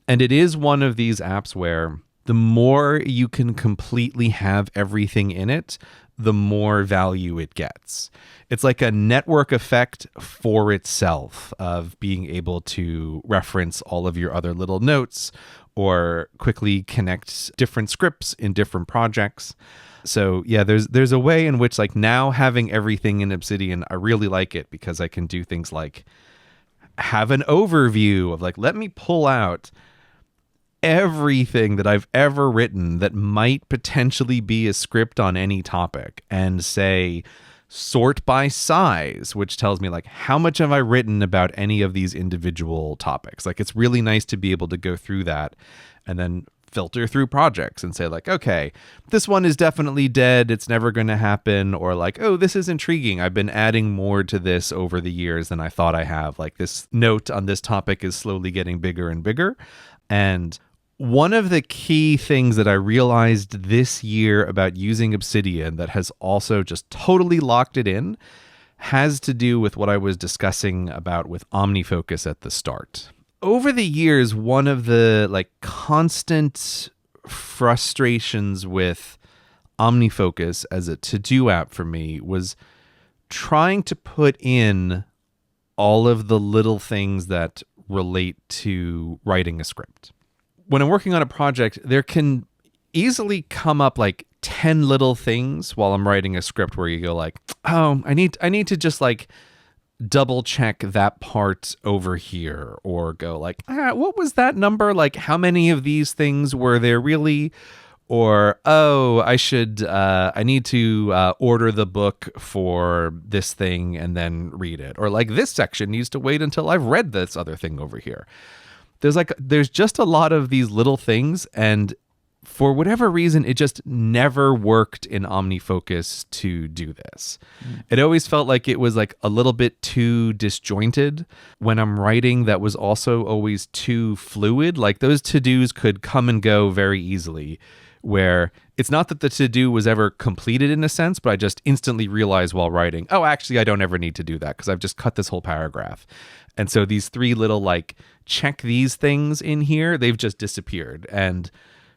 And it is one of these apps where the more you can completely have everything in it, the more value it gets. It's like a network effect for itself of being able to reference all of your other little notes or quickly connect different scripts in different projects. So yeah, there's a way in which like now having everything in Obsidian, I really like it because I can do things like have an overview of like, let me pull out everything that I've ever written that might potentially be a script on any topic and say, sort by size, which tells me like how much have I written about any of these individual topics. Like it's really nice to be able to go through that and then filter through projects and say like, okay, this one is definitely dead, it's never going to happen, or like, oh, this is intriguing, I've been adding more to this over the years than I thought I have, like this note on this topic is slowly getting bigger and bigger. And one of the key things that I realized this year about using Obsidian that has also just totally locked it in has to do with what I was discussing about with OmniFocus at the start. Over the years, one of the like constant frustrations with OmniFocus as a to-do app for me was trying to put in all of the little things that relate to writing a script. When I'm working on a project, there can easily come up like 10 little things while I'm writing a script where you go like, oh, I need to just like double check that part over here, or go like, what was that number? Like, how many of these things were there really? Or, oh, I need to order the book for this thing and then read it. Or like this section needs to wait until I've read this other thing over here. There's just a lot of these little things, and for whatever reason, it just never worked in OmniFocus to do this. It always felt like it was like a little bit too disjointed when I'm writing. That was also always too fluid. Like those to-dos could come and go very easily, where it's not that the to-do was ever completed in a sense, but I just instantly realized while writing, oh, actually, I don't ever need to do that because I've just cut this whole paragraph. And so these three little like check these things in here, they've just disappeared. And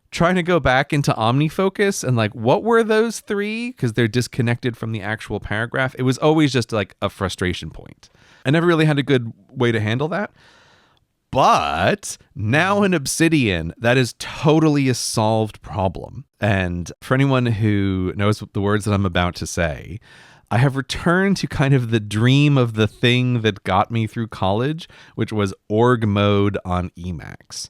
trying to go back into OmniFocus and like, what were those three? Because they're disconnected from the actual paragraph. It was always just like a frustration point. I never really had a good way to handle that. But now in Obsidian, that is totally a solved problem. And for anyone who knows the words that I'm about to say, I have returned to kind of the dream of the thing that got me through college, which was org mode on Emacs.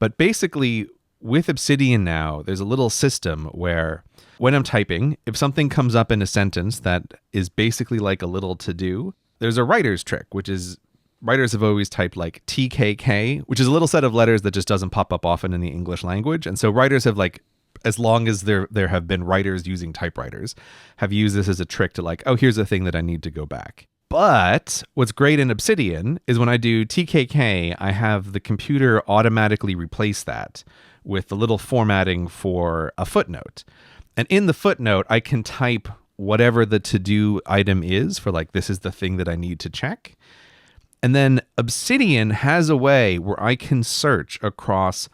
But basically, with Obsidian now, there's a little system where when I'm typing, if something comes up in a sentence that is basically like a little to-do, there's a writer's trick, which is writers have always typed like TKK, which is a little set of letters that just doesn't pop up often in the English language. And so writers have like, as long as there have been writers using typewriters, have used this as a trick to like, oh, here's a thing that I need to go back. But what's great in Obsidian is when I do TKK, I have the computer automatically replace that with the little formatting for a footnote. And in the footnote, I can type whatever the to-do item is for like, this is the thing that I need to check. And then Obsidian has a way where I can search across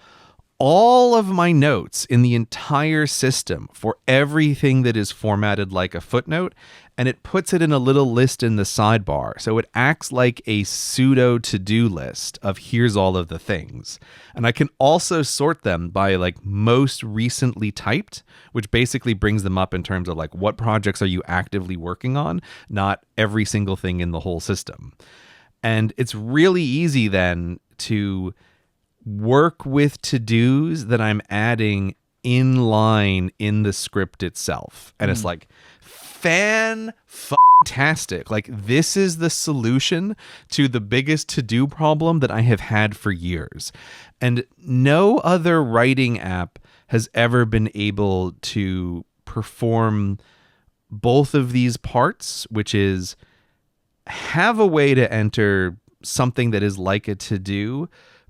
all of my notes in the entire system for everything that is formatted like a footnote, and it puts it in a little list in the sidebar. So it acts like a pseudo to-do list of here's all of the things. And I can also sort them by like most recently typed, which basically brings them up in terms of like what projects are you actively working on, not every single thing in the whole system. And it's really easy then to work with to-dos that I'm adding in line in the script itself. And it's like fantastic. Like, this is the solution to the biggest to-do problem that I have had for years. And no other writing app has ever been able to perform both of these parts, which is have a way to enter something that is like a to-do,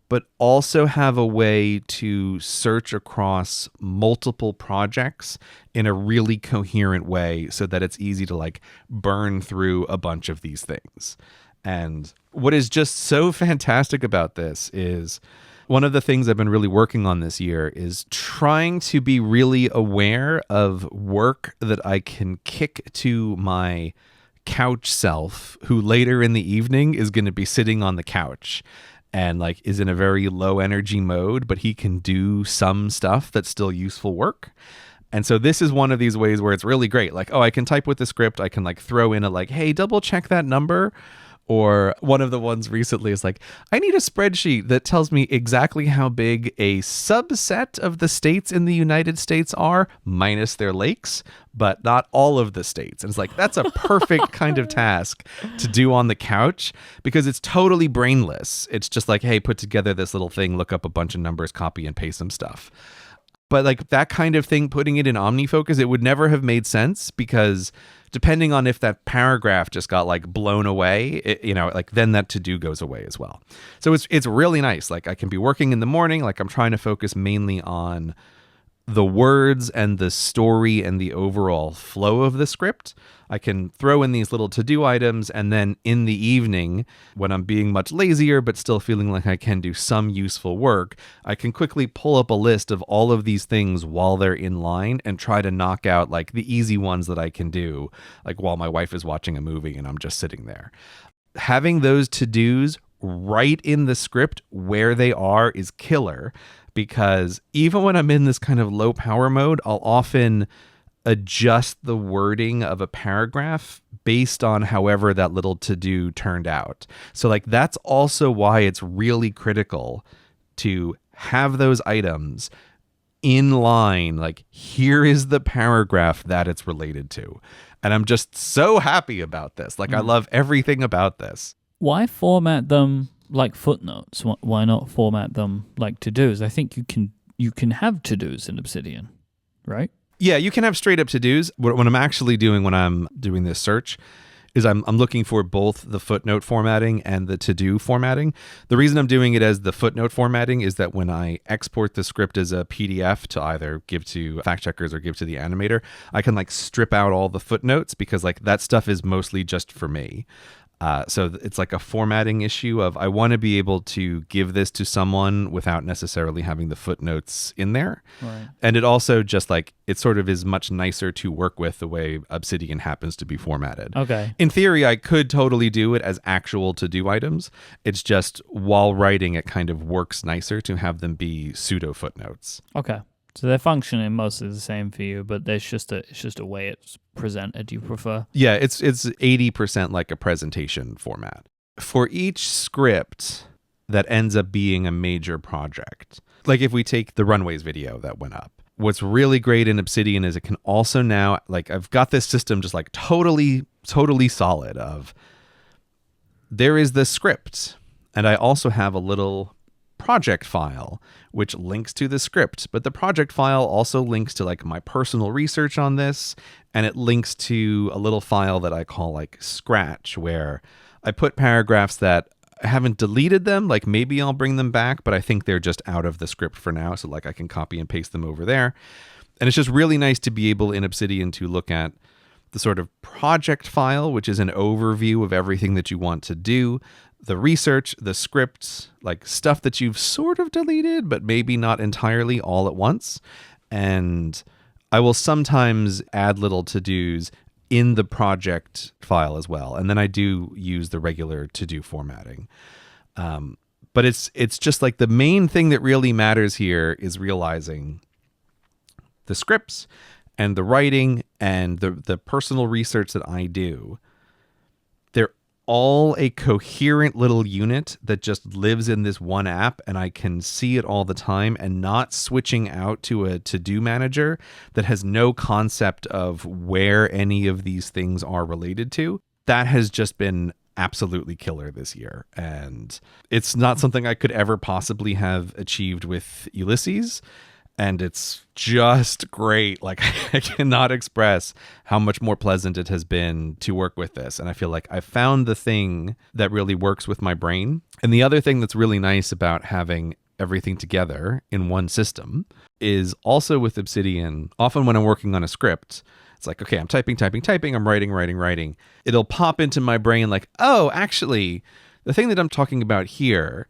but also have a way to search across multiple projects in a really coherent way so that it's easy to like burn through a bunch of these things. And what is just so fantastic about this is one of the things I've been really working on this year is trying to be really aware of work that I can kick to my couch self, who later in the evening is going to be sitting on the couch and like is in a very low energy mode, but he can do some stuff that's still useful work. And so this is one of these ways where it's really great. Like, oh, I can type with the script. I can like throw in a like, hey, double check that number. Or one of the ones recently is like, I need a spreadsheet that tells me exactly how big a subset of the states in the United States are, minus their lakes, but not all of the states. And it's like, that's a perfect kind of task to do on the couch because it's totally brainless. It's just like, hey, put together this little thing, look up a bunch of numbers, copy and paste some stuff. But like that kind of thing, putting it in OmniFocus, it would never have made sense because depending on if that paragraph just got like blown away, like then that to-do goes away as well. So it's really nice. Like I can be working in the morning, like I'm trying to focus mainly on the words and the story and the overall flow of the script. I can throw in these little to-do items, and then in the evening, when I'm being much lazier but still feeling like I can do some useful work, I can quickly pull up a list of all of these things while they're in line and try to knock out like the easy ones that I can do, like while my wife is watching a movie and I'm just sitting there. Having those to-dos right in the script where they are is killer, because even when I'm in this kind of low power mode, I'll often adjust the wording of a paragraph based on however that little to-do turned out. So like that's also why it's really critical to have those items in line. Like, here is the paragraph that it's related to. And I'm just so happy about this. Like, I love everything about this. Why format them like footnotes? Why not format them like to-dos? I think you can have to-dos in Obsidian, right? Yeah, you can have straight up to-dos. What I'm actually doing when I'm doing this search is I'm looking for both the footnote formatting and the to-do formatting. The reason I'm doing it as the footnote formatting is that when I export the script as a PDF to either give to fact checkers or give to the animator, I can like strip out all the footnotes because like that stuff is mostly just for me. So it's like a formatting issue of I want to be able to give this to someone without necessarily having the footnotes in there. Right. And it also just like, it sort of is much nicer to work with the way Obsidian happens to be formatted. Okay. In theory, I could totally do it as actual to-do items. It's just while writing, it kind of works nicer to have them be pseudo footnotes. Okay. So they're functioning mostly the same for you, but it's just a way it's presented you prefer. Yeah, it's 80% like a presentation format. For each script that ends up being a major project, like if we take the Runways video that went up, what's really great in Obsidian is it can also now, like I've got this system just like totally solid of there is the script, and I also have a little project file which links to the script, but the project file also links to like my personal research on this, and it links to a little file that I call like Scratch, where I put paragraphs that I haven't deleted them, like maybe I'll bring them back, but I think they're just out of the script for now, so like I can copy and paste them over there. And it's just really nice to be able in Obsidian to look at the sort of project file, which is an overview of everything that you want to do, the research, the scripts, like stuff that you've sort of deleted, but maybe not entirely all at once. And I will sometimes add little to-dos in the project file as well. And then I do use the regular to-do formatting. But it's just like the main thing that really matters here is realizing the scripts and the writing and the personal research that I do, they're all a coherent little unit that just lives in this one app, and I can see it all the time, and not switching out to a to-do manager that has no concept of where any of these things are related to. That has just been absolutely killer this year. And it's not something I could ever possibly have achieved with Ulysses. And it's just great. Like, I cannot express how much more pleasant it has been to work with this. And I feel like I found the thing that really works with my brain. And the other thing that's really nice about having everything together in one system is also with Obsidian. Often when I'm working on a script, it's like, okay, I'm typing, I'm writing. It'll pop into my brain like, oh, actually, the thing that I'm talking about here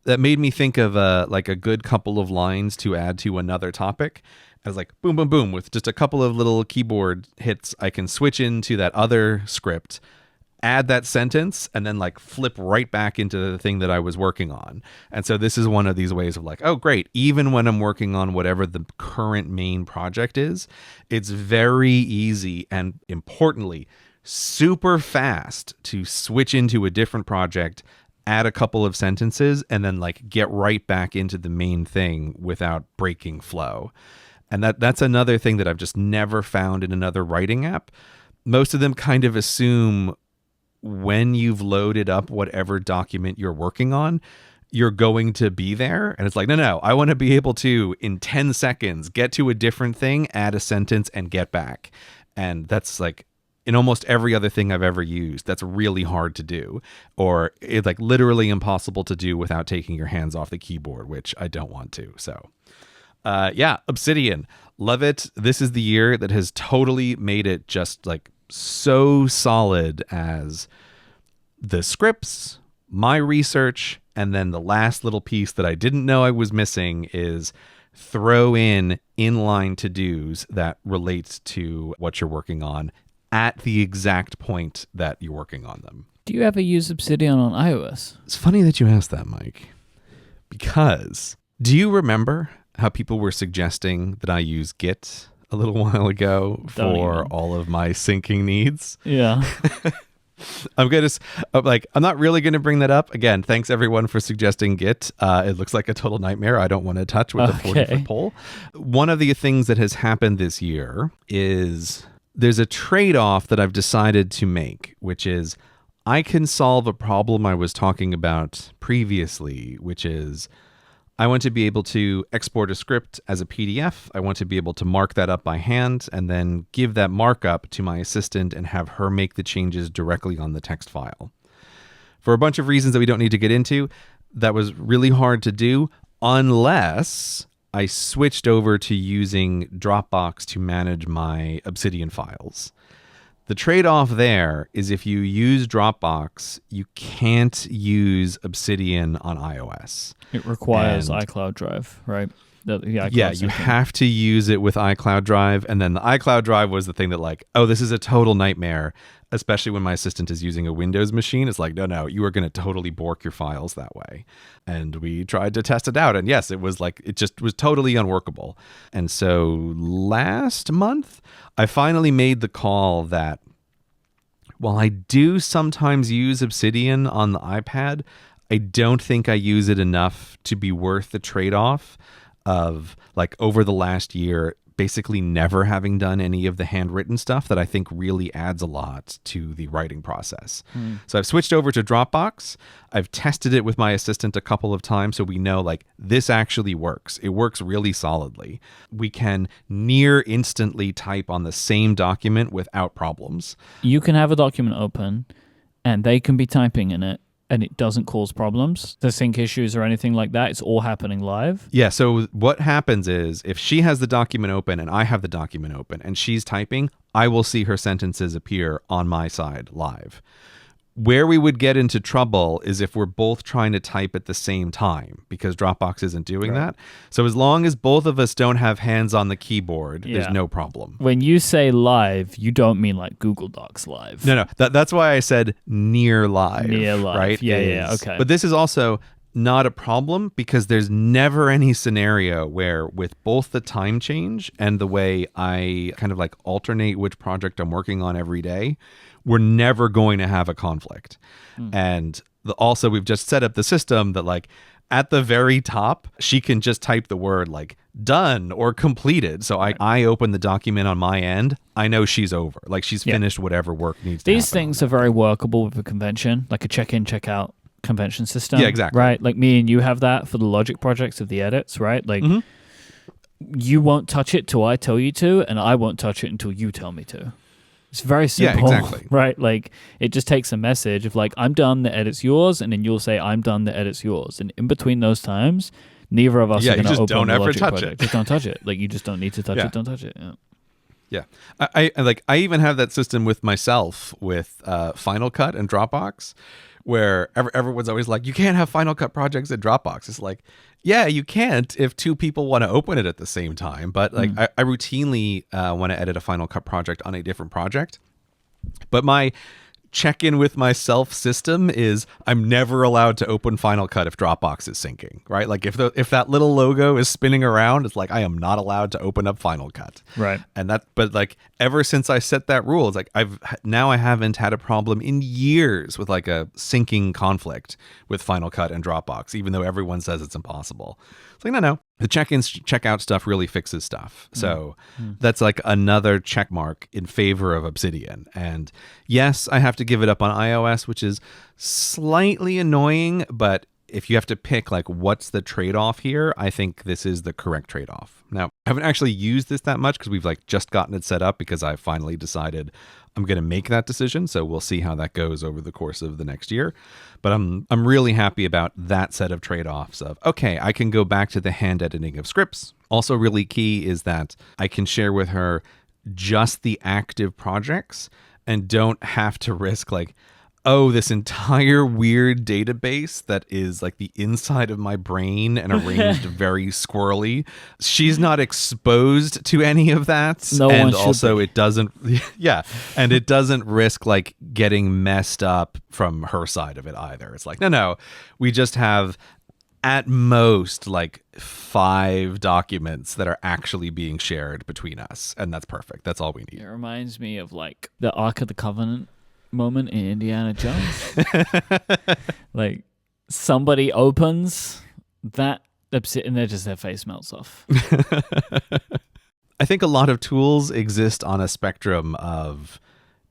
that made me think of like a good couple of lines to add to another topic. I was like, boom, boom, boom. With just a couple of little keyboard hits, I can switch into that other script, add that sentence, and then like flip right back into the thing that I was working on. And so this is one of these ways of like, oh, great. Even when I'm working on whatever the current main project is, it's very easy and, importantly, super fast to switch into a different project, add a couple of sentences, and then like get right back into the main thing without breaking flow. And that's another thing that I've just never found in another writing app. Most of them kind of assume when you've loaded up whatever document you're working on, you're going to be there. And it's like, no, I want to be able to, in 10 seconds, get to a different thing, add a sentence, and get back. And that's like, in almost every other thing I've ever used, that's really hard to do, or it's like literally impossible to do without taking your hands off the keyboard, which I don't want to. So yeah, Obsidian, love it. This is the year that has totally made it just like so solid as the scripts, my research, and then the last little piece that I didn't know I was missing is throw in inline to-dos that relate to what you're working on at the exact point that you're working on them. Do you ever use Obsidian on iOS? It's funny that you asked that, Myke, because do you remember how people were suggesting that I use Git a little while ago for all of my syncing needs? Yeah. I'm not really going to bring that up. Again, thanks everyone for suggesting Git. It looks like a total nightmare. I don't want to touch with a 40-foot pole. One of the things that has happened this year is there's a trade-off that I've decided to make, which is I can solve a problem I was talking about previously, which is I want to be able to export a script as a PDF. I want to be able to mark that up by hand and then give that markup to my assistant and have her make the changes directly on the text file. For a bunch of reasons that we don't need to get into, that was really hard to do unless I switched over to using Dropbox to manage my Obsidian files. The trade-off there is if you use Dropbox, you can't use Obsidian on iOS. It requires iCloud Drive, right? Yeah, you have to use it with iCloud Drive. And then the iCloud Drive was the thing that like, oh, this is a total nightmare, especially when my assistant is using a Windows machine. It's like, no, you are going to totally bork your files that way. And we tried to test it out. And yes, it was like, it just was totally unworkable. And so last month, I finally made the call that while I do sometimes use Obsidian on the iPad, I don't think I use it enough to be worth the trade-off of like over the last year basically never having done any of the handwritten stuff that I think really adds a lot to the writing process. So I've switched over to Dropbox. I've tested it with my assistant a couple of times so we know like this actually works. It works really solidly. We can near instantly type on the same document without problems. You can have a document open and they can be typing in it, and it doesn't cause problems, the sync issues or anything like that. It's all happening live. Yeah, so what happens is if she has the document open and I have the document open and she's typing, I will see her sentences appear on my side live. Where we would get into trouble is if we're both trying to type at the same time because Dropbox isn't doing that. So as long as both of us don't have hands on the keyboard, there's no problem. When you say live, you don't mean like Google Docs live. No. That's why I said near live. Near live. Right? Yeah, okay. But this is also not a problem because there's never any scenario where with both the time change and the way I kind of like alternate which project I'm working on every day, we're never going to have a conflict. And also we've just set up the system that like at the very top, she can just type the word like done or completed. So I open the document on my end. I know she's over. Like she's finished whatever work needs to happen. These things are very workable with a convention, like a check-in, check-out convention system. Yeah, exactly. Right? Like me and you have that for the logic projects of the edits, right? Like you won't touch it till I tell you to, and I won't touch it until you tell me to. It's very simple. Yeah, exactly. Right? Like it just takes a message of like, I'm done, the edit's yours, and then you'll say, I'm done, the edit's yours. And in between those times, neither of us are going to open the logic project. Just don't touch it. Like you just don't need to touch it. Don't touch it. Yeah. I even have that system with myself with Final Cut and Dropbox, where everyone's always like, you can't have Final Cut projects in Dropbox. It's like, yeah, you can't if two people want to open it at the same time. But like I routinely want to edit a Final Cut project on a different project. But my check-in with myself system is I'm never allowed to open Final Cut if Dropbox is syncing, right? Like if that little logo is spinning around, it's like I am not allowed to open up Final Cut. Right. And but like ever since I set that rule, it's like I haven't had a problem in years with like a syncing conflict with Final Cut and Dropbox, even though everyone says it's impossible. It's like, no. The check-ins, check-out stuff really fixes stuff. So that's like another check mark in favor of Obsidian. And yes, I have to give it up on iOS, which is slightly annoying. But if you have to pick like what's the trade-off here, I think this is the correct trade-off. Now, I haven't actually used this that much because we've like just gotten it set up because I finally decided I'm going to make that decision. So we'll see how that goes over the course of the next year. But I'm really happy about that set of trade-offs of, okay, I can go back to the hand editing of scripts. Also really key is that I can share with her just the active projects and don't have to risk like, oh, this entire weird database that is like the inside of my brain and arranged very squirrely. She's not exposed to any of that. No and one should also be. it doesn't and it doesn't risk like getting messed up from her side of it either. It's like, no, we just have at most like 5 documents that are actually being shared between us, and that's perfect. That's all we need. It reminds me of like the Ark of the Covenant moment in Indiana Jones. Like somebody opens that and they're just their face melts off. I think a lot of tools exist on a spectrum of,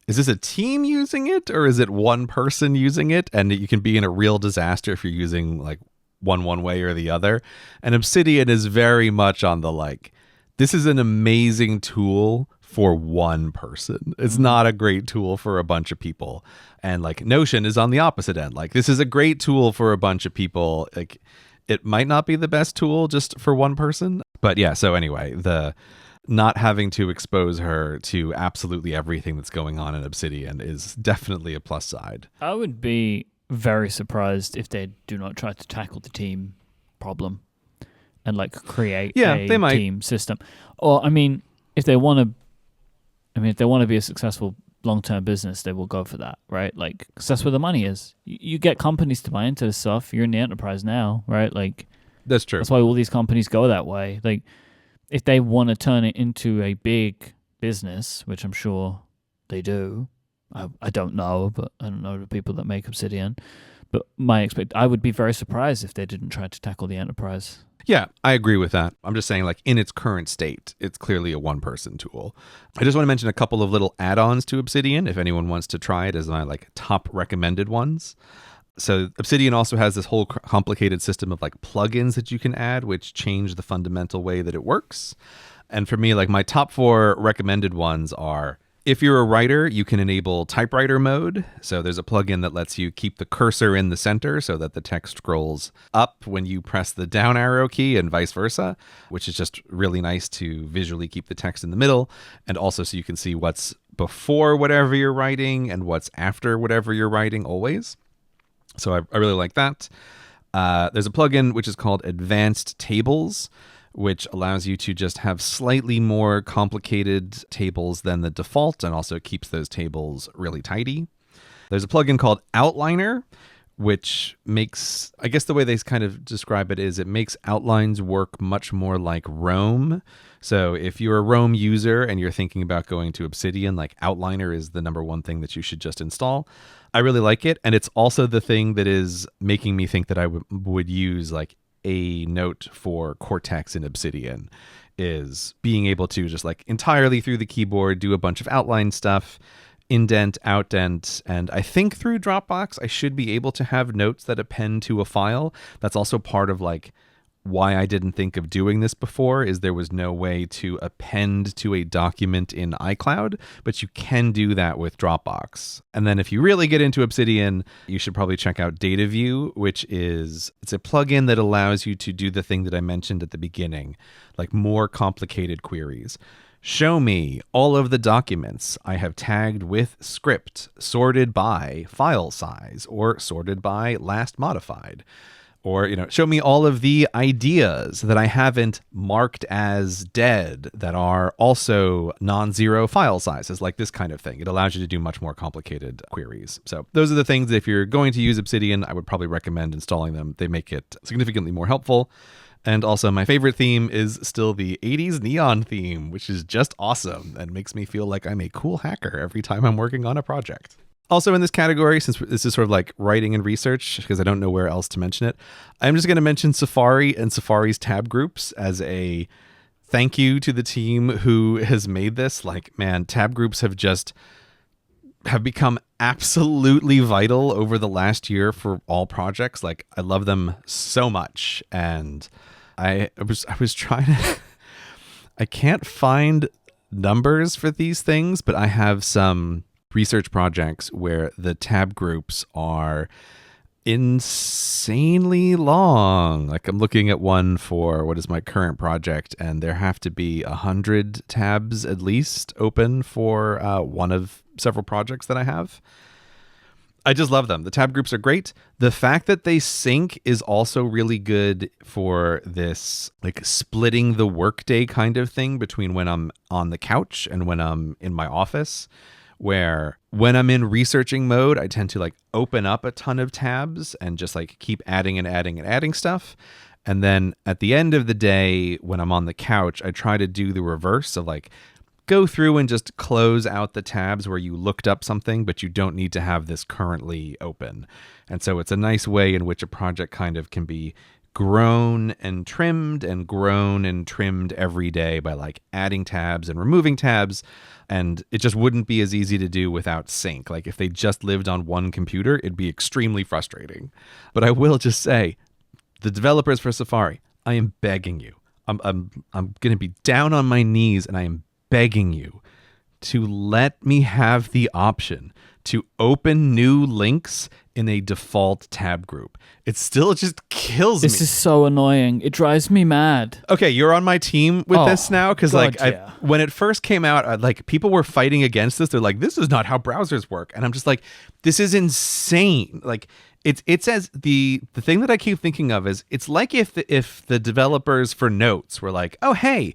is this a team using it or is it one person using it? And you can be in a real disaster if you're using like one way or the other. And Obsidian is very much on the like, this is an amazing tool for one person. It's not a great tool for a bunch of people. And like Notion is on the opposite end. Like this is a great tool for a bunch of people. Like it might not be the best tool just for one person. But yeah, so anyway, the not having to expose her to absolutely everything that's going on in Obsidian is definitely a plus side. I would be very surprised if they do not try to tackle the team problem and like create they might. Team system. Or I mean, if they want to be a successful long-term business, they will go for that, right? Like, because that's where the money is. You get companies to buy into this stuff. You're in the enterprise now, right? Like, that's true. That's why all these companies go that way. Like, if they want to turn it into a big business, which I'm sure they do, I don't know, but I don't know the people that make Obsidian. But I would be very surprised if they didn't try to tackle the enterprise. Yeah, I agree with that. I'm just saying, like, in its current state, it's clearly a one-person tool. I just want to mention a couple of little add-ons to Obsidian, if anyone wants to try it as my, like, top recommended ones. So Obsidian also has this whole complicated system of, like, plugins that you can add, which change the fundamental way that it works. And for me, like, my top 4 recommended ones are, if you're a writer, you can enable typewriter mode. So there's a plugin that lets you keep the cursor in the center so that the text scrolls up when you press the down arrow key and vice versa, which is just really nice to visually keep the text in the middle. And also so you can see what's before whatever you're writing and what's after whatever you're writing always. So I really like that. There's a plugin which is called Advanced Tables, which allows you to just have slightly more complicated tables than the default and also keeps those tables really tidy. There's a plugin called Outliner, which makes, I guess the way they kind of describe it is it makes outlines work much more like Rome. So if you're a Rome user and you're thinking about going to Obsidian, like Outliner is the number one thing that you should just install. I really like it. And it's also the thing that is making me think that I would use like a note for Cortex in Obsidian, is being able to just like entirely through the keyboard do a bunch of outline stuff, indent, outdent, and I think through Dropbox I should be able to have notes that append to a file. That's also part of like why I didn't think of doing this before, is there was no way to append to a document in iCloud, but you can do that with Dropbox. And then if you really get into Obsidian, you should probably check out DataView, which is, it's a plugin that allows you to do the thing that I mentioned at the beginning, like more complicated queries. Show me all of the documents I have tagged with script, sorted by file size or sorted by last modified. Or, show me all of the ideas that I haven't marked as dead that are also non-zero file sizes, like this kind of thing. It allows you to do much more complicated queries. So those are the things that if you're going to use Obsidian, I would probably recommend installing them. They make it significantly more helpful. And also my favorite theme is still the 80s neon theme, which is just awesome and makes me feel like I'm a cool hacker every time I'm working on a project. Also in this category, since this is sort of like writing and research, because I don't know where else to mention it, I'm just going to mention Safari and Safari's tab groups as a thank you to the team who has made this. Like, man, tab groups have become absolutely vital over the last year for all projects. Like, I love them so much. And I was trying to, I can't find numbers for these things, but I have some research projects where the tab groups are insanely long. Like, I'm looking at one for what is my current project, and there have to be 100 tabs at least open for one of several projects that I have. I just love them. The tab groups are great. The fact that they sync is also really good for this like splitting the workday kind of thing between when I'm on the couch and when I'm in my office, where when I'm in researching mode, I tend to like open up a ton of tabs and just like keep adding and adding and adding stuff. And then at the end of the day, when I'm on the couch, I try to do the reverse of like go through and just close out the tabs where you looked up something, but you don't need to have this currently open. And so it's a nice way in which a project kind of can be grown and trimmed every day by like adding tabs and removing tabs. And it just wouldn't be as easy to do without sync. Like if they just lived on one computer, it'd be extremely frustrating. But I will just say, the developers for Safari, I am begging you. I'm going to be down on my knees and I am begging you to let me have the option to open new links in a default tab group. It still just kills me. This is so annoying. It drives me mad. Okay, you're on my team with this now, because when it first came out, like people were fighting against this. They're like, "This is not how browsers work," and I'm just like, "This is insane!" Like it's as the thing that I keep thinking of is it's like if the developers for Notes were like, "Oh hey,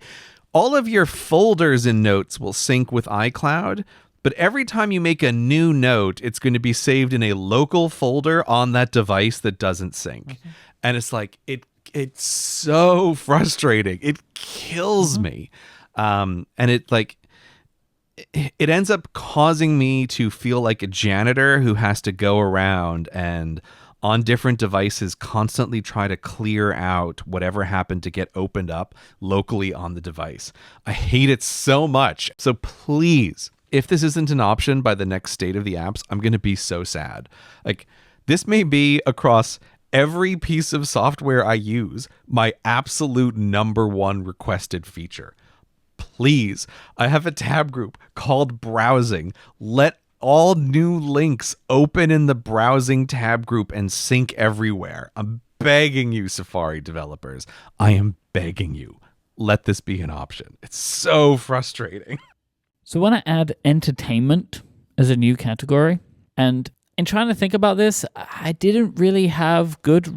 all of your folders in Notes will sync with iCloud." But every time you make a new note, it's going to be saved in a local folder on that device that doesn't sync. Mm-hmm. And it's like, it's so frustrating. It kills me. And it ends up causing me to feel like a janitor who has to go around and on different devices constantly try to clear out whatever happened to get opened up locally on the device. I hate it so much. So please, if this isn't an option by the next state of the apps, I'm going to be so sad. Like, this may be across every piece of software I use, my absolute number one requested feature. Please, I have a tab group called Browsing. Let all new links open in the Browsing tab group and sync everywhere. I'm begging you, Safari developers. I am begging you. Let this be an option. It's so frustrating. So I want to add entertainment as a new category. And in trying to think about this, I didn't really have good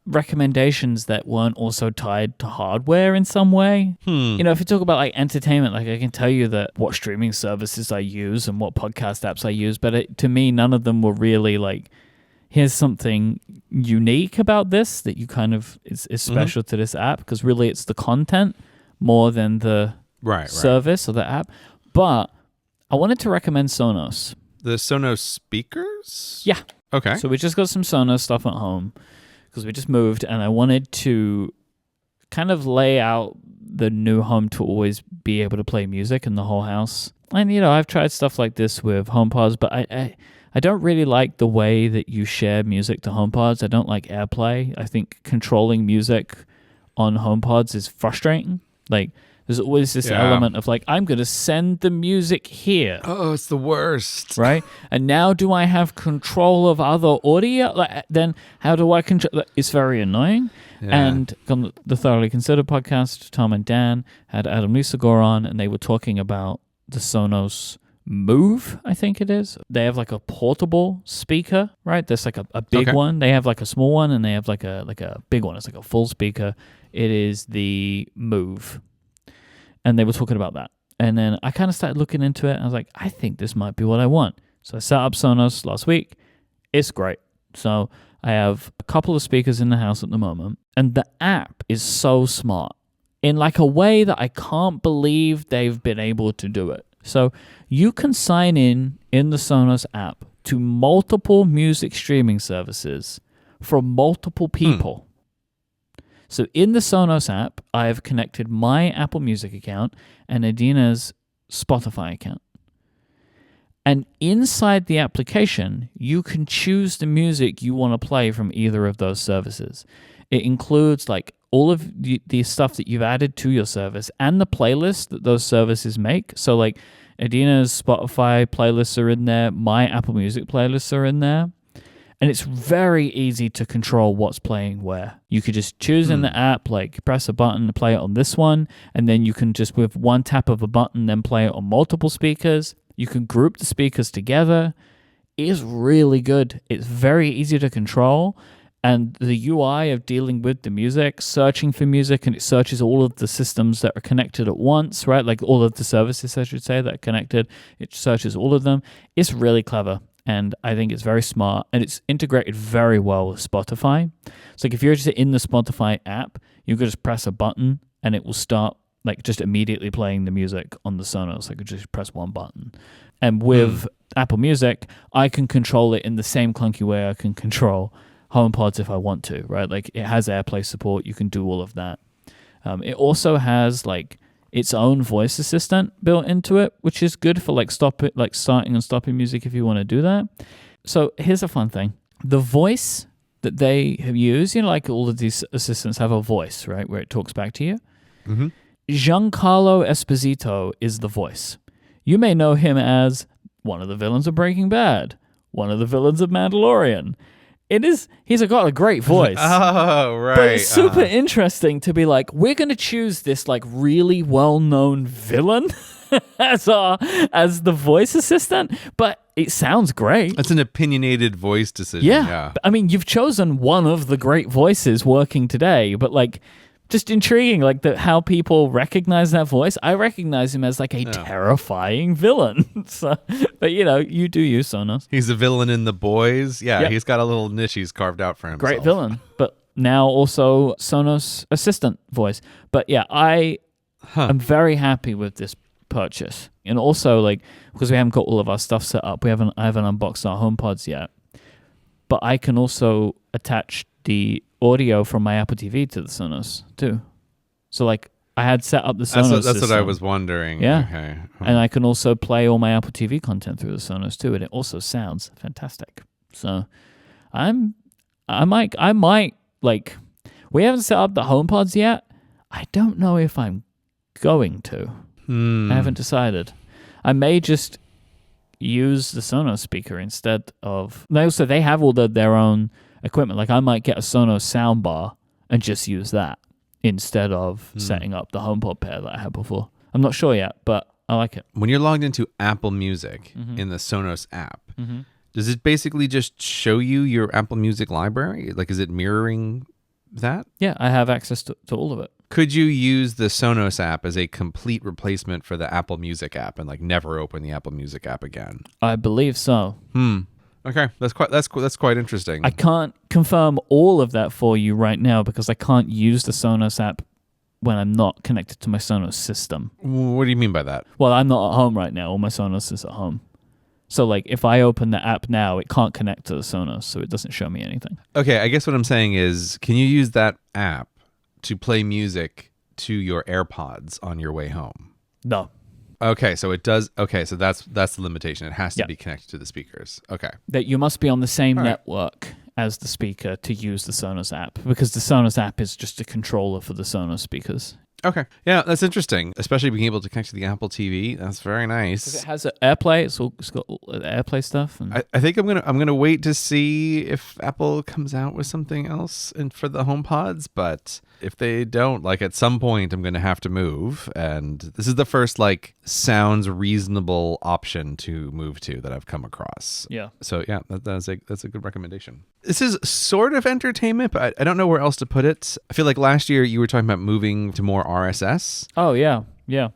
recommendations that weren't also tied to hardware in some way. You know, if you talk about like entertainment, like I can tell you that what streaming services I use and what podcast apps I use, but to me, none of them were really like, here's something unique about this that you kind of is special to this app, because really it's the content more than the service or the app. But I wanted to recommend Sonos. The Sonos speakers? Yeah. Okay. So we just got some Sonos stuff at home because we just moved, and I wanted to kind of lay out the new home to always be able to play music in the whole house. And, I've tried stuff like this with HomePods, but I don't really like the way that you share music to HomePods. I don't like AirPlay. I think controlling music on HomePods is frustrating. Like, there's always this element of like, I'm going to send the music here. Oh, it's the worst. Right? And now do I have control of other audio? Like, then how do I control? It's very annoying. Yeah. And on the Thoroughly Considered podcast, Tom and Dan had Adam Nisagor on, and they were talking about the Sonos Move, I think it is. They have like a portable speaker, right? There's like a big one. They have like a small one, and they have like a big one. It's like a full speaker. It is the Move. And they were talking about that. And then I kind of started looking into it. And I was like, I think this might be what I want. So I set up Sonos last week. It's great. So I have a couple of speakers in the house at the moment. And the app is so smart in like a way that I can't believe they've been able to do it. So you can sign in the Sonos app to multiple music streaming services from multiple people. So in the Sonos app, I have connected my Apple Music account and Adina's Spotify account. And inside the application, you can choose the music you want to play from either of those services. It includes like all of the stuff that you've added to your service and the playlist that those services make. So like Adina's Spotify playlists are in there, my Apple Music playlists are in there. And it's very easy to control what's playing where. You could just choose in the app, like press a button to play it on this one, and then you can just with one tap of a button then play it on multiple speakers. You can group the speakers together. It is really good. It's very easy to control. And the UI of dealing with the music, searching for music, and it searches all of the systems that are connected at once, right? Like all of the services, I should say, that are connected. It searches all of them. It's really clever. And I think it's very smart, and it's integrated very well with Spotify. So like if you're just in the Spotify app, you could just press a button and it will start like just immediately playing the music on the Sonos. I could just press one button. And with Apple Music, I can control it in the same clunky way I can control HomePods if I want to, right? Like it has AirPlay support. You can do all of that. It also has like its own voice assistant built into it, which is good for like starting and stopping music if you want to do that. So here's a fun thing. The voice that they have used, like all of these assistants have a voice, right, where it talks back to you. Mm-hmm. Giancarlo Esposito is the voice. You may know him as one of the villains of Breaking Bad, one of the villains of Mandalorian. He's got a great voice. Oh, right. But it's super interesting to be like, we're going to choose this like really well-known villain as the voice assistant, but it sounds great. It's an opinionated voice decision. Yeah. I mean, you've chosen one of the great voices working today, but like just intriguing, like how people recognize that voice. I recognize him as like a terrifying villain. So, but you do use Sonos. He's a villain in The Boys. Yeah, He's got a little niche he's carved out for himself. Great villain, but now also Sonos assistant voice. But yeah, I'm very happy with this purchase, and also like because we haven't got all of our stuff set up, I haven't unboxed our HomePods yet. But I can also attach the audio from my Apple TV to the Sonos too. So like I had set up the Sonos That's what I was wondering. Yeah. Okay. And I can also play all my Apple TV content through the Sonos too, and it also sounds fantastic. So I might like, we haven't set up the HomePods yet. I don't know if I'm going to. I haven't decided. I may just use the Sonos speaker instead of. Also, they have all their own equipment. Like I might get a Sonos soundbar and just use that instead of setting up the HomePod pair that I had before. I'm not sure yet, but I like it. When you're logged into Apple Music in the Sonos app, does it basically just show you your Apple Music library? Like, is it mirroring that? Yeah, I have access to all of it. Could you use the Sonos app as a complete replacement for the Apple Music app and like never open the Apple Music app again? I believe so. Okay, that's quite interesting. I can't confirm all of that for you right now because I can't use the Sonos app when I'm not connected to my Sonos system. What do you mean by that? Well, I'm not at home right now. All my Sonos is at home. So, like, if I open the app now, it can't connect to the Sonos, so it doesn't show me anything. Okay, I guess what I'm saying is, can you use that app to play music to your AirPods on your way home? No. Okay, so it does. Okay, so that's the limitation. It has to Yeah. be connected to the speakers. Okay. That you must be on the same All right. network as the speaker to use the Sonos app, because the Sonos app is just a controller for the Sonos speakers. Okay. Yeah, that's interesting, especially being able to connect to the Apple TV. That's very nice. It has AirPlay. It's got AirPlay stuff. And I think I'm gonna wait to see if Apple comes out with something else for the HomePods, but if they don't, like at some point I'm gonna have to move, and this is the first like sounds reasonable option to move to that I've come across. yeah. So yeah, that's a good recommendation. This is sort of entertainment, but I don't know where else to put it. I feel like last year you were talking about moving to more RSS. Oh, yeah. Yeah.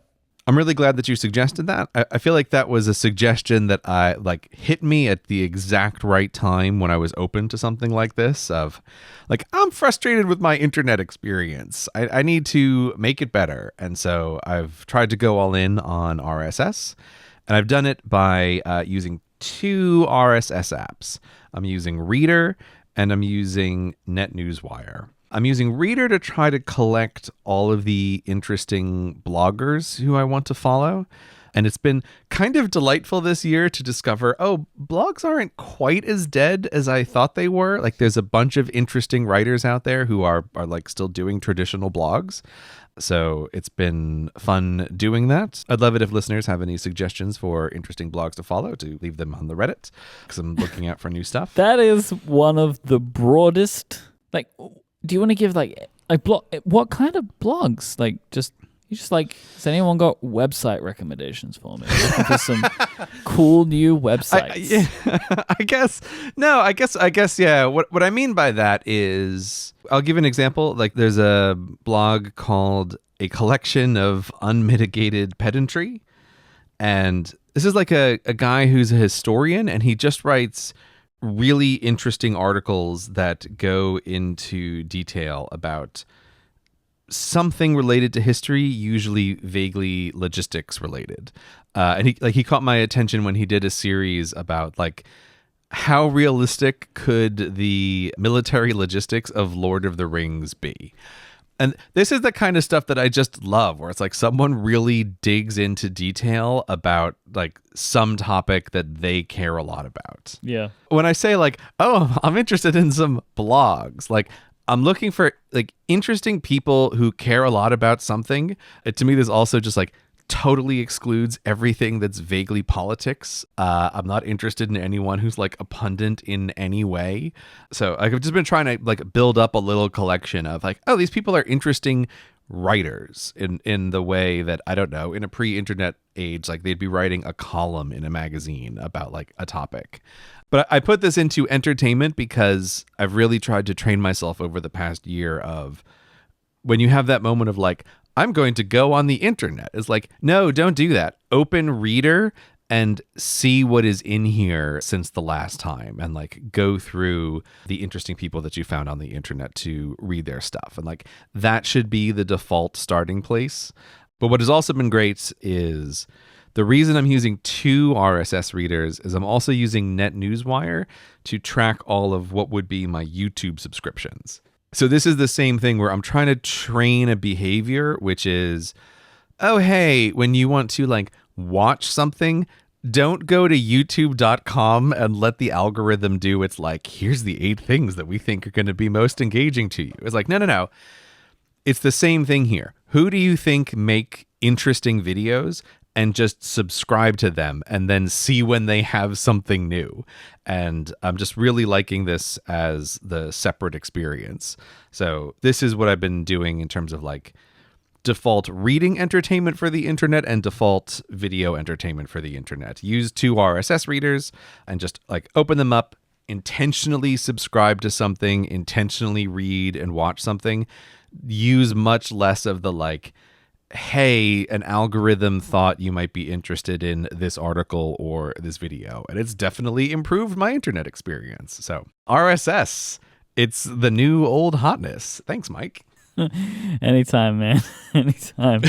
I'm really glad that you suggested that. I feel like that was a suggestion that hit me at the exact right time when I was open to something like this of like, I'm frustrated with my internet experience. I need to make it better. And so I've tried to go all in on RSS, and I've done it by using 2 RSS apps. I'm using Reader and I'm using NetNewsWire. I'm using Reader to try to collect all of the interesting bloggers who I want to follow. And it's been kind of delightful this year to discover, blogs aren't quite as dead as I thought they were. Like there's a bunch of interesting writers out there who are like still doing traditional blogs. So it's been fun doing that. I'd love it if listeners have any suggestions for interesting blogs to follow, to leave them on the Reddit, because I'm looking out for new stuff. That is one of the broadest. Like, do you want to give like what kind of blogs? Like, just has anyone got website recommendations for me? Looking for some cool new websites. I guess yeah. What I mean by that is, I'll give an example. Like there's a blog called A Collection of Unmitigated Pedantry, and this is like a guy who's a historian, and he just writes really interesting articles that go into detail about something related to history, usually vaguely logistics related. And he caught my attention when he did a series about like how realistic could the military logistics of Lord of the Rings be. And this is the kind of stuff that I just love, where it's like someone really digs into detail about like some topic that they care a lot about. Yeah. When I say like, I'm interested in some blogs, like I'm looking for like interesting people who care a lot about something. To me, this also just like totally excludes everything that's vaguely politics. I'm not interested in anyone who's like a pundit in any way. So I've just been trying to like build up a little collection of like, these people are interesting writers in the way that, I don't know, in a pre-internet age, like they'd be writing a column in a magazine about like a topic. But I put this into entertainment because I've really tried to train myself over the past year of when you have that moment of like, I'm going to go on the internet. It's like, no, don't do that. Open Reader and see what is in here since the last time, and like go through the interesting people that you found on the internet to read their stuff. And like that should be the default starting place. But what has also been great is the reason I'm using 2 RSS readers is I'm also using NetNewsWire to track all of what would be my YouTube subscriptions. So this is the same thing where I'm trying to train a behavior, which is, hey, when you want to like watch something, don't go to youtube.com and let the algorithm do its like, here's the 8 things that we think are going to be most engaging to you. It's like, no. It's the same thing here. Who do you think make interesting videos? And just subscribe to them and then see when they have something new. And I'm just really liking this as the separate experience. So this is what I've been doing in terms of like default reading entertainment for the internet and default video entertainment for the internet. Use 2 RSS readers and just like open them up, intentionally subscribe to something, intentionally read and watch something. Use much less of the like hey, an algorithm thought you might be interested in this article or this video. And it's definitely improved my internet experience. So RSS, it's the new old hotness. Thanks, Myke. Anytime, man. Anytime.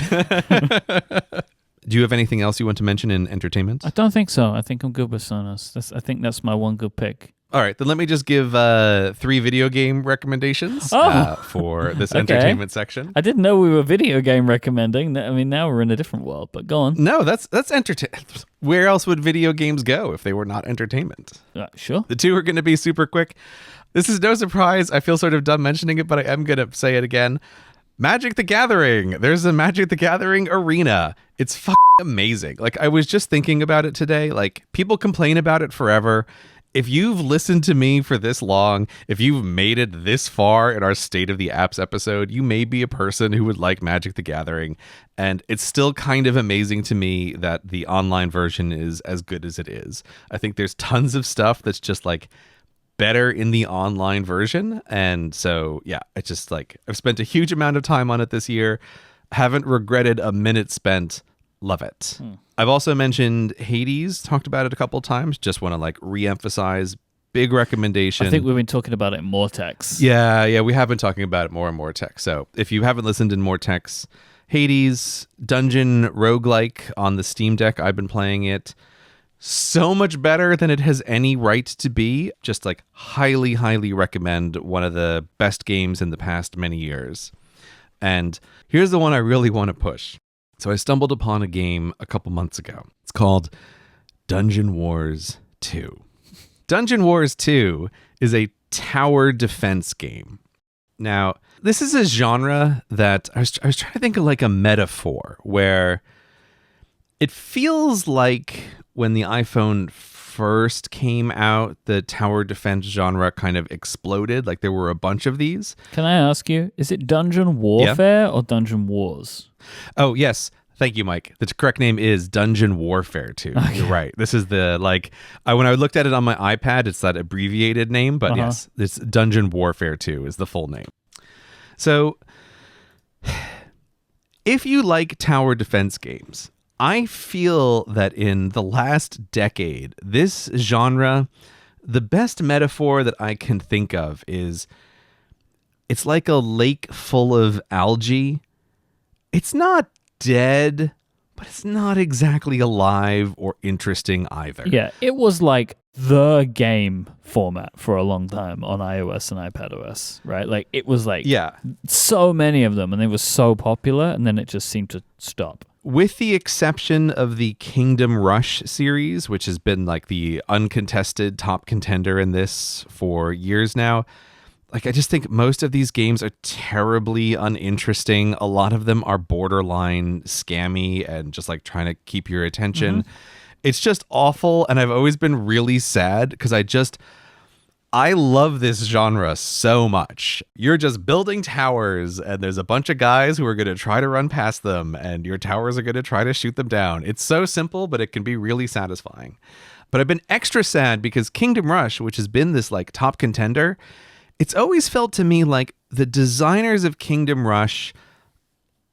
Do you have anything else you want to mention in entertainment? I don't think so. I think I'm good with Sonos. I think that's my one good pick. All right, then let me just give 3 video game recommendations for this entertainment section. I didn't know we were video game recommending. I mean, now we're in a different world, but go on. No, that's entertainment. Where else would video games go if they were not entertainment? Sure. The 2 are going to be super quick. This is no surprise. I feel sort of dumb mentioning it, but I am going to say it again. Magic the Gathering. There's a Magic the Gathering arena. It's fucking amazing. Like, I was just thinking about it today. Like, people complain about it forever. If you've listened to me for this long, if you've made it this far in our State of the Apps episode, you may be a person who would like Magic the Gathering. And it's still kind of amazing to me that the online version is as good as it is. I think there's tons of stuff that's just like better in the online version. And so, yeah, it's just like I've spent a huge amount of time on it this year. Haven't regretted a minute spent. Love it. I've also mentioned Hades, talked about it a couple of times. Just want to like re-emphasize, big recommendation. I think we've been talking about it in more text. Yeah, we have been talking about it more and more text. So if you haven't listened in more text, Hades, dungeon roguelike on the Steam Deck, I've been playing it. So much better than it has any right to be. Just like highly, highly recommend. One of the best games in the past many years. And here's the one I really want to push. So I stumbled upon a game a couple months ago. It's called Dungeon Wars 2. Dungeon Wars 2 is a tower defense game. Now, this is a genre that I was trying to think of like a metaphor where it feels like when the iPhone first came out, the tower defense genre kind of exploded. Like there were a bunch of these. Can I ask you, is it Dungeon Warfare or Dungeon Wars? Oh, yes. Thank you, Myke. The correct name is Dungeon Warfare 2. Okay. You're right. This is the, like, when I looked at it on my iPad, it's that abbreviated name. But yes, it's Dungeon Warfare 2 is the full name. So if you like tower defense games, I feel that in the last decade, this genre, the best metaphor that I can think of is it's like a lake full of algae. It's not dead, but it's not exactly alive or interesting either. Yeah, it was like the game format for a long time on iOS and iPadOS, right? Like it was like so many of them and they were so popular and then it just seemed to stop. With the exception of the Kingdom Rush series, which has been like the uncontested top contender in this for years now, like I just think most of these games are terribly uninteresting. A lot of them are borderline scammy and just like trying to keep your attention. Mm-hmm. It's just awful, and I've always been really sad because I love this genre so much. You're just building towers, and there's a bunch of guys who are going to try to run past them, and your towers are going to try to shoot them down. It's so simple, but it can be really satisfying. But I've been extra sad because Kingdom Rush, which has been this like top contender, it's always felt to me like the designers of Kingdom Rush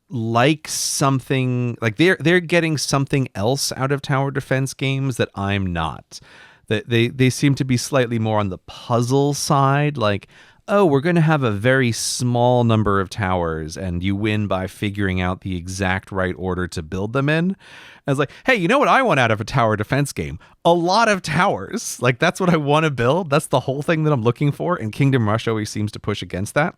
like something, like they're getting something else out of tower defense games that I'm not. That they seem to be slightly more on the puzzle side, like, oh, we're going to have a very small number of towers and you win by figuring out the exact right order to build them in. I was like, hey, you know what I want out of a tower defense game? A lot of towers. Like, that's what I want to build. That's the whole thing that I'm looking for. And Kingdom Rush always seems to push against that.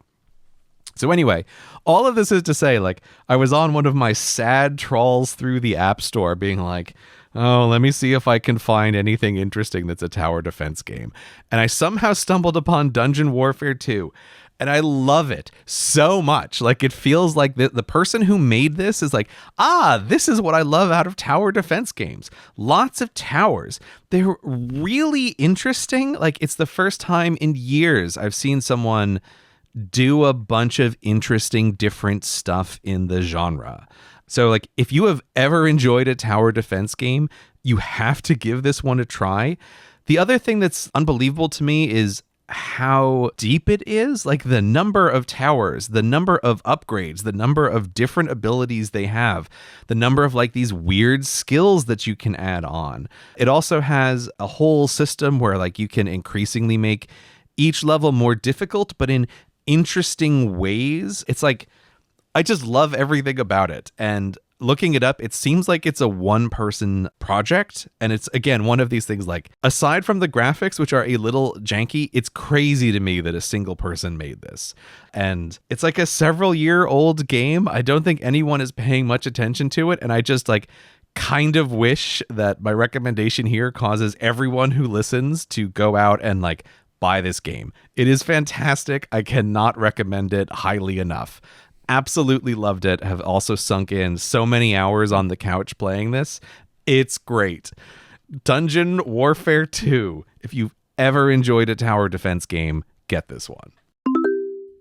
So anyway, all of this is to say, like, I was on one of my sad trawls through the App Store being like, oh, let me see if I can find anything interesting that's a tower defense game. And I somehow stumbled upon Dungeon Warfare 2. And I love it so much. Like, it feels like the person who made this is like, this is what I love out of tower defense games. Lots of towers. They're really interesting. Like, it's the first time in years I've seen someone do a bunch of interesting, different stuff in the genre. So, like, if you have ever enjoyed a tower defense game, you have to give this one a try. The other thing that's unbelievable to me is how deep it is, like the number of towers, the number of upgrades, the number of different abilities they have, the number of like these weird skills that you can add on. It also has a whole system where like you can increasingly make each level more difficult, but in interesting ways. It's like, I just love everything about it. And looking it up, it seems like it's a one-person project. And it's, again, one of these things like, aside from the graphics, which are a little janky, it's crazy to me that a single person made this. And it's like a several-year-old game. I don't think anyone is paying much attention to it. And I just like kind of wish that my recommendation here causes everyone who listens to go out and like buy this game. It is fantastic. I cannot recommend it highly enough. Absolutely loved it. Have also sunk in so many hours on the couch playing this. It's great. Dungeon Warfare 2. If you've ever enjoyed a tower defense game, get this one.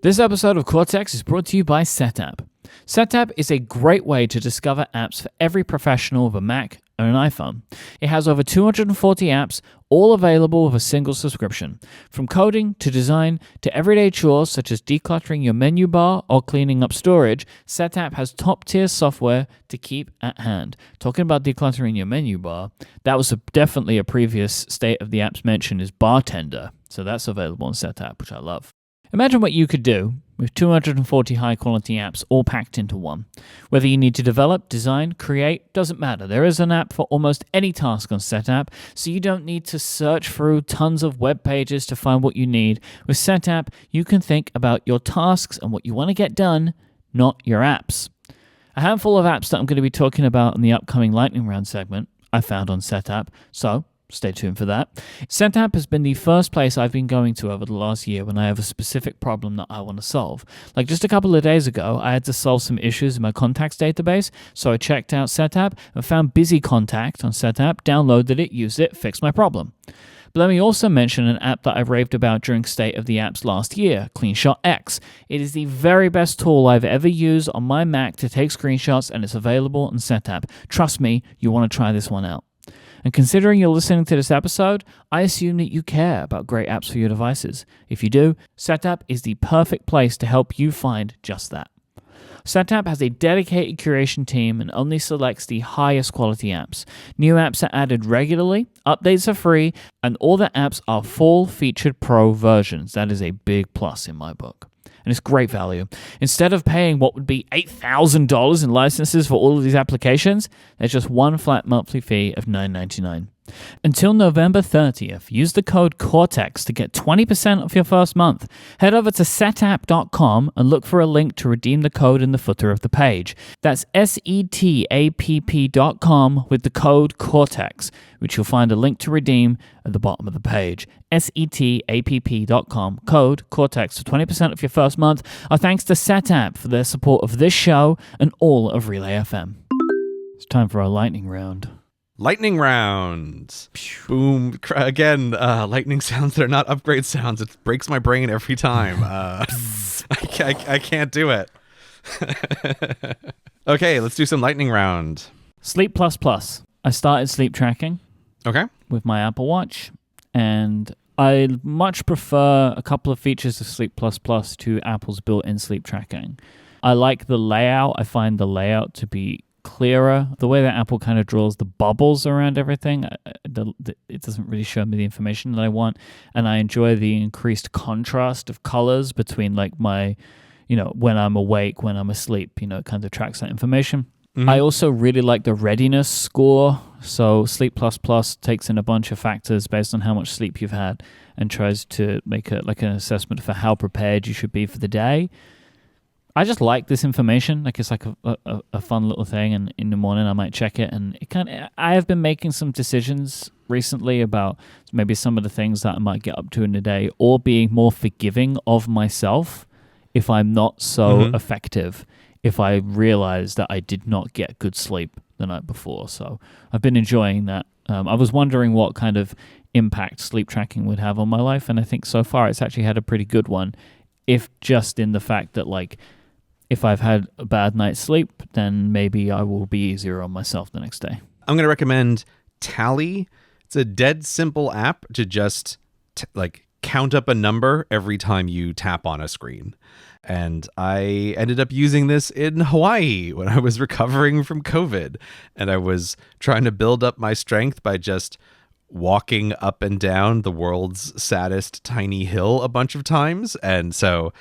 This episode of Cortex is brought to you by Setapp. Setapp is a great way to discover apps for every professional with a Mac or an iPhone. It has over 240 apps, all available with a single subscription. From coding to design to everyday chores such as decluttering your menu bar or cleaning up storage, Setapp has top-tier software to keep at hand. Talking about decluttering your menu bar, that was definitely a previous state of the apps mentioned is Bartender. So that's available on Setapp, which I love. Imagine what you could do with 240 high-quality apps all packed into one. Whether you need to develop, design, create, doesn't matter. There is an app for almost any task on Setapp, so you don't need to search through tons of web pages to find what you need. With Setapp, you can think about your tasks and what you want to get done, not your apps. A handful of apps that I'm going to be talking about in the upcoming Lightning Round segment I found on Setapp, so stay tuned for that. Setapp has been the first place I've been going to over the last year when I have a specific problem that I want to solve. Like just a couple of days ago, I had to solve some issues in my contacts database, so I checked out Setapp and found Busy Contact on Setapp, downloaded it, used it, fixed my problem. But let me also mention an app that I raved about during State of the Apps last year, CleanShot X. It is the very best tool I've ever used on my Mac to take screenshots, and it's available on Setapp. Trust me, you want to try this one out. And considering you're listening to this episode, I assume that you care about great apps for your devices. If you do, Setapp is the perfect place to help you find just that. Setapp has a dedicated curation team and only selects the highest quality apps. New apps are added regularly, updates are free, and all the apps are full-featured pro versions. That is a big plus in my book. And it's great value. Instead of paying what would be $8,000 in licenses for all of these applications, there's just one flat monthly fee of $9.99. Until November 30th, use the code CORTEX to get 20% off your first month. Head over to setapp.com and look for a link to redeem the code in the footer of the page. That's setapp.com with the code CORTEX, which you'll find a link to redeem at the bottom of the page. setapp.com, code CORTEX for 20% off your first month. Our thanks to Setapp for their support of this show and all of Relay FM. It's time for our lightning round. Lightning round. Boom. Again, lightning sounds that are not upgrade sounds. It breaks my brain every time. I can't do it. Okay, let's do some lightning round. Sleep Plus Plus. I started sleep tracking. Okay. With my Apple Watch, and I much prefer a couple of features of Sleep Plus Plus to Apple's built-in sleep tracking. I like the layout. I find the layout to be clearer. The way that Apple kind of draws the bubbles around everything, it doesn't really show me the information that I want, and I enjoy the increased contrast of colors between like my, when I'm awake, when I'm asleep, it kind of tracks that information. Mm-hmm. I also really like the readiness score. So Sleep Plus Plus takes in a bunch of factors based on how much sleep you've had and tries to make an assessment for how prepared you should be for the day. I just like this information. Like it's like a fun little thing, and in the morning I might check it. And I have been making some decisions recently about maybe some of the things that I might get up to in the day, or being more forgiving of myself if I'm not so effective, if I realize that I did not get good sleep the night before. So I've been enjoying that. I was wondering what kind of impact sleep tracking would have on my life, and I think so far it's actually had a pretty good one, if just in the fact that like, if I've had a bad night's sleep, then maybe I will be easier on myself the next day. I'm going to recommend Tally. It's a dead simple app to just count up a number every time you tap on a screen. And I ended up using this in Hawaii when I was recovering from COVID. And I was trying to build up my strength by just walking up and down the world's saddest tiny hill a bunch of times. And so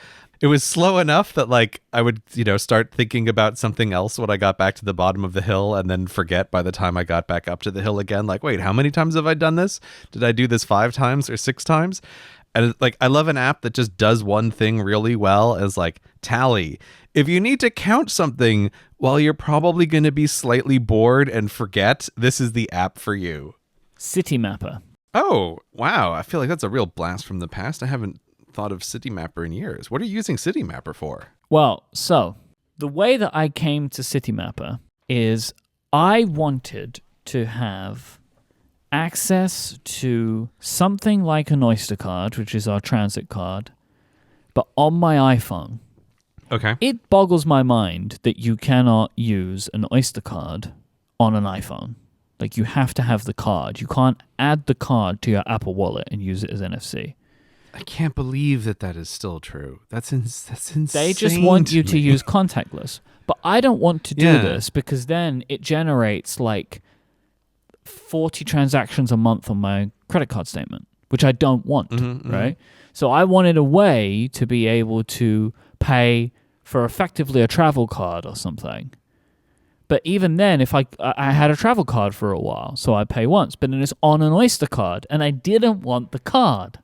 it was slow enough that like I would, start thinking about something else when I got back to the bottom of the hill and then forget by the time I got back up to the hill again. Like, wait, how many times have I done this? Did I do this 5 times or 6 times? And like, I love an app that just does one thing really well as like tally. If you need to count something while you're probably going to be slightly bored and forget, this is the app for you. City Mapper. Oh, wow. I feel like that's a real blast from the past. I haven't thought of City Mapper in years. What are you using City Mapper for? Well, so the way that I came to City Mapper is I wanted to have access to something like an Oyster card, which is our transit card, but on my iPhone. Okay. It boggles my mind that you cannot use an Oyster card on an iPhone. Like, you have to have the card. You can't add the card to your Apple Wallet and use it as NFC. I can't believe that is still true. That's insane. They just want you to use contactless. But I don't want to do this because then it generates like 40 transactions a month on my credit card statement, which I don't want, right? So I wanted a way to be able to pay for effectively a travel card or something. But even then, if I had a travel card for a while, so I pay once, but then it's on an Oyster card, and I didn't want the card.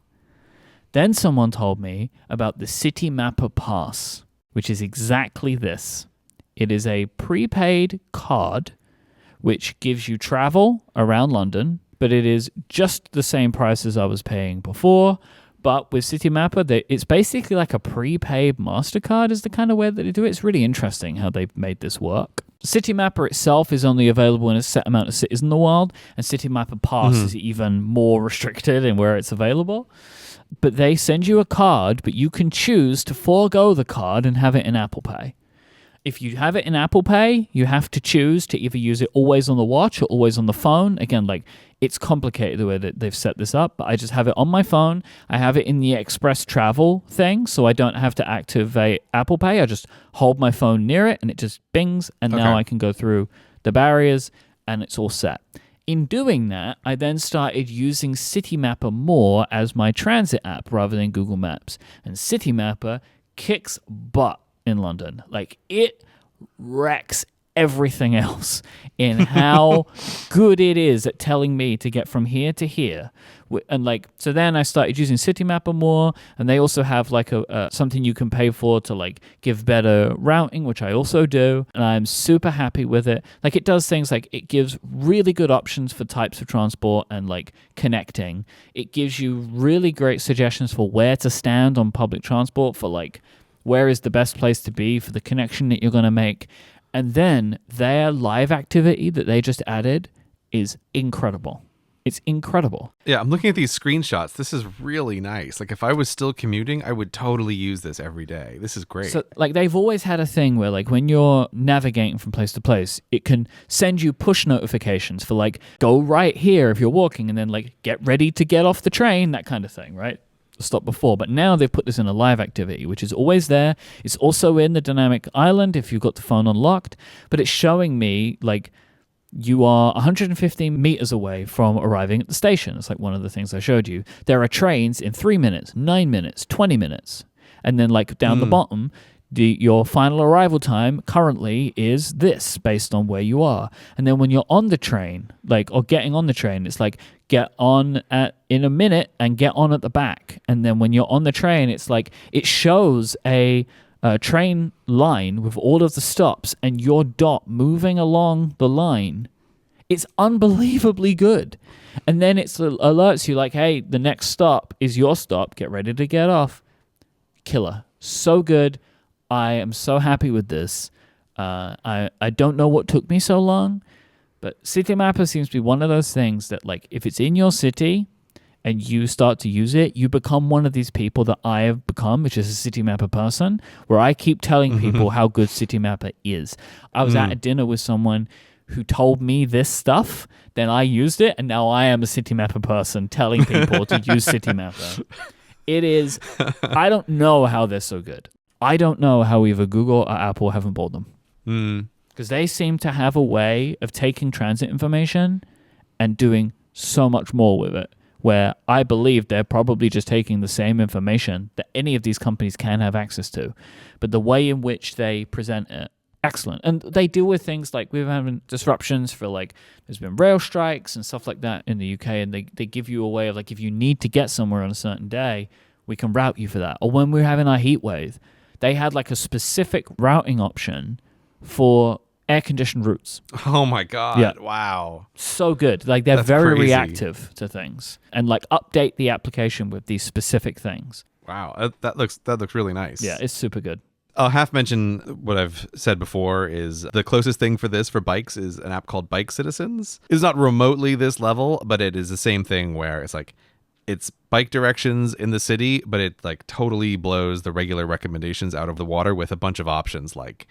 Then someone told me about the City Mapper Pass, which is exactly this. It is a prepaid card which gives you travel around London, but it is just the same price as I was paying before. But with City Mapper, it's basically like a prepaid MasterCard is the kind of way that they do it. It's really interesting how they've made this work. City Mapper itself is only available in a set amount of cities in the world, and City Mapper Pass is even more restricted in where it's available. But they send you a card, but you can choose to forego the card and have it in Apple Pay. If you have it in Apple Pay, you have to choose to either use it always on the watch or always on the phone. Again, like, it's complicated the way that they've set this up, but I just have it on my phone. I have it in the Express Travel thing, so I don't have to activate Apple Pay. I just hold my phone near it, and it just bings, and now I can go through the barriers, and it's all set. In doing that, I then started using City Mapper more as my transit app rather than Google Maps. And City Mapper kicks butt in London. Like, it wrecks everything else in how good it is at telling me to get from here to here. And like, so then I started using City Mapper more, and they also have like a something you can pay for to like give better routing, which I also do, and I'm super happy with it. Like, it does things like it gives really good options for types of transport and like connecting. It gives you really great suggestions for where to stand on public transport, for like where is the best place to be for the connection that you're going to make. And then their live activity that they just added is incredible. It's incredible. Yeah, I'm looking at these screenshots. This is really nice. Like, if I was still commuting, I would totally use this every day. This is great. So, like, they've always had a thing where, like, when you're navigating from place to place, it can send you push notifications for, like, go right here if you're walking, and then, like, get ready to get off the train, that kind of thing, right? Stop before. But now they've put this in a live activity, which is always there. It's also in the dynamic island if you've got the phone unlocked, but it's showing me, like, you are 115 meters away from arriving at the station. It's like one of the things I showed you. There are trains in 3 minutes, 9 minutes, 20 minutes. And then, like, down the bottom, your final arrival time currently is this based on where you are. And then when you're on the train, like, or getting on the train, it's like, get on in a minute and get on at the back. And then when you're on the train, it's like, it shows a train line with all of the stops and your dot moving along the line. It's unbelievably good. And then it alerts you like, hey, the next stop is your stop. Get ready to get off. Killer. So good. I am so happy with this. I don't know what took me so long, but City Mapper seems to be one of those things that, like, if it's in your city and you start to use it, you become one of these people that I have become, which is a City Mapper person, where I keep telling people how good City Mapper is. I was at a dinner with someone who told me this stuff, then I used it, and now I am a City Mapper person telling people to use City Mapper. It is. I don't know how they're so good. I don't know how either Google or Apple haven't bought them. Because they seem to have a way of taking transit information and doing so much more with it, where I believe they're probably just taking the same information that any of these companies can have access to. But the way in which they present it, excellent. And they deal with things like we've having disruptions for like there's been rail strikes and stuff like that in the UK, and they give you a way of like if you need to get somewhere on a certain day, we can route you for that. Or when we're having our heat wave, they had like a specific routing option for air-conditioned routes. Oh my God. Yeah. Wow. So good. Like they're That's very crazy. reactive to things and like update the application with these specific things. Wow. That looks really nice. Yeah, it's super good. I'll half mention what I've said before is the closest thing for this for bikes is an app called Bike Citizens. It's not remotely this level, but it is the same thing where it's like it's bike directions in the city, but it like totally blows the regular recommendations out of the water with a bunch of options like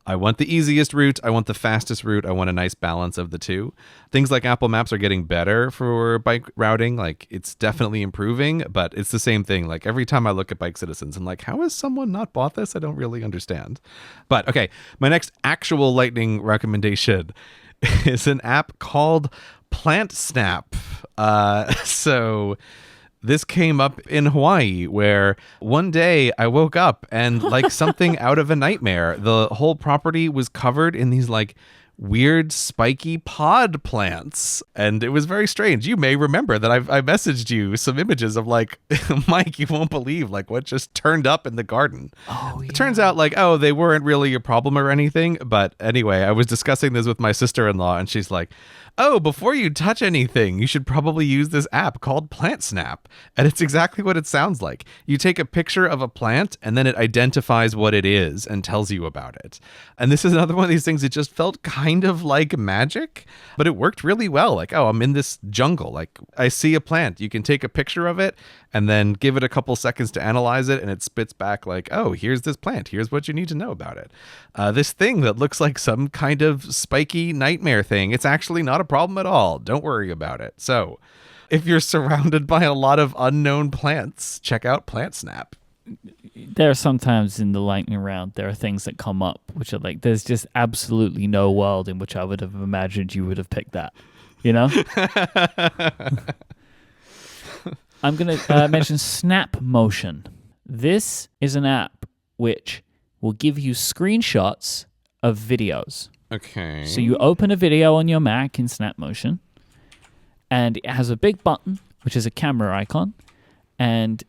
I want the easiest route, I want the fastest route, I want a nice balance of the two. Things like Apple Maps are getting better for bike routing. Like it's definitely improving, but it's the same thing. Like every time I look at Bike Citizens, I'm like, how has someone not bought this? I don't really understand. But okay, my next actual lightning recommendation is an app called Plant Snap. So this came up in Hawaii where one day I woke up and like something out of a nightmare, the whole property was covered in these like weird spiky pod plants. And it was very strange. You may remember that I messaged you some images of like, Myke, you won't believe like what just turned up in the garden. Oh, yeah. It turns out like, oh, they weren't really a problem or anything. But anyway, I was discussing this with my sister-in-law and she's like, oh, before you touch anything, you should probably use this app called Plant Snap. And it's exactly what it sounds like. You take a picture of a plant and then it identifies what it is and tells you about it. And this is another one of these things, it just felt kind of like magic, but it worked really well. Like, oh, I'm in this jungle. Like, I see a plant. You can take a picture of it and then give it a couple seconds to analyze it. And it spits back like, oh, here's this plant. Here's what you need to know about it. This thing that looks like some kind of spiky nightmare thing, it's actually not a problem at all. Don't worry about it. So if you're surrounded by a lot of unknown plants, check out Plant Snap. There are sometimes in the lightning round, there are things that come up which are like, there's just absolutely no world in which I would have imagined you would have picked that, you know? I'm going to mention Snap Motion. This is an app which will give you screenshots of videos. Okay. So you open a video on your Mac in Snap Motion, and it has a big button, which is a camera icon. And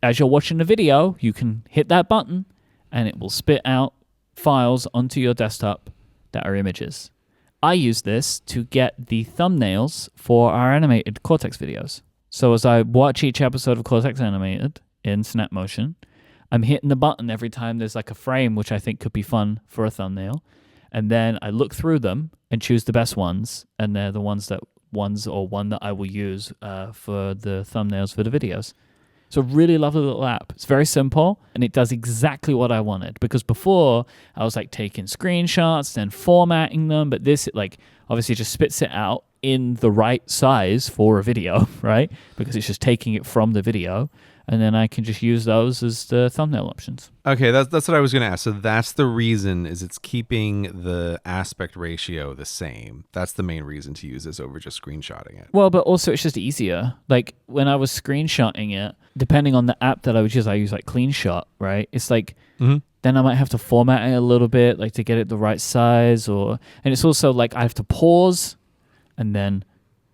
as you're watching the video, you can hit that button, and it will spit out files onto your desktop that are images. I use this to get the thumbnails for our animated Cortex videos. So as I watch each episode of Cortex Animated in Snap Motion, I'm hitting the button every time there's like a frame which I think could be fun for a thumbnail. And then I look through them and choose the best ones. And they're the one that I will use for the thumbnails for the videos. It's a really lovely little app. It's very simple, and it does exactly what I wanted. Because before, I was like taking screenshots, then formatting them. But this, it like obviously just spits it out in the right size for a video, right? Because it's just taking it from the video. And then I can just use those as the thumbnail options. Okay, that's what I was going to ask. So that's the reason is it's keeping the aspect ratio the same. That's the main reason to use this over just screenshotting it. Well, but also it's just easier. Like when I was screenshotting it, depending on the app that I would use, I use like CleanShot, right? It's like then I might have to format it a little bit, like to get it the right size, and it's also like I have to pause and then.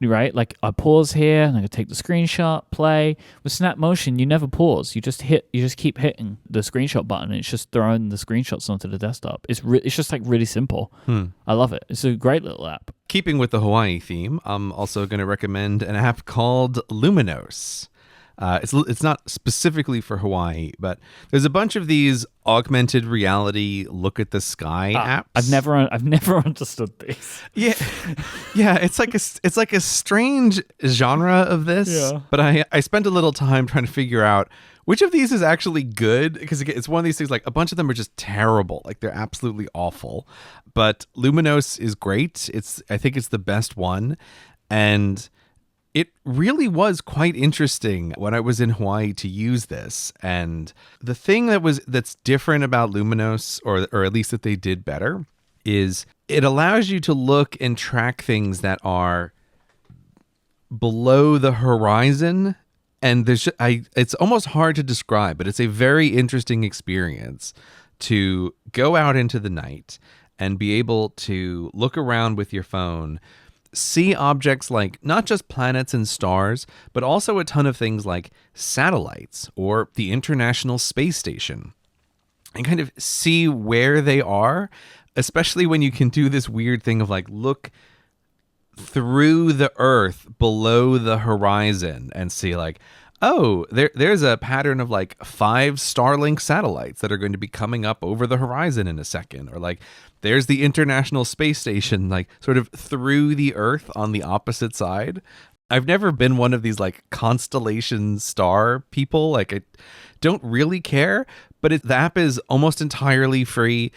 Right? Like I pause here and I can take the screenshot, play. With Snap Motion, you never pause. You just keep hitting the screenshot button and it's just throwing the screenshots onto the desktop. It's just like really simple. I love it. It's a great little app. Keeping with the Hawaii theme, I'm also going to recommend an app called Luminos. It's not specifically for Hawaii, but there's a bunch of these augmented reality look at the sky apps. I've never understood these. Yeah, it's like a strange genre of this. Yeah. But I spent a little time trying to figure out which of these is actually good, because it's one of these things like a bunch of them are just terrible, like they're absolutely awful. But Luminos is great. I think it's the best one, and It really was quite interesting when I was in Hawaii to use this. And the thing that's different about Luminos, or at least that they did better, is it allows you to look and track things that are below the horizon. And it's almost hard to describe, but it's a very interesting experience to go out into the night and be able to look around with your phone, see objects like not just planets and stars, but also a ton of things like satellites or the International Space Station, and kind of see where they are, especially when you can do this weird thing of like look through the Earth below the horizon and see like, oh, there's a pattern of like 5 Starlink satellites that are going to be coming up over the horizon in a second. Or like, there's the International Space Station, like sort of through the Earth on the opposite side. I've never been one of these like constellation star people. Like, I don't really care, but the app is almost entirely free.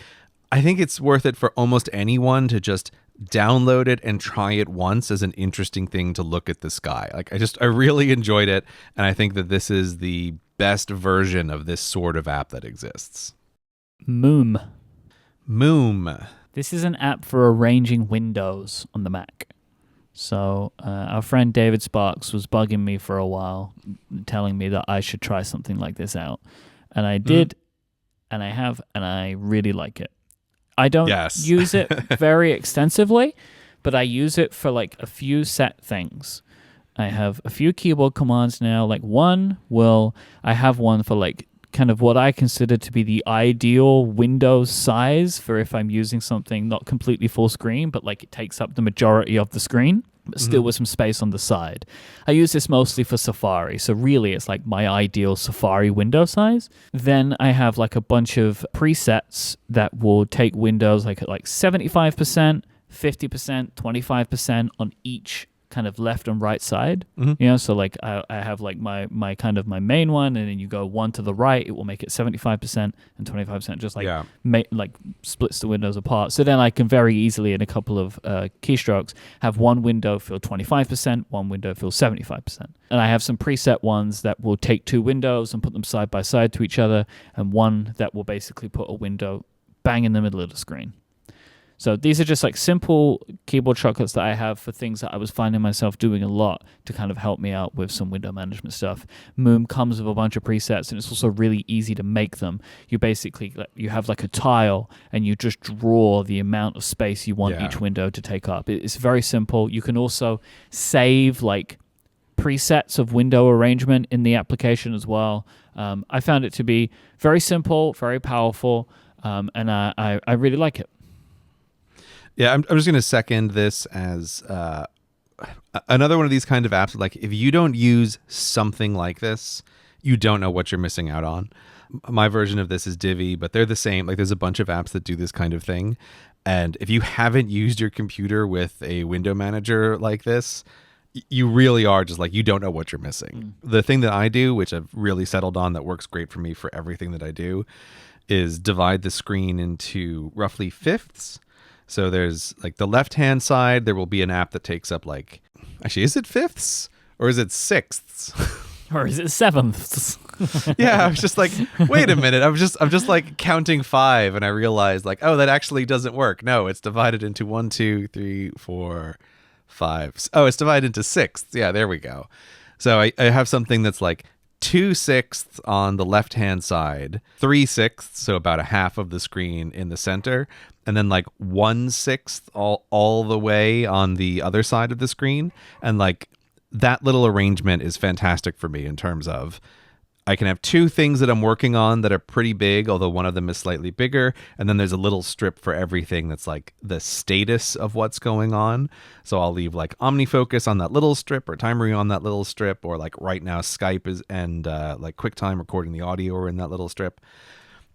I think it's worth it for almost anyone to just download it and try it once as an interesting thing to look at the sky. Like, I really enjoyed it, and I think that this is the best version of this sort of app that exists. Moom. This is an app for arranging windows on the Mac. So our friend David Sparks was bugging me for a while, telling me that I should try something like this out. And I did, and I have, and I really like it. I don't use it very extensively, but I use it for like a few set things. I have a few keyboard commands now. Like I have one for like kind of what I consider to be the ideal window size for if I'm using something not completely full screen, but like it takes up the majority of the screen, but still with some space on the side. I use this mostly for Safari, so really it's like my ideal Safari window size. Then I have like a bunch of presets that will take windows like at like 75%, 50%, 25% on each kind of left and right side. So like I have like my kind of my main one, and then you go one to the right, it will make it 75% and 25%, just like like splits the windows apart. So then I can very easily in a couple of keystrokes have one window fill 25%, one window fill 75%. And I have some preset ones that will take 2 windows and put them side by side to each other, and one that will basically put a window bang in the middle of the screen. So these are just like simple keyboard shortcuts that I have for things that I was finding myself doing a lot to kind of help me out with some window management stuff. Moom comes with a bunch of presets, and it's also really easy to make them. You have like a tile, and you just draw the amount of space you want each window to take up. It's very simple. You can also save like presets of window arrangement in the application as well. I found it to be very simple, very powerful, and I really like it. Yeah, I'm just going to second this as another one of these kind of apps. Like, if you don't use something like this, you don't know what you're missing out on. My version of this is Divi, but they're the same. Like, there's a bunch of apps that do this kind of thing. And if you haven't used your computer with a window manager like this, you really are just like, you don't know what you're missing. The thing that I do, which I've really settled on that works great for me for everything that I do, is divide the screen into roughly fifths. So there's like the left-hand side, there will be an app that takes up like, actually, is it fifths or is it sixths? Or is it sevenths? Yeah, I was just like, wait a minute. I'm just like counting 5, and I realized like, oh, that actually doesn't work. No, it's divided into 1, 2, 3, 4, 5. Oh, it's divided into sixths. Yeah, there we go. So I have something that's like 2/6 on the left-hand side, 3/6, so about a half of the screen in the center, and then like 1/6 all the way on the other side of the screen. And like that little arrangement is fantastic for me in terms of I can have 2 things that I'm working on that are pretty big, although one of them is slightly bigger. And then there's a little strip for everything that's like the status of what's going on. So I'll leave like OmniFocus on that little strip, or Timery on that little strip, or like right now Skype is and like QuickTime recording the audio are in that little strip.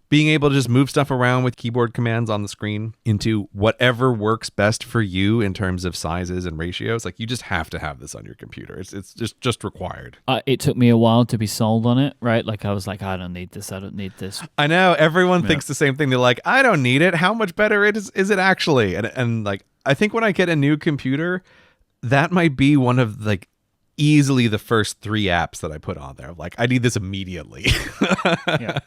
Being able to just move stuff around with keyboard commands on the screen into whatever works best for you in terms of sizes and ratios. Like, you just have to have this on your computer. It's just required. It took me a while to be sold on it, right? Like, I was like, I don't need this. I don't need this. I know. Everyone thinks the same thing. They're like, I don't need it. How much better is it actually? And like, I think when I get a new computer, that might be one of like easily the first 3 apps that I put on there. Like, I need this immediately. Yeah.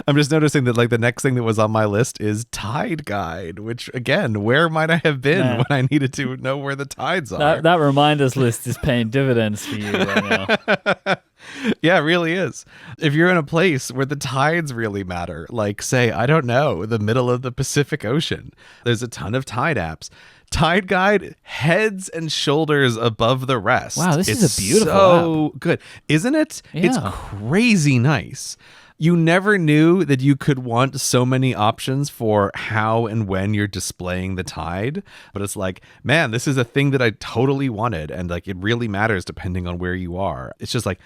I'm just noticing that like the next thing that was on my list is Tide Guide, which again, where might I have been when I needed to know where the tides are? That reminders list is paying dividends for you right now. Yeah, it really is. If you're in a place where the tides really matter, like say, I don't know, the middle of the Pacific Ocean, there's a ton of tide apps. Tide Guide, heads and shoulders above the rest. Wow, this is a beautiful so good, isn't it? Yeah. It's crazy nice. You never knew that you could want so many options for how and when you're displaying the tide. But it's like, man, this is a thing that I totally wanted. And like, it really matters depending on where you are. It's just like,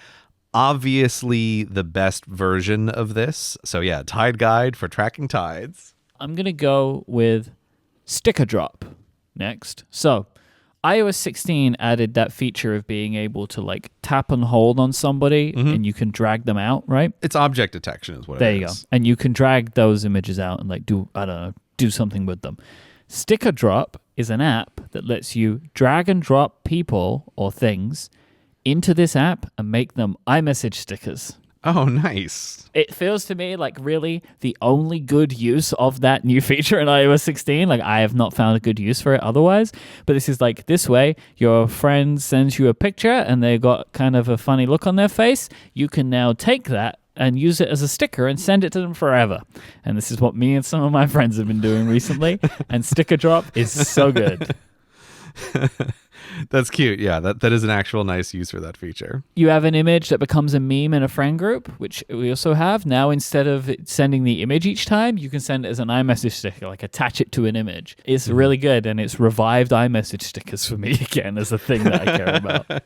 obviously the best version of this. So yeah, Tide Guide for tracking tides. I'm going to go with Sticker Drop next. So iOS 16 added that feature of being able to like tap and hold on somebody and you can drag them out, right? It's object detection is what there it is. There you go. And you can drag those images out and like do something with them. Sticker Drop is an app that lets you drag and drop people or things into this app and make them iMessage stickers. Oh, nice. It feels to me like really the only good use of that new feature in iOS 16. Like I have not found a good use for it otherwise. But this is like this way, your friend sends you a picture and they got kind of a funny look on their face. You can now take that and use it as a sticker and send it to them forever. And this is what me and some of my friends have been doing recently. And Sticker Drop is so good. That's cute. Yeah, that is an actual nice use for that feature. You have an image that becomes a meme in a friend group, which we also have. Now, instead of sending the image each time, you can send it as an iMessage sticker, like attach it to an image. It's really good, and it's revived iMessage stickers for me again as a thing that I care about.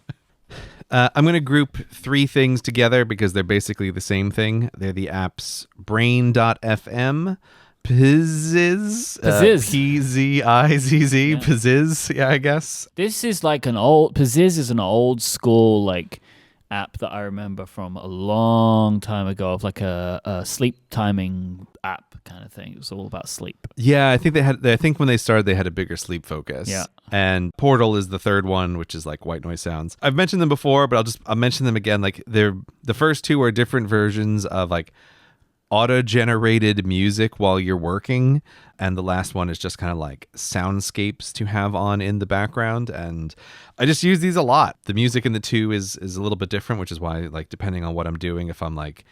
I'm going to group 3 things together because they're basically the same thing. They're the apps Brain.fm, Pizziz, P-Z-I-Z-Z, Pizziz, yeah, I guess. This is like Pizziz is an old school like app that I remember from a long time ago of like a sleep timing app kind of thing. It was all about sleep. Yeah, I think when they started, they had a bigger sleep focus. Yeah. And Portal is the third one, which is like white noise sounds. I've mentioned them before, but I'll mention them again. Like the first 2 are different versions of like auto-generated music while you're working, and the last one is just kind of like soundscapes to have on in the background, and I just use these a lot. The music in the 2 is a little bit different, which is why like depending on what I'm doing, if I'm like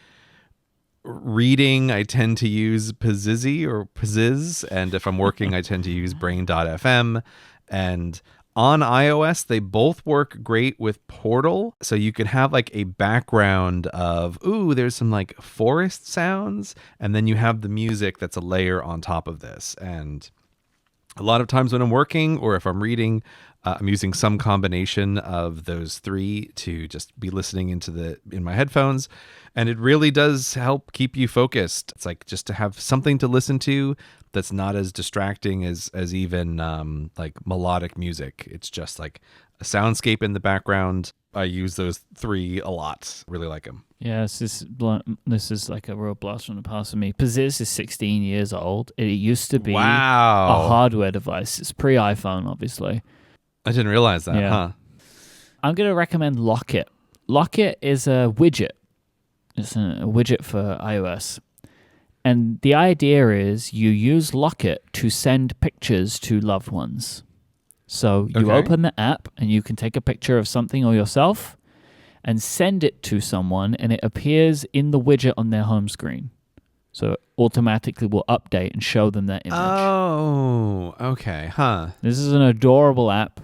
reading, I tend to use Pizziz or Pizziz, and if I'm working, I tend to use Brain.fm. And on iOS, they both work great with Portal. So you can have like a background of, ooh, there's some like forest sounds. And then you have the music that's a layer on top of this. And a lot of times when I'm working or if I'm reading, I'm using some combination of those 3 to just be listening in my headphones. And it really does help keep you focused. It's like just to have something to listen to that's not as distracting as even like melodic music. It's just like a soundscape in the background. I use those 3 a lot. Really like them. Yeah, this is like a real blast from the past for me. Pizziz is 16 years old. It used to be a hardware device. It's pre-iPhone, obviously. I didn't realize that, huh? I'm going to recommend Lockit. Lockit is a widget. It's a widget for iOS. And the idea is you use Lockit to send pictures to loved ones. So you open the app and you can take a picture of something or yourself and send it to someone, and it appears in the widget on their home screen. So it automatically will update and show them that image. Oh, okay, huh. This is an adorable app.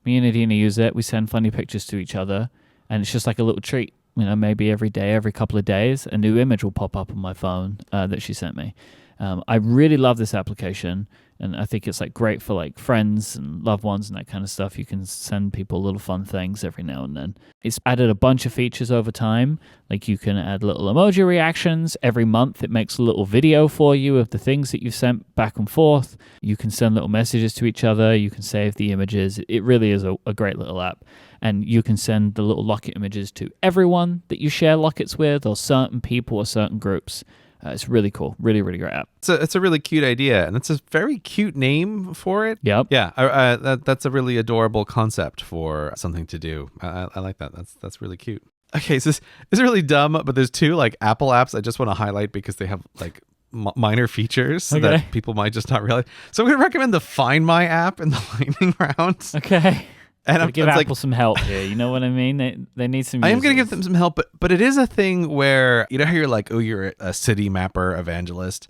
Me and Adina use it. We send funny pictures to each other, and it's just like a little treat. You know, maybe every day, every couple of days, a new image will pop up on my phone that she sent me. I really love this application, and I think it's like great for like friends and loved ones and that kind of stuff. You can send people little fun things every now and then. It's added a bunch of features over time. Like you can add little emoji reactions. Every month it makes a little video for you of the things that you've sent back and forth. You can send little messages to each other. You can save the images. It really is a great little app. And you can send the little Lockit images to everyone that you share Lockits with, or certain people or certain groups. It's really cool. Really, really great app. It's a really cute idea, and it's a very cute name for it. Yep. Yeah, that's a really adorable concept for something to do. I like that. That's really cute. Okay, so this is really dumb, but there's two like Apple apps I just want to highlight because they have like minor features that people might just not realize. So I'm going to recommend the Find My app in the lightning round. Okay. And I'm give Apple some help here. You know what I mean? They need some. I am going to give them some help, but it is a thing where you know how you're like, oh, you're a city mapper evangelist.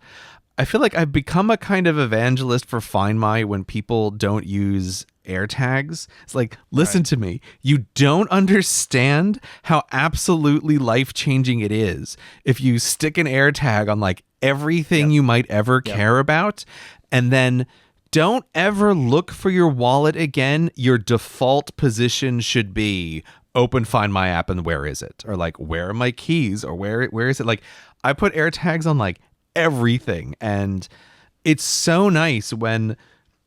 I feel like I've become a kind of evangelist for Find My when people don't use AirTags. It's like, listen to me. You don't understand how absolutely life-changing it is if you stick an AirTag on like everything you might ever care about, and then don't ever look for your wallet again. Your default position should be open Find My app and where is it? Or like, where are my keys? Or where is it? Like, I put AirTags on like everything, and it's so nice when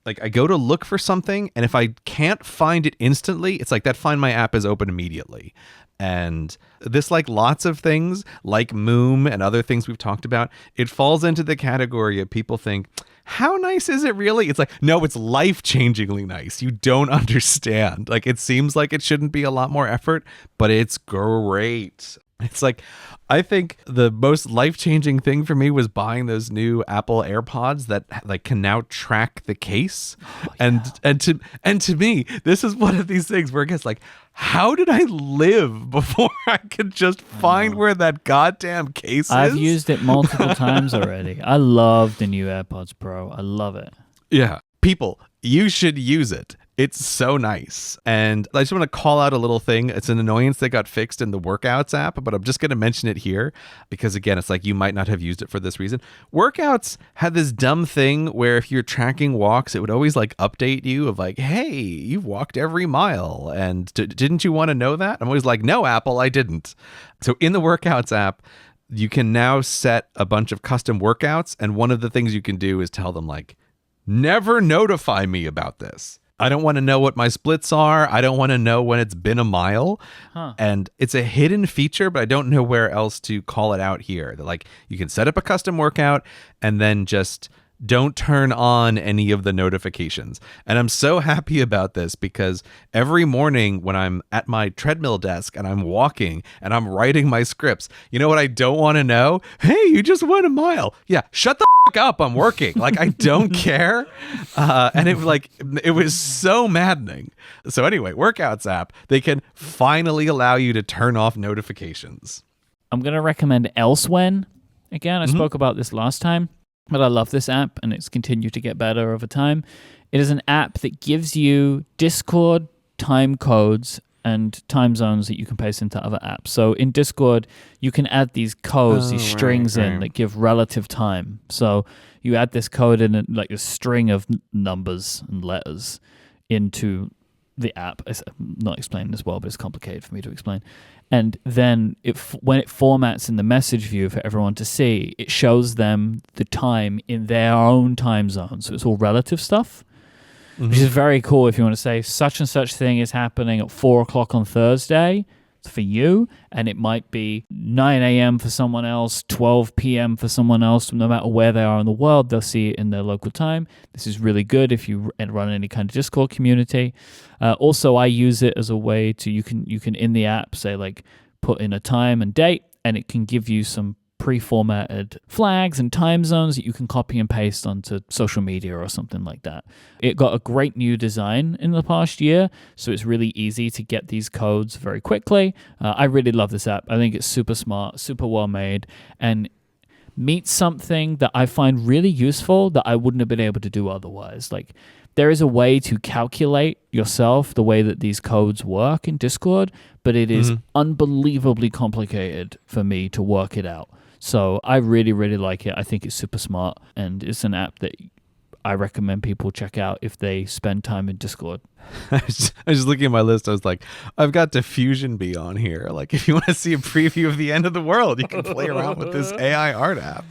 like I go to look for something, and if I can't find it instantly, it's like that Find My app is open immediately. And this, like lots of things like Moom and other things we've talked about, it falls into the category of people think, how nice is it really? It's like, no, it's life-changingly nice. You don't understand. Like, it seems like it shouldn't be a lot more effort, but it's great. It's like, I think the most life-changing thing for me was buying those new Apple AirPods that like can now track the case. And to me, this is one of these things where it gets like, how did I live before I could just find where that goddamn case is? I've used it multiple times already. I love the new AirPods Pro. I love it. Yeah. People, you should use it. It's so nice. And I just want to call out a little thing. It's an annoyance that got fixed in the Workouts app, but I'm just going to mention it here because, again, it's like you might not have used it for this reason. Workouts had this dumb thing where if you're tracking walks, it would always like update you of like, hey, you've walked every mile. And didn't you want to know that? I'm always like, no, Apple, I didn't. So in the Workouts app, you can now set a bunch of custom workouts. And one of the things you can do is tell them like, never notify me about this. I don't want to know what my splits are. I don't want to know when it's been a mile. And it's a hidden feature, but I don't know where else to call it out here. That like you can set up a custom workout and then just don't turn on any of the notifications. And I'm so happy about this because every morning when I'm at my treadmill desk and I'm walking and I'm writing my scripts, you know what I don't want to know? Hey, you just went a mile. Yeah, shut the up, I'm working. Like, I don't care. And it was so maddening. So anyway, Workouts app, they can finally allow you to turn off notifications. I'm going to recommend Elsewhen. Again, I spoke about this last time, but I love this app and it's continued to get better over time. It is an app that gives you Discord time codes and time zones that you can paste into other apps. So in Discord, you can add these codes, these strings in that give relative time. So you add this code in like a string of numbers and letters into the app. I'm not explaining this well, but it's complicated for me to explain. And then when it formats in the message view for everyone to see, it shows them the time in their own time zone. So it's all relative stuff. Which is very cool if you want to say such and such thing is happening at 4 o'clock on Thursday for you, and it might be 9 a.m. for someone else, 12 p.m. for someone else. No matter where they are in the world, they'll see it in their local time. This is really good if you run any kind of Discord community. Also, I use it as a way to, you can in the app say like put in a time and date, and it can give you some pre-formatted flags and time zones that you can copy and paste onto social media or something like that. It got a great new design in the past year, so it's really easy to get these codes very quickly. I really love this app. I think it's super smart, super well made, and meets something that I find really useful that I wouldn't have been able to do otherwise. Like, there is a way to calculate yourself the way that these codes work in Discord, but it is unbelievably complicated for me to work it out. So I really, really like it. I think it's super smart, and it's an app that I recommend people check out if they spend time in Discord. I was just looking at my list. I was like, I've got Diffusion Bee on here. Like, if you want to see a preview of the end of the world, you can play around with this AI art app.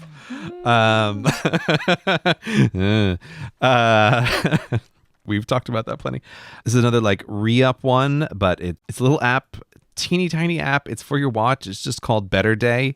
We've talked about that plenty. This is another like re-up one, but it's a little app. teeny tiny app. It's for your watch. It's just called Better Day.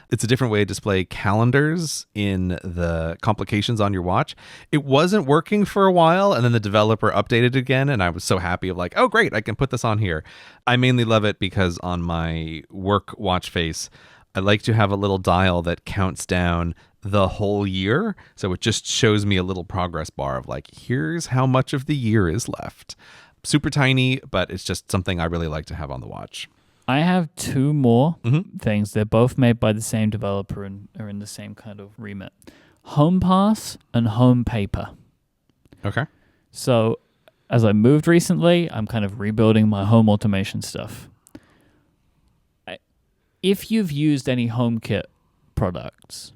It's a different way to display calendars in the complications on your watch. It wasn't working for a while, and then the developer updated it again, and I was so happy of like, oh, great, I can put this on here. I mainly love it because on my work watch face, I like to have a little dial that counts down the whole year. So it just shows me a little progress bar of like, here's how much of the year is left. Super tiny, but it's just something I really like to have on the watch. I have two more things. They're both made by the same developer and are in the same kind of remit. HomePass and Home Paper. Okay. So as I moved recently, I'm kind of rebuilding my home automation stuff. If you've used any HomeKit products,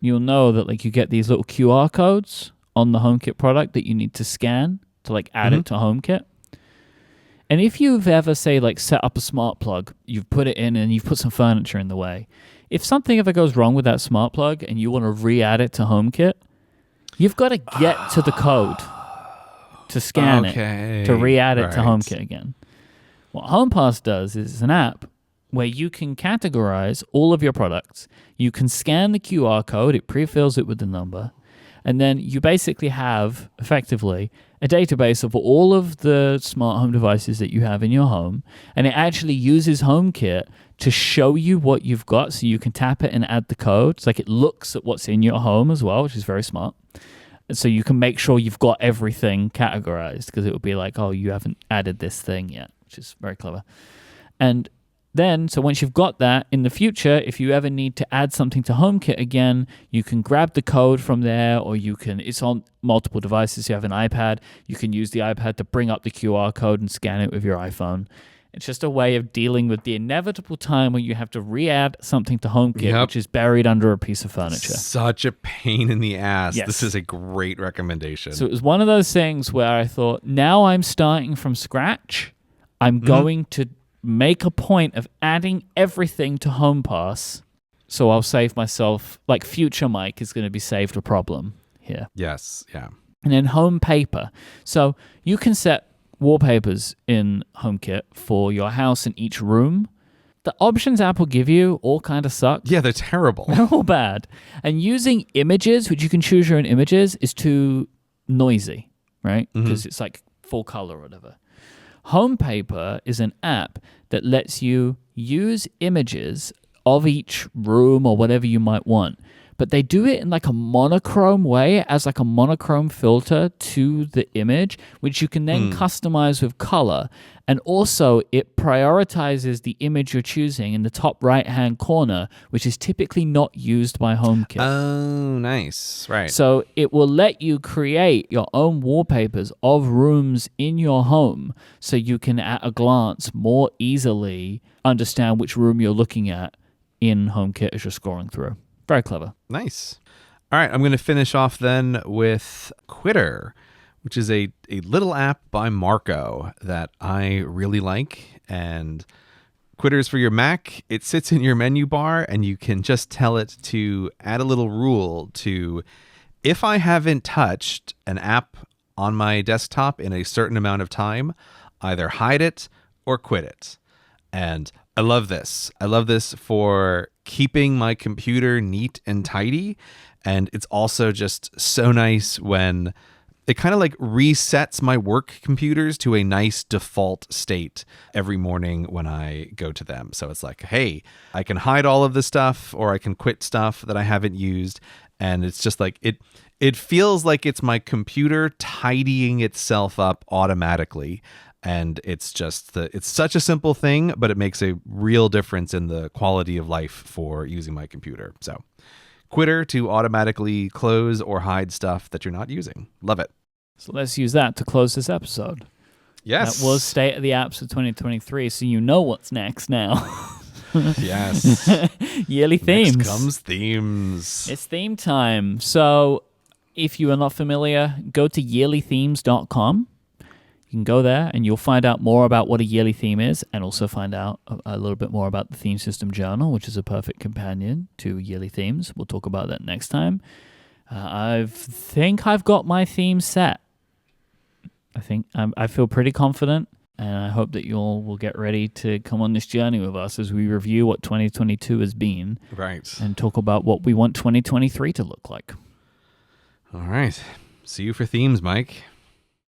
you'll know that like you get these little QR codes on the HomeKit product that you need to scan to like add it to HomeKit. And if you've ever, say, like set up a smart plug, you've put it in and you've put some furniture in the way. If something ever goes wrong with that smart plug and you want to re-add it to HomeKit, you've got to get to the code to scan it, to re-add it to HomeKit again. What HomePass does is it's an app where you can categorize all of your products. You can scan the QR code, it pre-fills it with the number, and then you basically have, effectively, a database of all of the smart home devices that you have in your home, and it actually uses HomeKit to show you what you've got so you can tap it and add the code. It's like it looks at what's in your home as well, which is very smart. And so you can make sure you've got everything categorized because it will be like, oh, you haven't added this thing yet, which is very clever. And then, so once you've got that, in the future, if you ever need to add something to HomeKit again, you can grab the code from there, or you can, it's on multiple devices. You have an iPad, you can use the iPad to bring up the QR code and scan it with your iPhone. It's just a way of dealing with the inevitable time when you have to re-add something to HomeKit, which is buried under a piece of furniture. Such a pain in the ass. Yes. This is a great recommendation. So it was one of those things where I thought, now I'm starting from scratch. I'm going to make a point of adding everything to HomePass, so I'll save myself, like future Myke is going to be saved a problem here. Yes, yeah. And then Home Paper. So you can set wallpapers in HomeKit for your house in each room. The options app will give you all kind of suck. Yeah, they're terrible. They're all bad. And using images, which you can choose your own images, is too noisy, right? Because it's like full color or whatever. Home Paper is an app that lets you use images of each room or whatever you might want, but they do it in like a monochrome way, as like a monochrome filter to the image, which you can then customize with color. And also it prioritizes the image you're choosing in the top right-hand corner, which is typically not used by HomeKit. Oh, nice. Right. So it will let you create your own wallpapers of rooms in your home so you can, at a glance, more easily understand which room you're looking at in HomeKit as you're scrolling through. Very clever. Nice. All right, I'm going to finish off then with Quitter, which is a little app by Marco that I really like. And Quitter is for your Mac. It sits in your menu bar, and you can just tell it to add a little rule to, if I haven't touched an app on my desktop in a certain amount of time, either hide it or quit it. And I love this. I love this for keeping my computer neat and tidy. And it's also just so nice when it kind of like resets my work computers to a nice default state every morning when I go to them. So it's like, hey, I can hide all of the stuff, or I can quit stuff that I haven't used. And it's just like, it feels like it's my computer tidying itself up automatically. And it's just it's such a simple thing, but it makes a real difference in the quality of life for using my computer. So Quitter to automatically close or hide stuff that you're not using. Love it. So let's use that to close this episode. Yes. That was State of the Apps of 2023, so you know what's next now. Yes. Yearly themes. Next comes themes. It's theme time. So if you are not familiar, go to yearlythemes.com. You can go there and you'll find out more about what a yearly theme is, and also find out a little bit more about the Theme System Journal, which is a perfect companion to yearly themes. We'll talk about that next time. I think I've got my theme set. I feel pretty confident. And I hope that you all will get ready to come on this journey with us as we review what 2022 has been. Right. And talk about what we want 2023 to look like. All right. See you for themes, Myke.